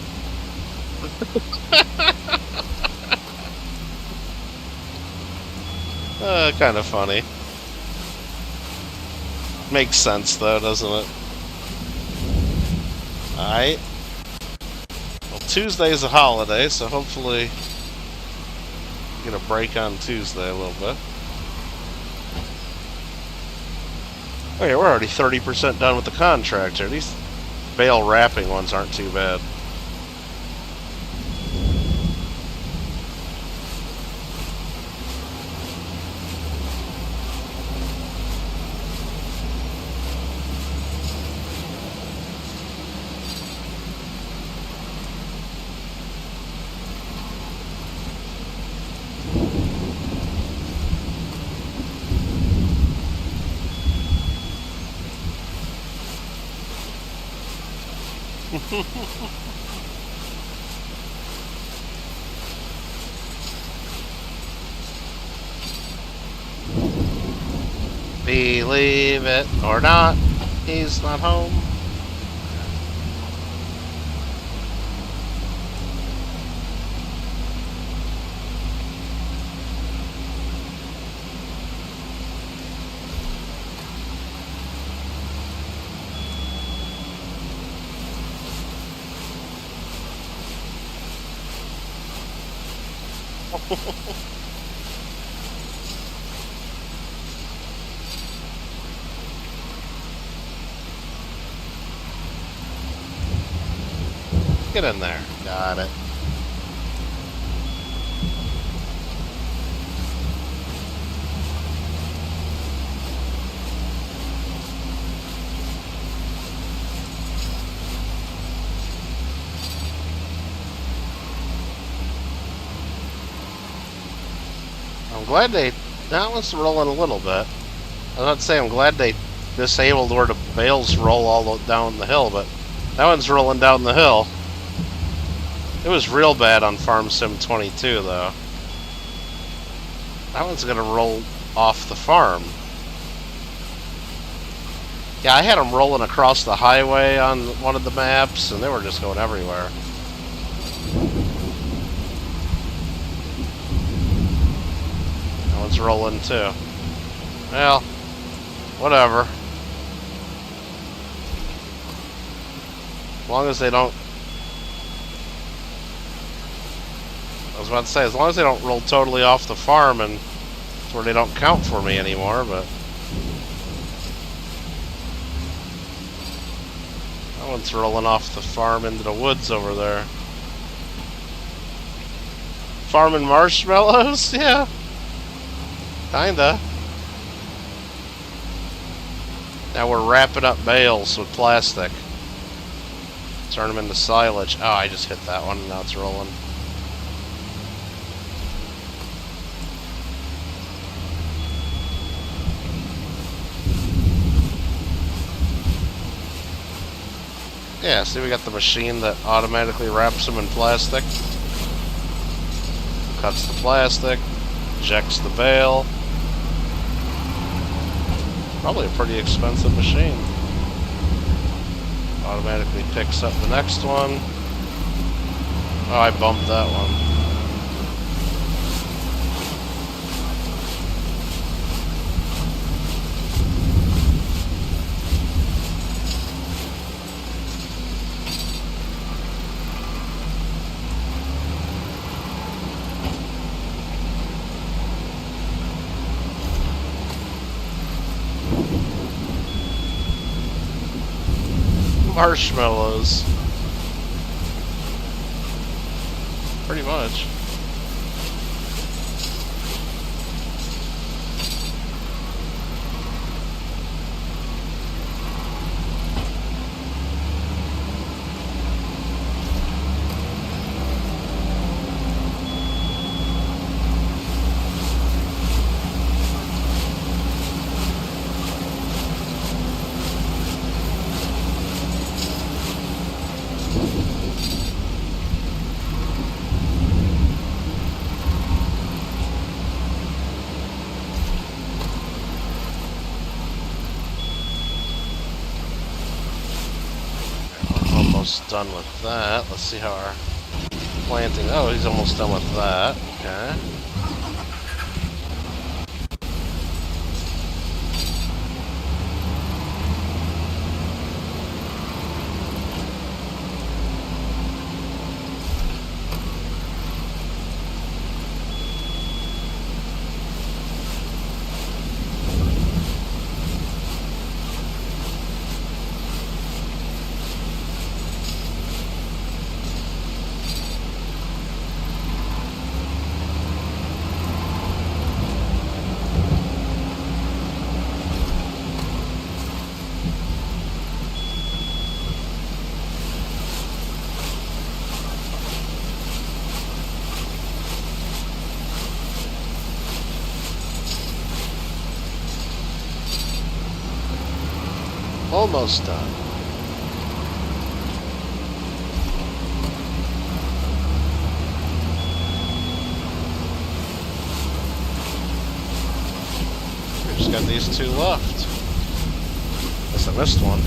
Kind of funny. Makes sense though, doesn't it? Alright. Well, Tuesday's a holiday, so hopefully get a break on Tuesday a little bit. Oh yeah, we're already 30% done with the contractor. These bale wrapping ones aren't too bad. Believe it or not, he's not home. Get in there. Got it. I'm glad that one's rolling a little bit. I'm not saying I'm glad they disabled where the bales roll all down the hill, but that one's rolling down the hill. It was real bad on Farm Sim 22, though. That one's gonna roll off the farm. Yeah, I had them rolling across the highway on one of the maps, and they were just going everywhere. That one's rolling, too. Well, whatever. As long as they don't... I was about to say, as long as they don't roll totally off the farm and it's where they don't count for me anymore, but... That one's rolling off the farm into the woods over there. Farming marshmallows? Yeah. Kinda. Now we're wrapping up bales with plastic. Turn them into silage. Oh, I just hit that one and now it's rolling. Yeah, see, we got the machine that automatically wraps them in plastic. Cuts the plastic, ejects the bale. Probably a pretty expensive machine. Automatically picks up the next one. Oh, I bumped that one. Marshmallows. Pretty much. Almost done with that. Let's see how our planting. Oh, he's almost done with that. Okay. Almost done. We just got these two left. Guess I missed one.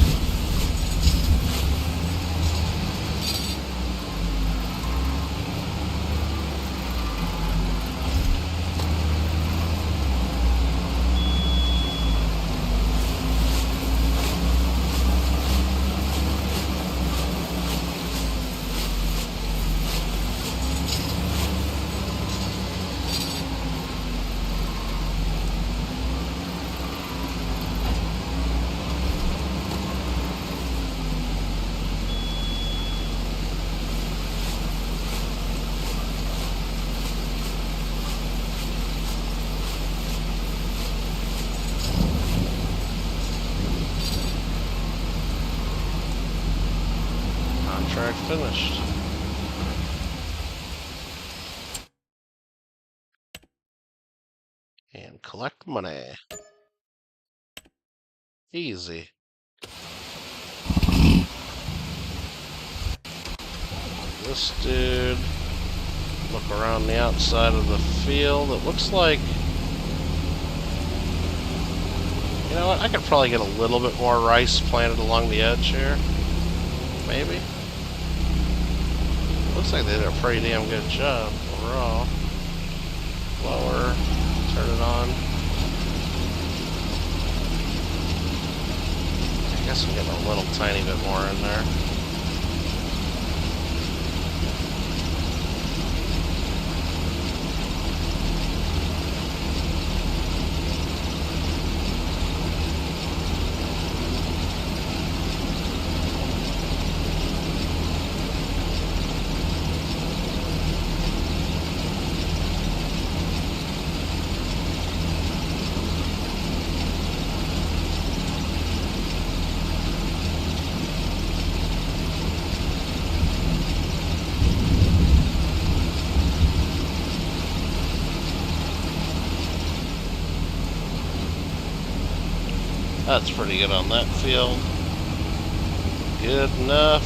Contract finished. And collect money. Easy. This dude. Look around the outside of the field. It looks like... You know what? I could probably get a little bit more rice planted along the edge here. Maybe. Looks like they did a pretty damn good job overall. Lower. Turn it on. I guess I'm getting a little tiny bit more in there. That's pretty good on that field. Good enough.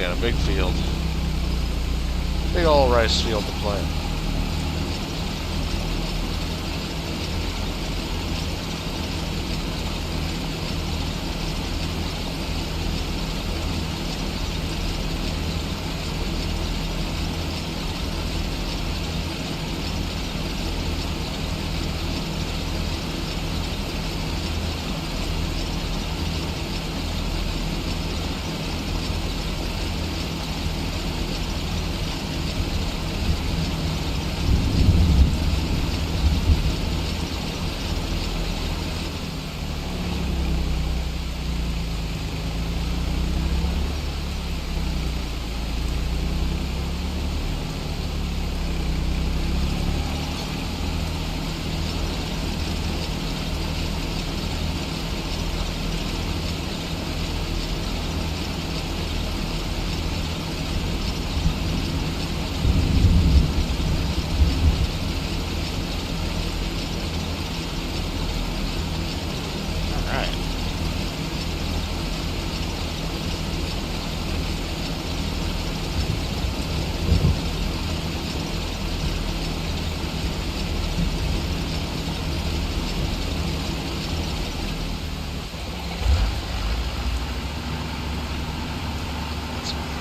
got a big field. Big old rice field to plant.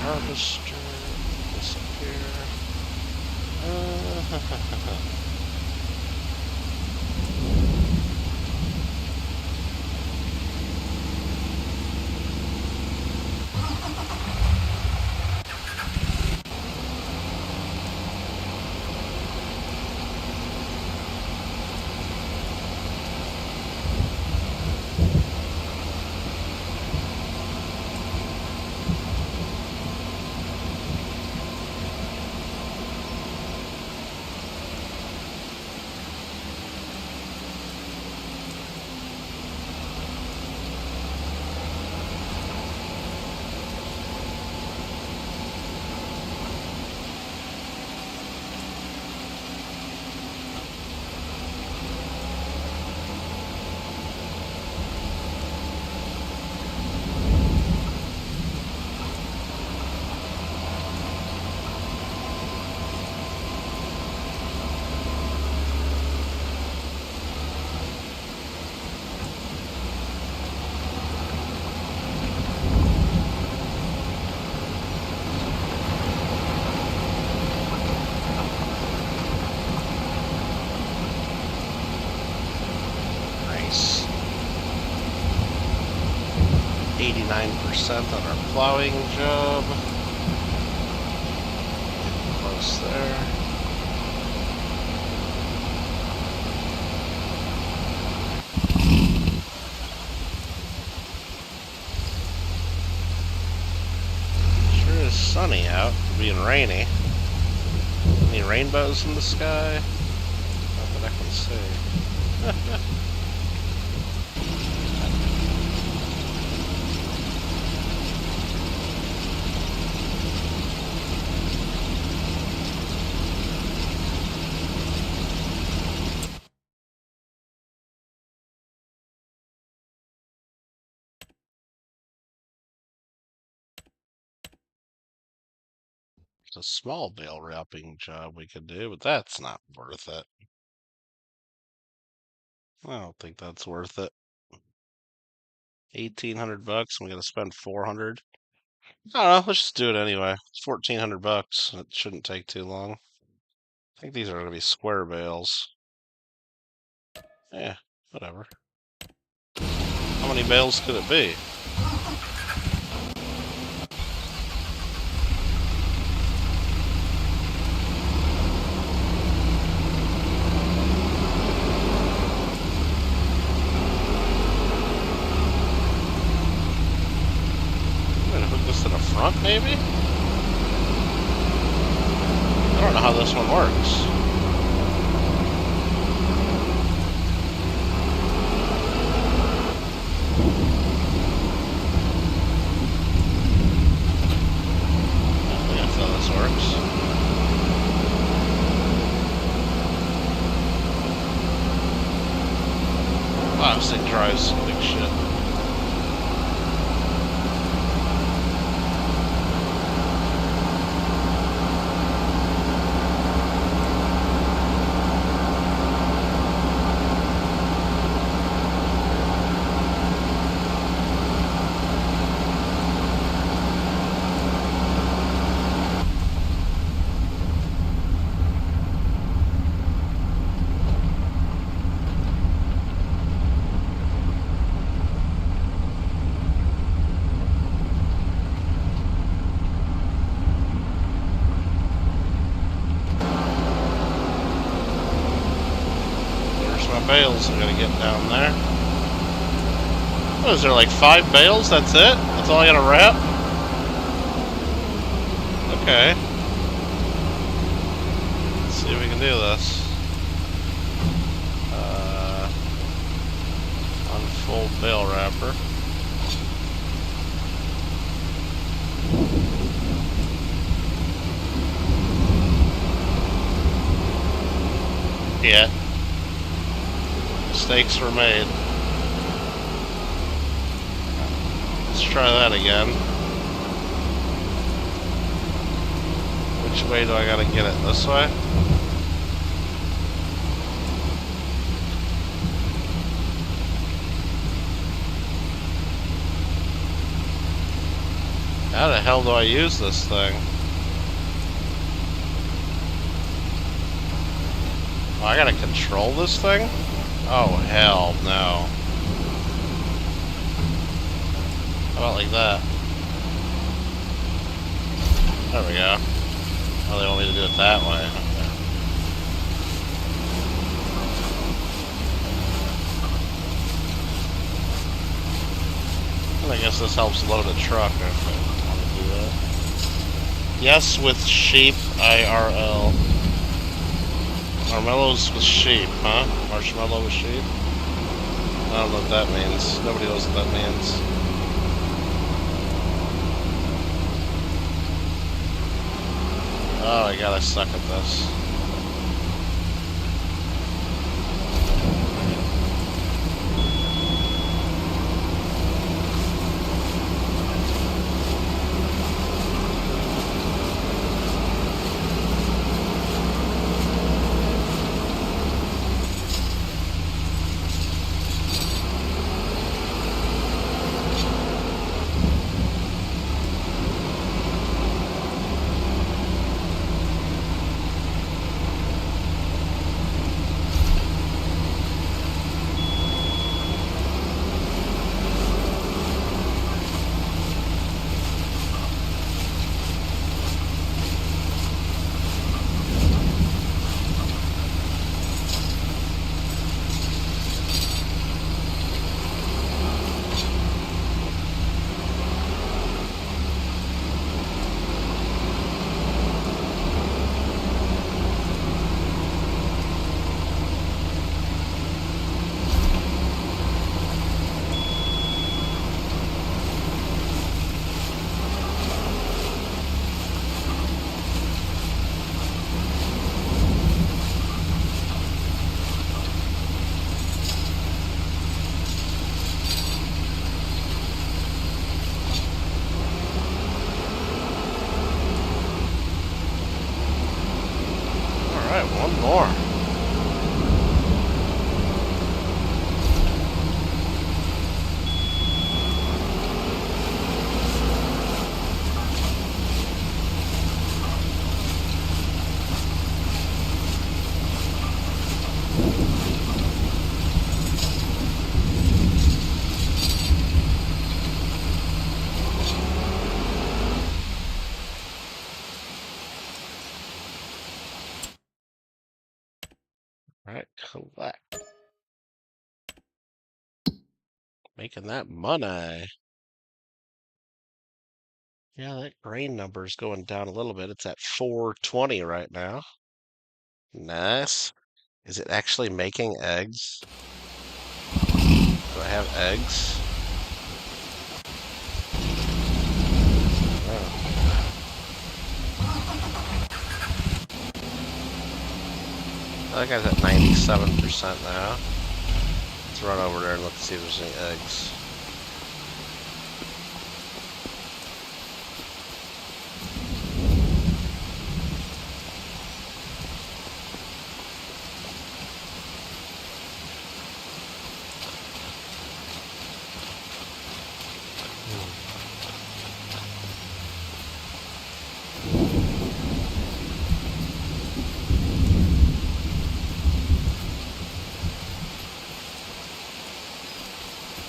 Harvester, disappear. Nice. 89% on our plowing job. Close there. Sure is sunny out, being rainy. Any rainbows in the sky? Not that I can see. A small bale wrapping job we could do, but that's not worth it. I don't think that's worth it. 1,800 bucks, and we gotta spend 400. I don't know, let's just do it anyway. It's 1,400 bucks, and it shouldn't take too long. I think these are gonna be square bales. Yeah, whatever. How many bales could it be? To the front, maybe? I don't know how this one works. I think that's how this works. Wow, this thing drives some big shit. my bales I gotta get down there. What is there, like 5 bales? That's it? That's all I gotta wrap? Okay. Let's see if we can do this. Unfold bale wrapper. Yeah. Mistakes were made. Let's try that again. Which way do I gotta get it? This way? How the hell do I use this thing? Oh, I gotta control this thing? Oh, hell no. How about like that? There we go. Oh, they want me to do it that way. Okay. I guess this helps load a truck if I want to do that. Yes, with sheep, IRL. Marshmallows with sheep, huh? Marshmallow with sheep? I don't know what that means. Nobody knows what that means. Oh, I gotta suck at this. One more. Alright, collect. Making that money. Yeah, that grain number is going down a little bit. It's at 420 right now. Nice. Is it actually making eggs? Do I have eggs? Oh. That guy's at 97% now. Let's run over there and let's see if there's any eggs.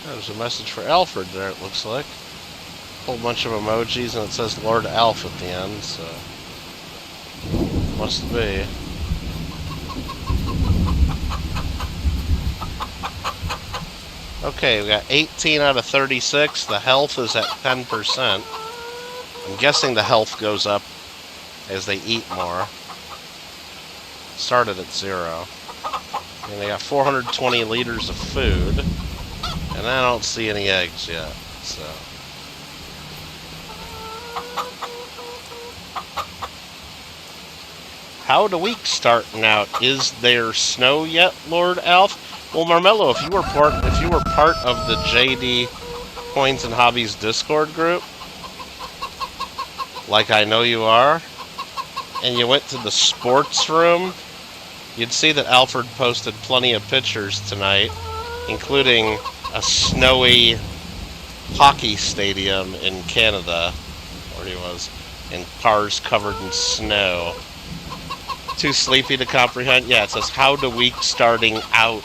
There's a message for Alfred there, it looks like. A whole bunch of emojis, and it says Lord Alf at the end, so... must be. Okay, we got 18 out of 36. The health is at 10%. I'm guessing the health goes up as they eat more. Started at 0. And they got 420 liters of food. And I don't see any eggs yet, so. How the week starting out? Is there snow yet, Lord Alf? Well, Marmello, if you were part of the JD Coins and Hobbies Discord group, like I know you are, and you went to the sports room, you'd see that Alfred posted plenty of pictures tonight, including a snowy hockey stadium in Canada, where he was, and cars covered in snow. Too sleepy to comprehend? Yeah, it says, how the week starting out?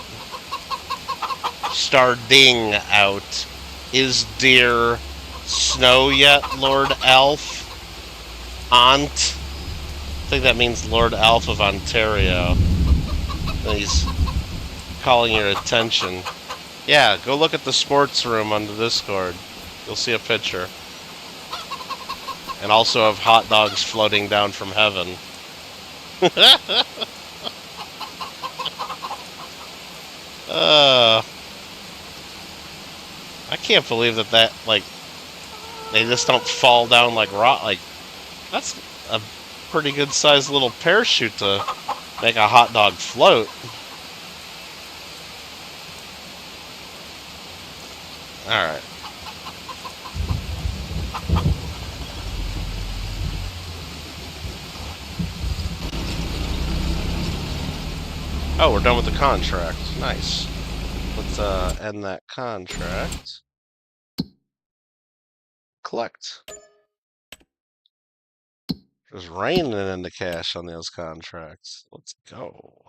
Starting out. Is there snow yet, Lord Alf? Aunt? I think that means Lord Alf of Ontario. And he's calling your attention. Yeah, go look at the sports room on the Discord. You'll see a picture. And also of hot dogs floating down from heaven. I can't believe that like they just don't fall down like rock. Like that's a pretty good sized little parachute to make a hot dog float. All right. Oh, we're done with the contract. Nice. Let's end that contract. Collect. Just raining into cash on those contracts. Let's go.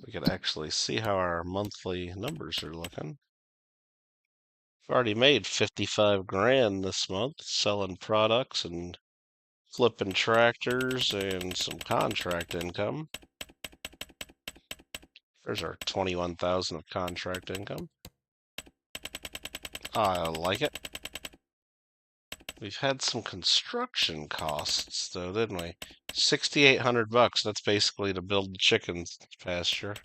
We can actually see how our monthly numbers are looking. We've already made 55 grand this month selling products and flipping tractors and some contract income. There's our 21,000 of contract income. I like it. We've had some construction costs, though, didn't we? 6,800 bucks. That's basically to build the chicken pasture.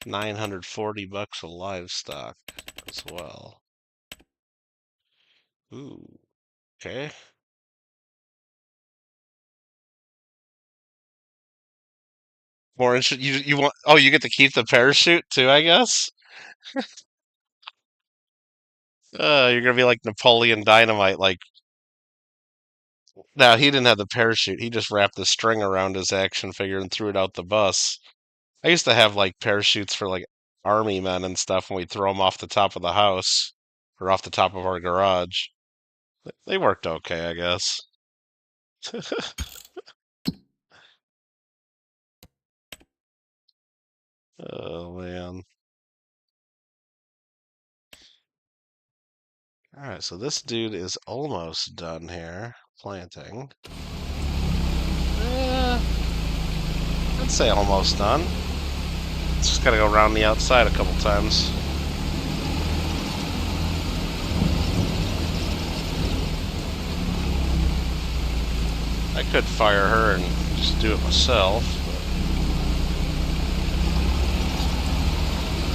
940 bucks of livestock as well. Ooh, okay. More interesting. You want? Oh, you get to keep the parachute too, I guess. You're gonna be like Napoleon Dynamite. Like, no, he didn't have the parachute. He just wrapped the string around his action figure and threw it out the bus. I used to have like parachutes for like army men and stuff, and we'd throw them off the top of the house or off the top of our garage. They worked okay, I guess. Oh man. Alright, so this dude is almost done here planting. I'd say almost done. Just gotta go around the outside a couple times. I could fire her and just do it myself.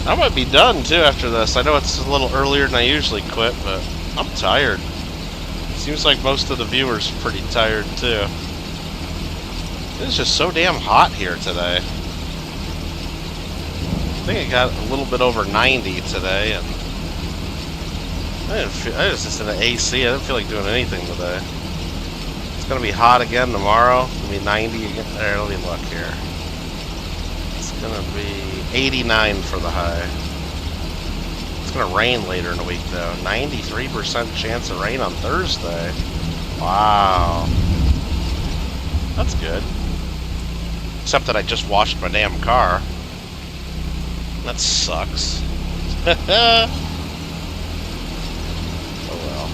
I might be done too after this. I know it's a little earlier than I usually quit, but I'm tired. Seems like most of the viewers are pretty tired too. It's just so damn hot here today. I think it got a little bit over 90 today, and I was just in the AC. I didn't feel like doing anything today. It's gonna be hot again tomorrow. It's gonna be 90 again. There, let me look here. It's gonna be 89 for the high. It's gonna rain later in the week though. 93% chance of rain on Thursday. Wow. That's good. Except that I just washed my damn car. That sucks. Oh well.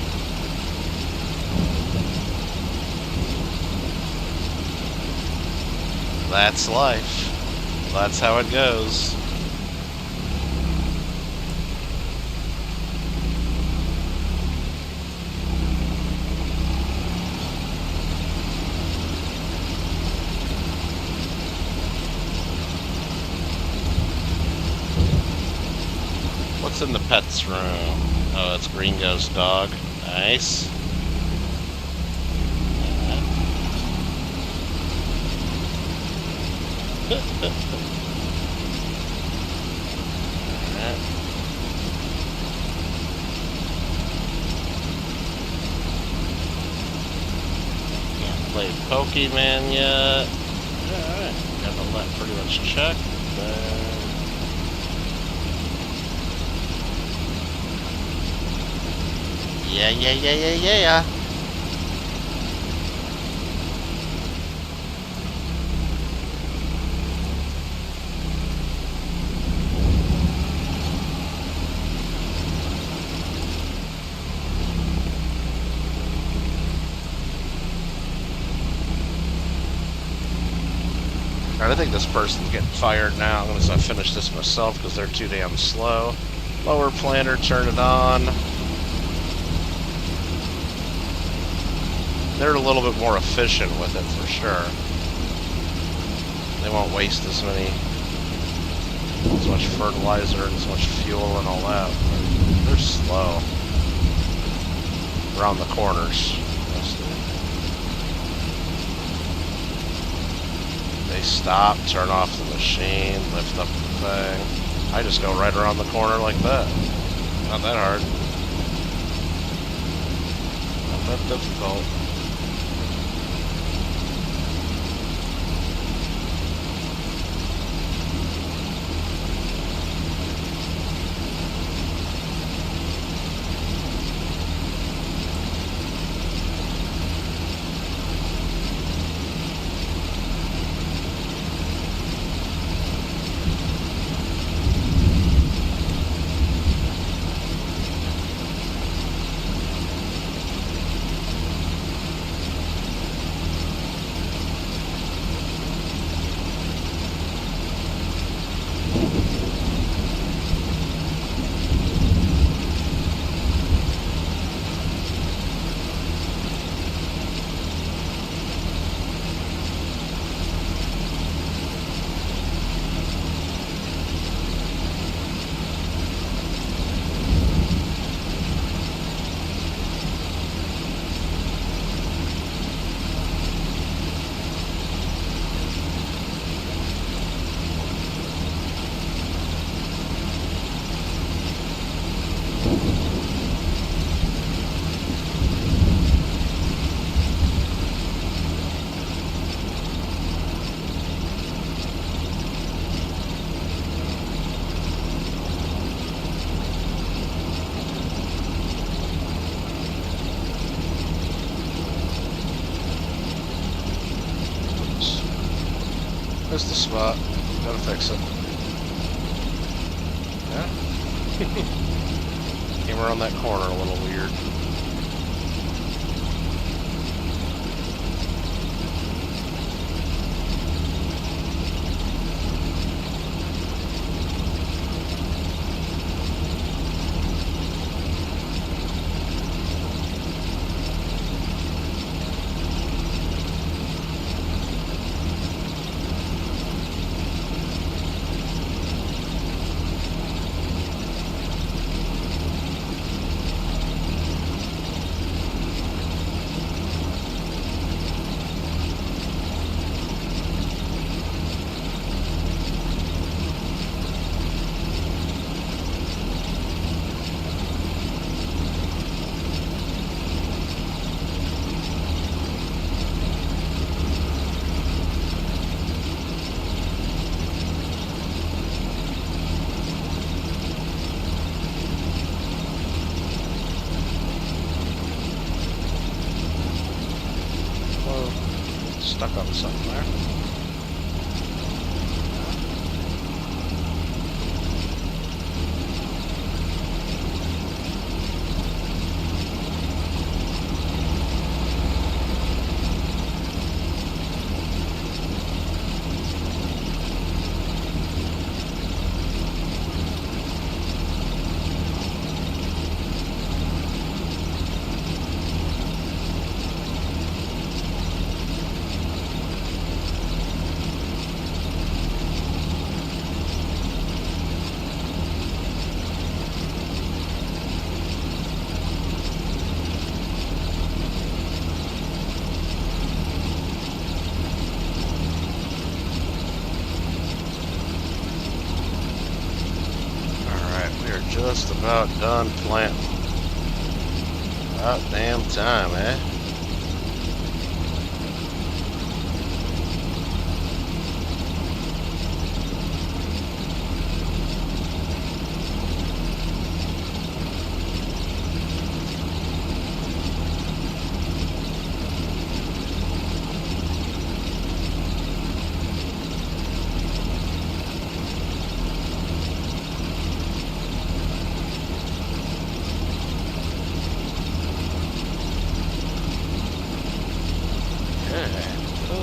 That's life. That's how it goes. What's in the pets room? Oh, it's Gringo's dog. Nice. Can't play Pokemon yet. Alright, got all that pretty much checked. Yeah. I think this person's getting fired now. I'm going to finish this myself because they're too damn slow. Lower planter, turn it on. They're a little bit more efficient with it for sure. They won't waste as much fertilizer and as much fuel and all that. They're slow around the corners. They stop, turn off the machine, lift up the thing. I just go right around the corner like that. Not that hard. Not that difficult. There's the spot. Gotta fix it. Yeah. Came around that corner a little weird. Stuck on something there. just about done planting. About damn time, eh?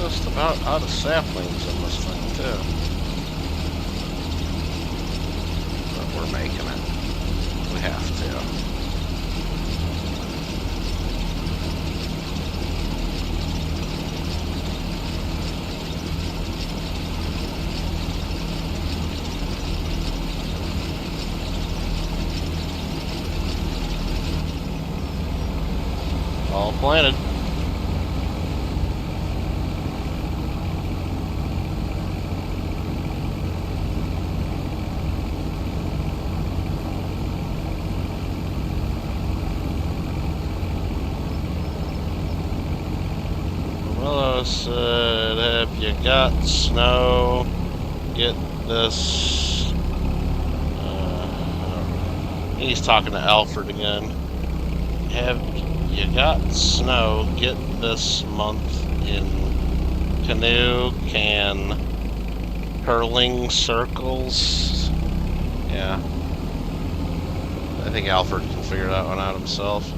Just about out of saplings in this thing, too. But we're making it. We have to. All planted. Hello, said, have you got snow? Get this. He's talking to Alfred again. Have you got snow? Get this month in canoe can curling circles. Yeah. I think Alfred can figure that one out himself.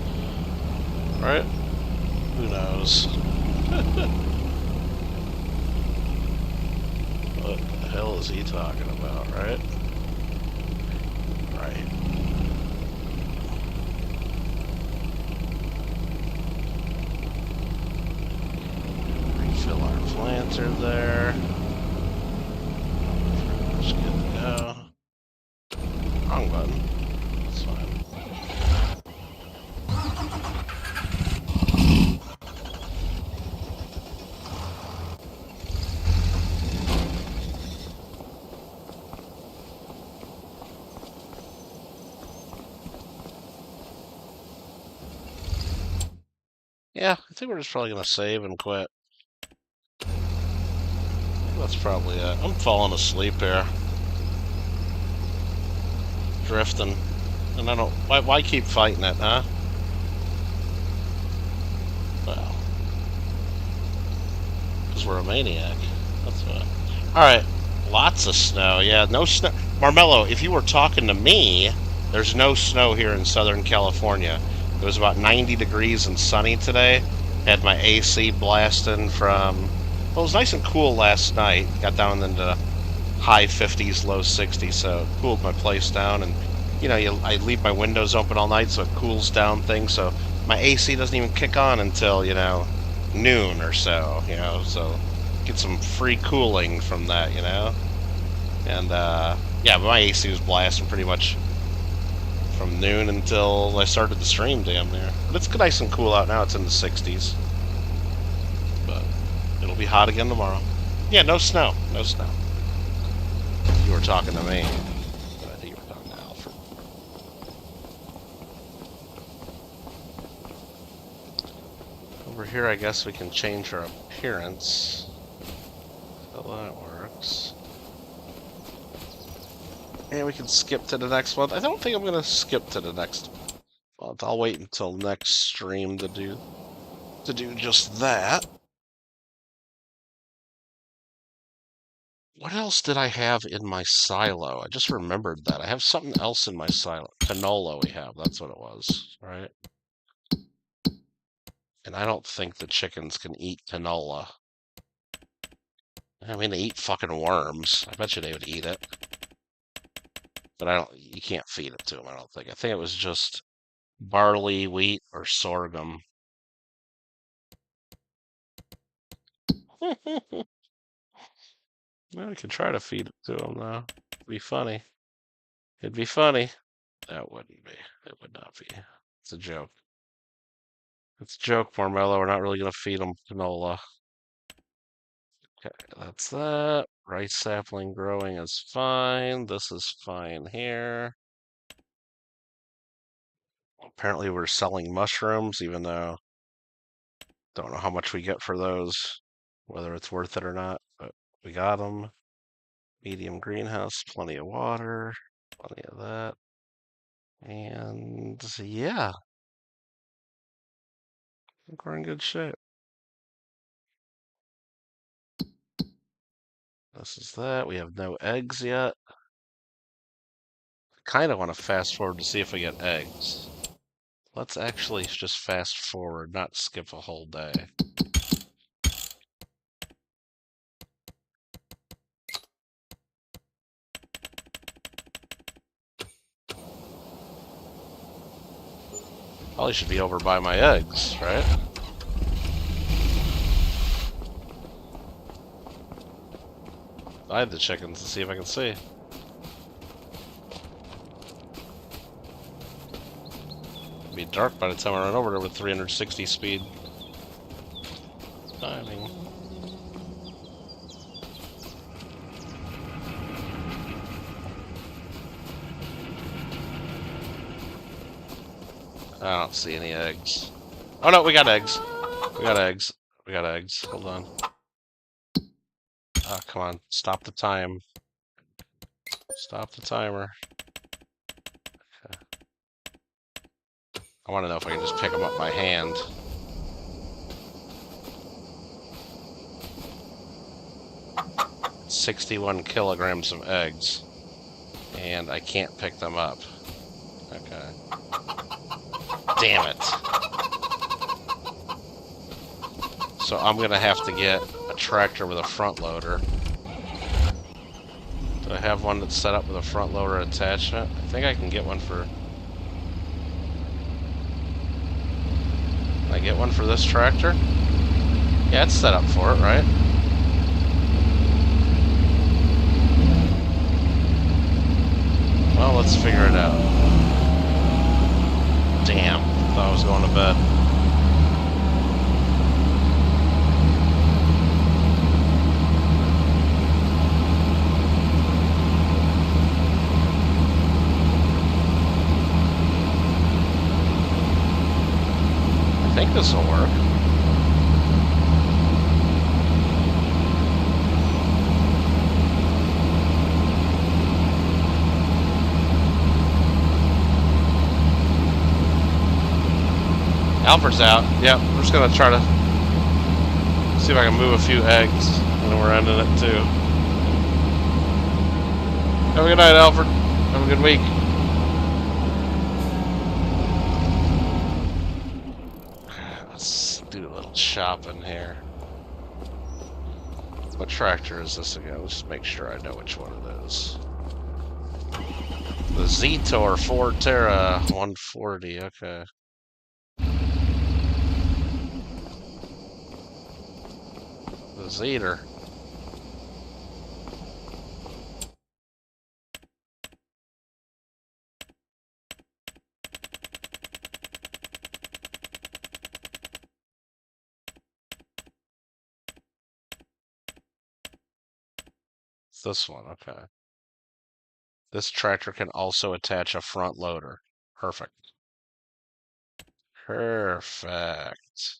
Right? Who knows? What the hell is he talking about, right? Right. Refill our planter there. Just good to go. Wrong button. That's fine. Yeah, I think we're just probably gonna save and quit. That's probably it. I'm falling asleep here. Drifting. And I don't... Why keep fighting it, huh? Well... because we're a maniac. That's what... Alright. Lots of snow. Yeah, no snow... Marmello, if you were talking to me, there's no snow here in Southern California. It was about 90 degrees and sunny today. Had my AC blasting from... Well, it was nice and cool last night. Got down into high 50s, low 60s, so it cooled my place down. And, you know, I leave my windows open all night, so it cools down things. So my AC doesn't even kick on until, you know, noon or so, you know. So get some free cooling from that, you know. And, yeah, but my AC was blasting pretty much from noon until I started the stream damn near. But it's nice and cool out now. It's in the 60s. But it'll be hot again tomorrow. Yeah, no snow. No snow. You were talking to me. But I think you were talking to Alfred. Over here, I guess we can change our appearance. So that works. And we can skip to the next one. I don't think I'm going to skip to the next month. I'll wait until next stream to do just that. What else did I have in my silo? I just remembered that. I have something else in my silo. Canola we have. That's what it was, right? And I don't think the chickens can eat canola. I mean, they eat fucking worms. I bet you they would eat it. But you can't feed it to them, I don't think. I think it was just barley, wheat, or sorghum. Well, we could try to feed it to them, though. It'd be funny. It'd be funny. That wouldn't be. It would not be. It's a joke. It's a joke, Marmello. We're not really going to feed them canola. Okay, that's that. Rice sapling growing is fine. This is fine here. Apparently we're selling mushrooms, even though don't know how much we get for those, whether it's worth it or not, but we got them. Medium greenhouse, plenty of water, plenty of that. And yeah, I think we're in good shape. This is that. We have no eggs yet. Kind of want to fast forward to see if we get eggs. Let's actually just fast forward, not skip a whole day. Probably should be over by my eggs, right? I have the chickens to see if I can see. It'll be dark by the time I run over there with 360 speed. Timing. I don't see any eggs. Oh no, we got eggs. We got eggs. We got eggs. Hold on. Oh, come on. Stop the time. Stop the timer. Okay. I want to know if I can just pick them up by hand. "61 kilograms of eggs. And I can't pick them up. Okay. Damn it. So I'm gonna have to get a tractor with a front loader. Do I have one that's set up with a front loader attachment? I think I can get one for... Can I get one for this tractor? Yeah, it's set up for it, right? Well, let's figure it out. Damn, thought I was going to bed. I think this will work. Alfred's out. Yep, we're just gonna try to see if I can move a few eggs, and then we're ending it too. Have a good night, Alfred. Have a good week. Let's do a little shopping here. What tractor is this again? Let's make sure I know which one it is. The Zetor 4 Terra 140, okay. The Zetor. It's this one, okay. This tractor can also attach a front loader. Perfect. Perfect.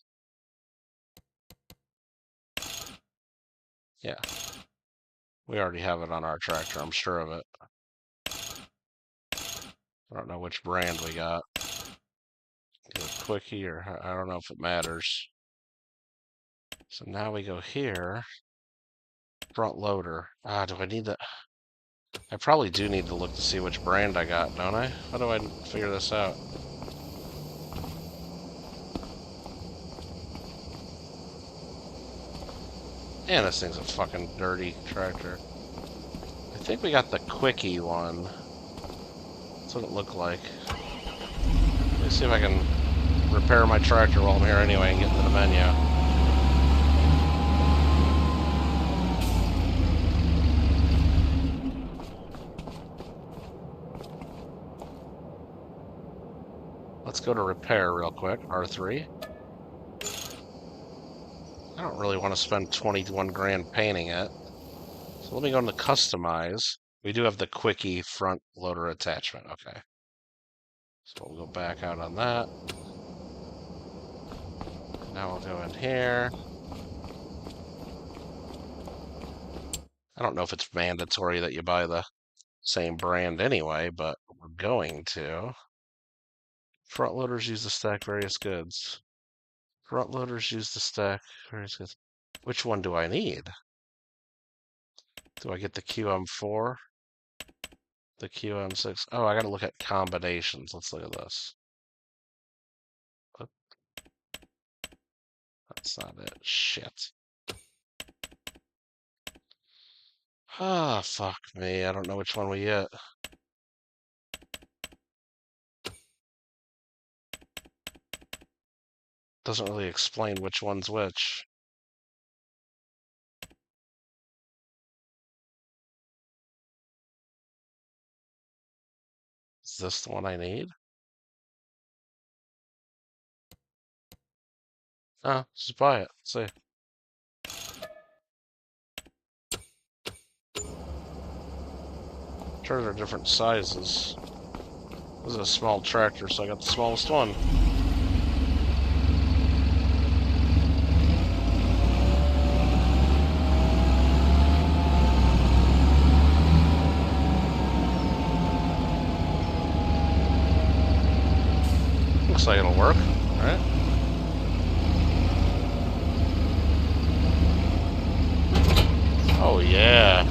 Yeah. We already have it on our tractor, I'm sure of it. I don't know which brand we got. Either Quickie or I don't know if it matters. So now we go here. Front loader. Ah, do I need that? I probably do need to look to see which brand I got, don't I? How do I figure this out? Man, this thing's a fucking dirty tractor. I think we got the Quickie one. That's what it looked like. Let me see if I can repair my tractor while I'm here anyway and get into the menu. Let's go to repair real quick, R3. I don't really want to spend 21 grand painting it. So let me go into customize. We do have the Quickie front loader attachment, okay. So we'll go back out on that. Now we'll go in here. I don't know if it's mandatory that you buy the same brand anyway, but we're going to. Front loaders use to stack various goods. Front loaders use to stack various goods. Which one do I need? Do I get the QM4? The QM6? Oh, I gotta look at combinations. Let's look at this. That's not it. Shit. Ah, fuck me. I don't know which one we get. Doesn't really explain which one's which. Is this the one I need? Oh, just buy it. See. Sure, they're different sizes. This is a small tractor, so I got the smallest one. Looks like it'll work, right? Oh yeah.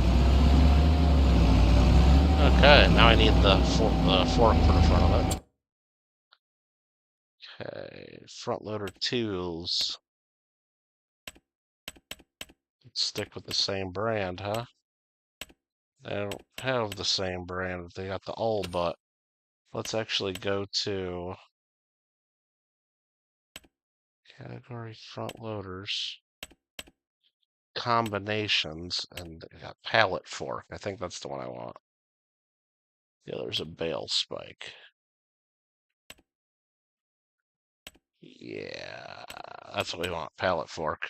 Okay, now I need the fork for the front of it. Okay, front loader tools. Let's stick with the same brand, huh? They don't have the same brand. They got the all but. Let's actually go to category front loaders, combinations, and they got pallet fork. I think that's the one I want. Yeah, there's a bale spike. Yeah, that's what we want, pallet fork.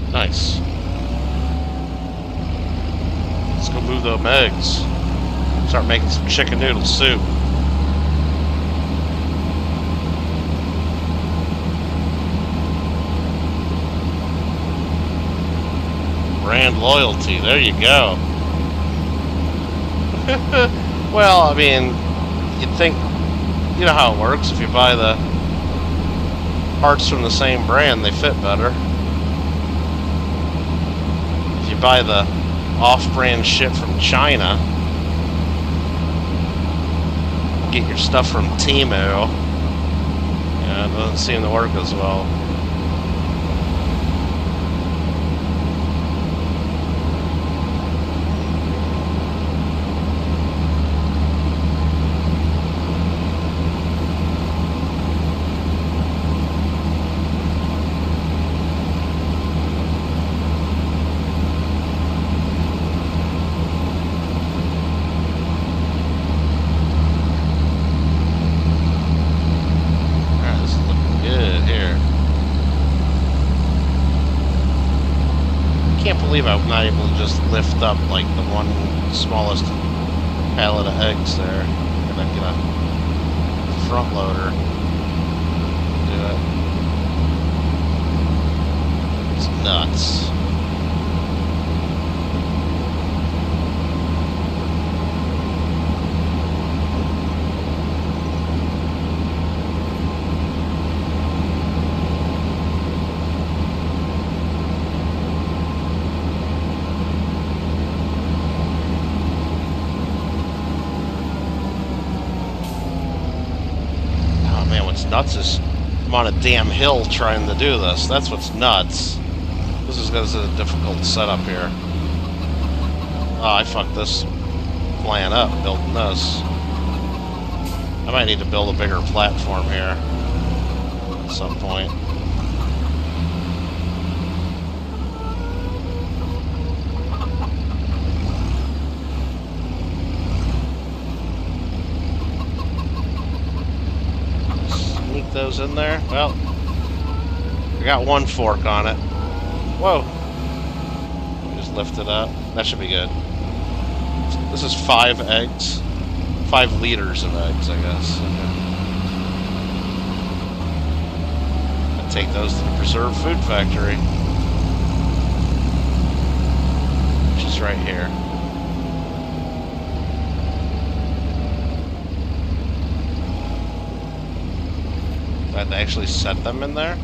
Nice. Let's go move those eggs. Start making some chicken noodle soup. Brand loyalty, there you go. Well, I mean, you'd think, you know how it works. If you buy the parts from the same brand, they fit better. If you buy the off-brand shit from China, get your stuff from Temu, yeah, it doesn't seem to work as well. I'm not able to just lift up like the one smallest pallet of eggs there. I'm gonna get a front loader. Do it. It's nuts. Nuts is I'm on a damn hill trying to do this. That's what's nuts. This is because of a difficult setup here. Oh, I fucked this plan up building this. I might need to build a bigger platform here at some point. potatoes in there. Well, I got one fork on it. Whoa. Just lift it up. That should be good. This is 5 eggs. 5 liters of eggs, I guess. Okay. I'll take those to the preserved food factory. Which is right here. I had to actually set them in there.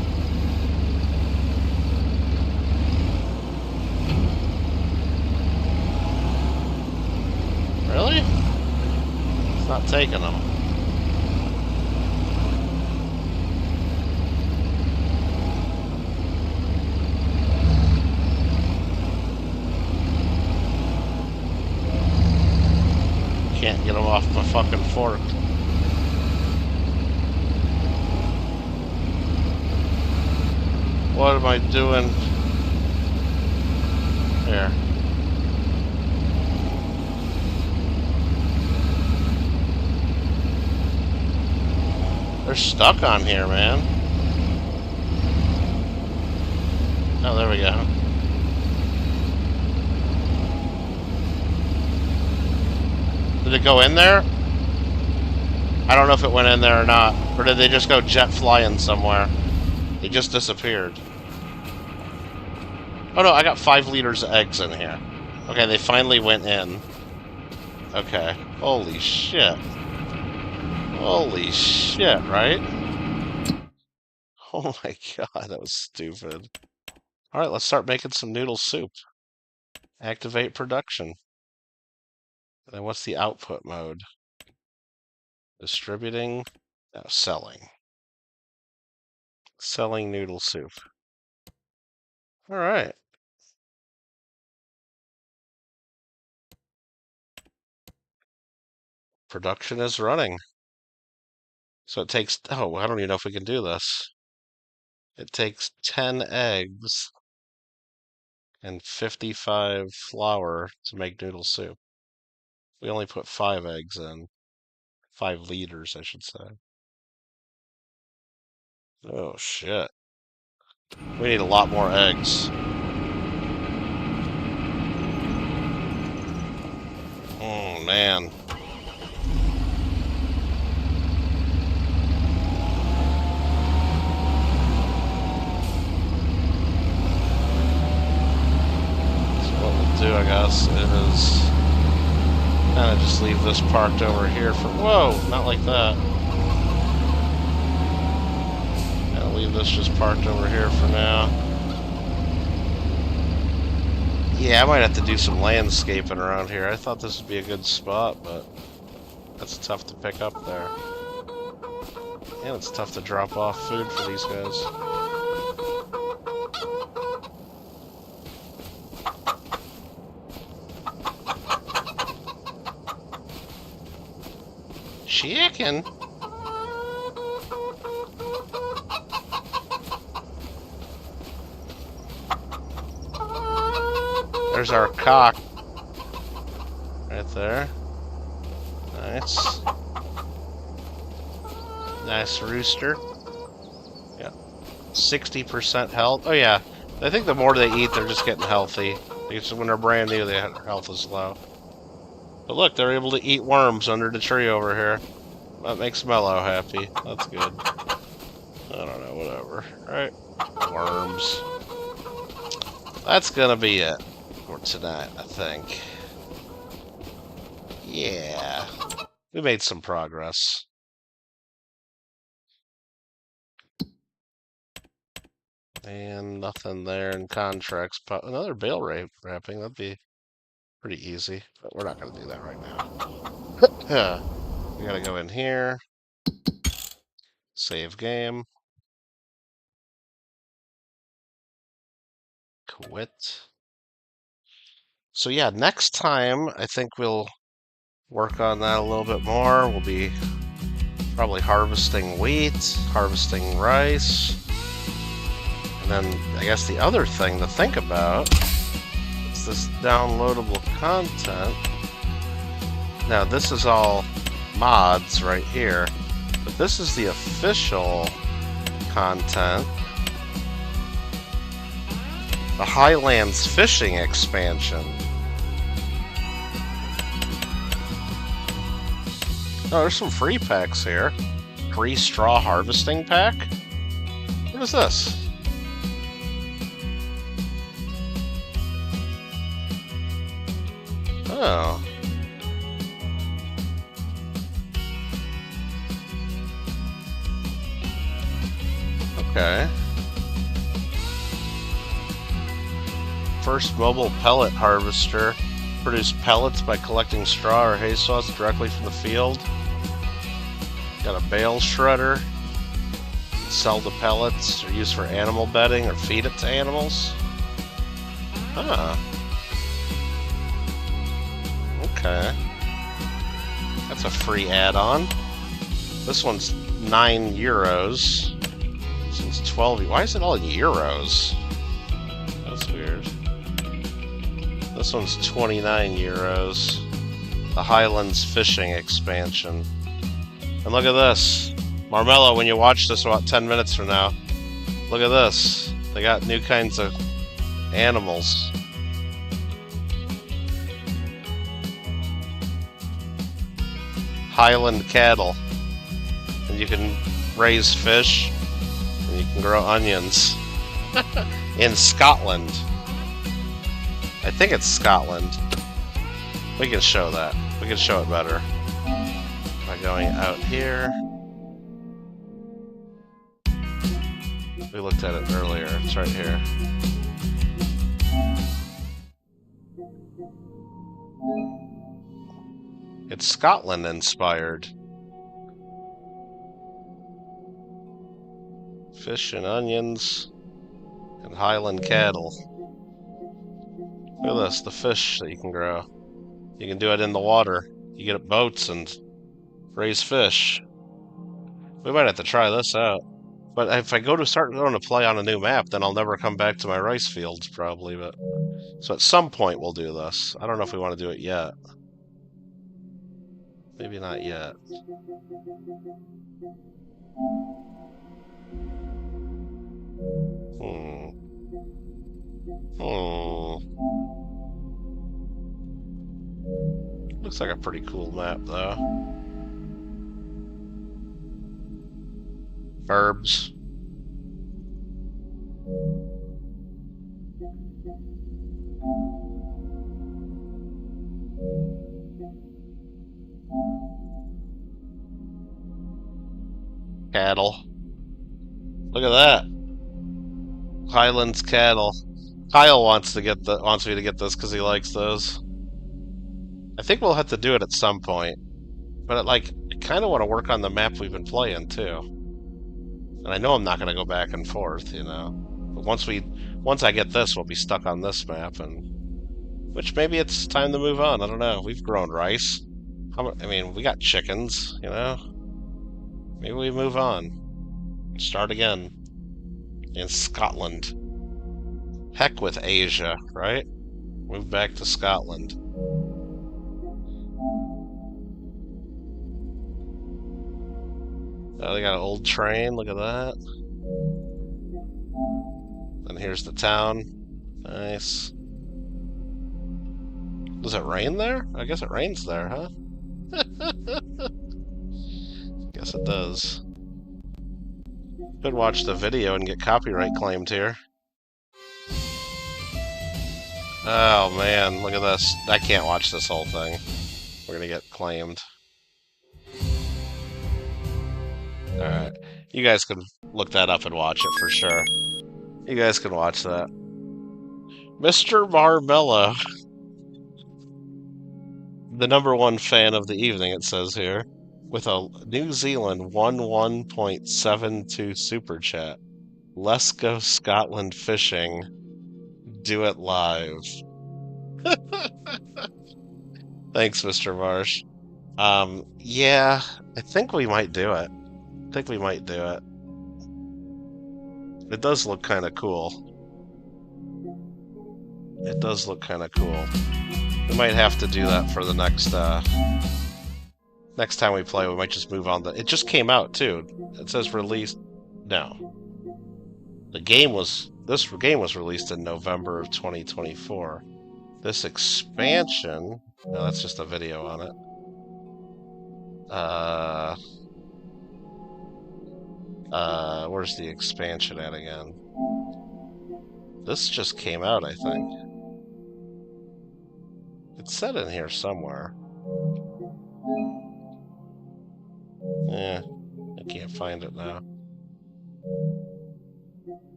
Really? It's not taking them. Can't get them off my fucking fork. What am I doing? Here. They're stuck on here, man. Oh, there we go. Did it go in there? I don't know if it went in there or not. Or did they just go jet flying somewhere? They just disappeared. Oh no, I got 5 liters of eggs in here. Okay, they finally went in. Okay. Holy shit. Holy shit, right? Oh my god, that was stupid. Alright, let's start making some noodle soup. Activate production. And then what's the output mode? Distributing. No, selling. Selling noodle soup. Alright. Production is running. So it takes, oh, I don't even know if we can do this. It takes 10 eggs and 55 flour to make noodle soup. We only put 5 eggs in. 5 liters, I should say. Oh, shit. We need a lot more eggs. Oh, man. I guess, is kind of just leave this parked over here for, whoa, not like that. I'll leave this just parked over here for now. Yeah, I might have to do some landscaping around here. I thought this would be a good spot, but that's tough to pick up there. And it's tough to drop off food for these guys. Chicken? There's our cock. Right there. Nice. Nice rooster. Yeah. 60% health. Oh yeah. I think the more they eat, they're just getting healthy. Because when they're brand new, their health is low. But look, they're able to eat worms under the tree over here. That makes Mello happy. That's good. I don't know, whatever. Alright. Worms. That's gonna be it for tonight, I think. Yeah. We made some progress. And nothing there in contracts. Another bale wrapping, that'd be pretty easy. But we're not gonna do that right now. We gotta go in here. Save game. Quit. So yeah, next time I think we'll work on that a little bit more. We'll be probably harvesting wheat, harvesting rice. And then I guess the other thing to think about is this downloadable content. Now this is all mods right here, but this is the official content. The Highlands fishing expansion. Oh, there's some free packs here. Free straw harvesting pack? What is this? Oh. Okay. First mobile pellet harvester. Produce pellets by collecting straw or hay sawdust directly from the field. Got a bale shredder. Sell the pellets or use for animal bedding or feed it to animals. Huh. Okay. That's a free add-on. This one's 9 euros. This one's 12. Why is it all in euros? That's weird. This one's 29 euros. The Highlands fishing expansion. And look at this. Marmello, when you watch this about 10 minutes from now, look at this. They got new kinds of animals. Highland cattle. And you can raise fish, and you can grow onions. In Scotland. I think it's Scotland. We can show that. We can show it better. By going out here. We looked at it earlier. It's right here. It's Scotland inspired. Fish and onions and Highland cattle. Look at this, the fish that you can grow. You can do it in the water. You get boats and raise fish. We might have to try this out. But if I start going to play on a new map, then I'll never come back to my rice fields, probably. But so at some point we'll do this. I don't know if we want to do it yet. Maybe not yet. Looks like a pretty cool map, though. Verbs. Cattle. Look at that. Highlands cattle. Kyle wants me to get this because he likes those. I think we'll have to do it at some point. But I kind of want to work on the map we've been playing too. And I know I'm not going to go back and forth, you know. But once I get this, we'll be stuck on this map, which maybe it's time to move on. I don't know. We've grown rice. I mean, we got chickens, you know. Maybe we move on. Start again. In Scotland. Heck with Asia, right? Move back to Scotland. Oh, they got an old train. Look at that. And here's the town. Nice. Does it rain there? I guess it rains there, huh? Guess it does. Could watch the video and get copyright claimed here. Oh man, look at this. I can't watch this whole thing. We're gonna get claimed. Alright. You guys can look that up and watch it for sure. You guys can watch that. Mr. Marmello. The #1 fan of the evening, it says here. With a New Zealand 11.72 super chat. Let's go Scotland fishing. Do it live. Thanks, Mr. Marsh. Yeah, I think we might do it. It does look kind of cool. It does look kind of cool. We might have to do that for the next time we play. We might just move on. It just came out too. It says released. No, this game was released in November of 2024. This expansion, no, that's just a video on it. Where's the expansion at again? This just came out, I think. It's set in here somewhere. Yeah, I can't find it now.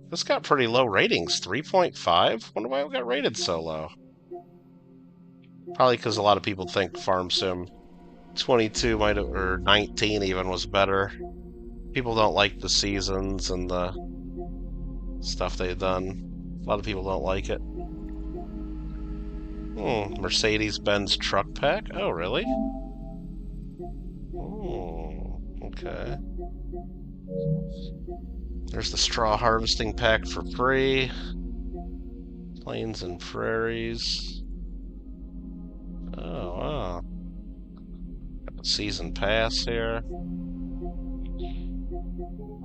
This got pretty low ratings, 3.5? Wonder why it got rated so low. Probably because a lot of people think Farm Sim 22 might have, or 19 even, was better. People don't like the seasons and the stuff they've done. A lot of people don't like it. Mercedes-Benz truck pack? Oh, really? Okay. There's the straw harvesting pack for free. Plains and prairies. Oh, wow. Got the season pass here.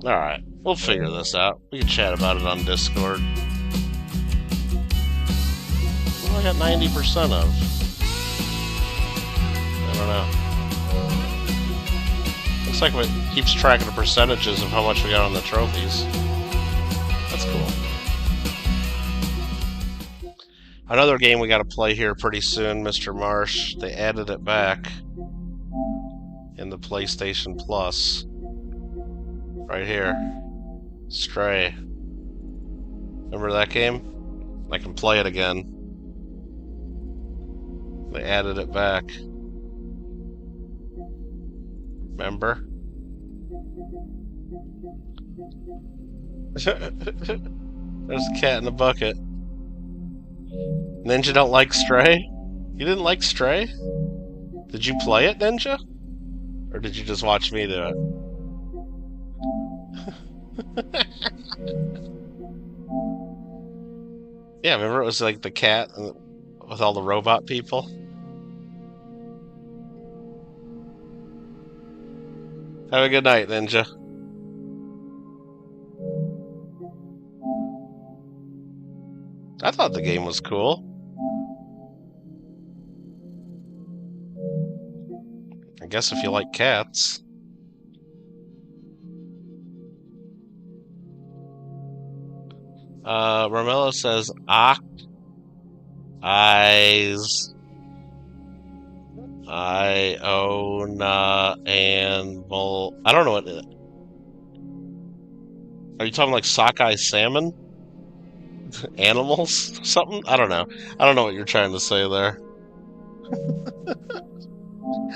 Alright, we'll figure this out. We can chat about it on Discord. What do I got 90% of? I don't know. Looks like it keeps track of the percentages of how much we got on the trophies. That's cool. Another game we gotta play here pretty soon, Mr. Marsh. They added it back in the PlayStation Plus. Right here. Stray. Remember that game? I can play it again. They added it back. Remember? There's a cat in the bucket. Ninja don't like Stray? You didn't like Stray? Did you play it, Ninja? Or did you just watch me do it? Yeah, remember it was like the cat with all the robot people? Have a good night, Ninja. I thought the game was cool. I guess if you like cats. Romello says, eyes. Iona animal. I don't know what. Are you talking like sockeye salmon? Animals? Something? I don't know. I don't know what you're trying to say there.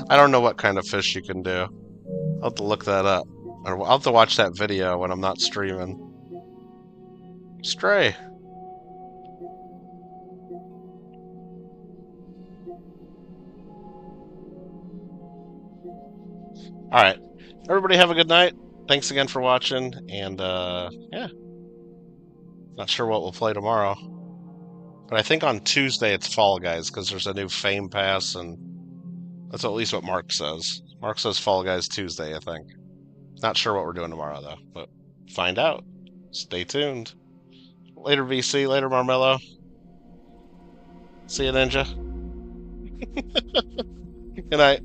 I don't know what kind of fish you can do. I'll have to look that up. Or I'll have to watch that video when I'm not streaming. Stray. Alright. Everybody have a good night. Thanks again for watching. And, yeah. Not sure what we'll play tomorrow. But I think on Tuesday it's Fall Guys, because there's a new Fame Pass, and that's at least what Mark says. Mark says Fall Guys Tuesday, I think. Not sure what we're doing tomorrow, though. But find out. Stay tuned. Later, VC. Later, Marmello. See you, Ninja. Good night.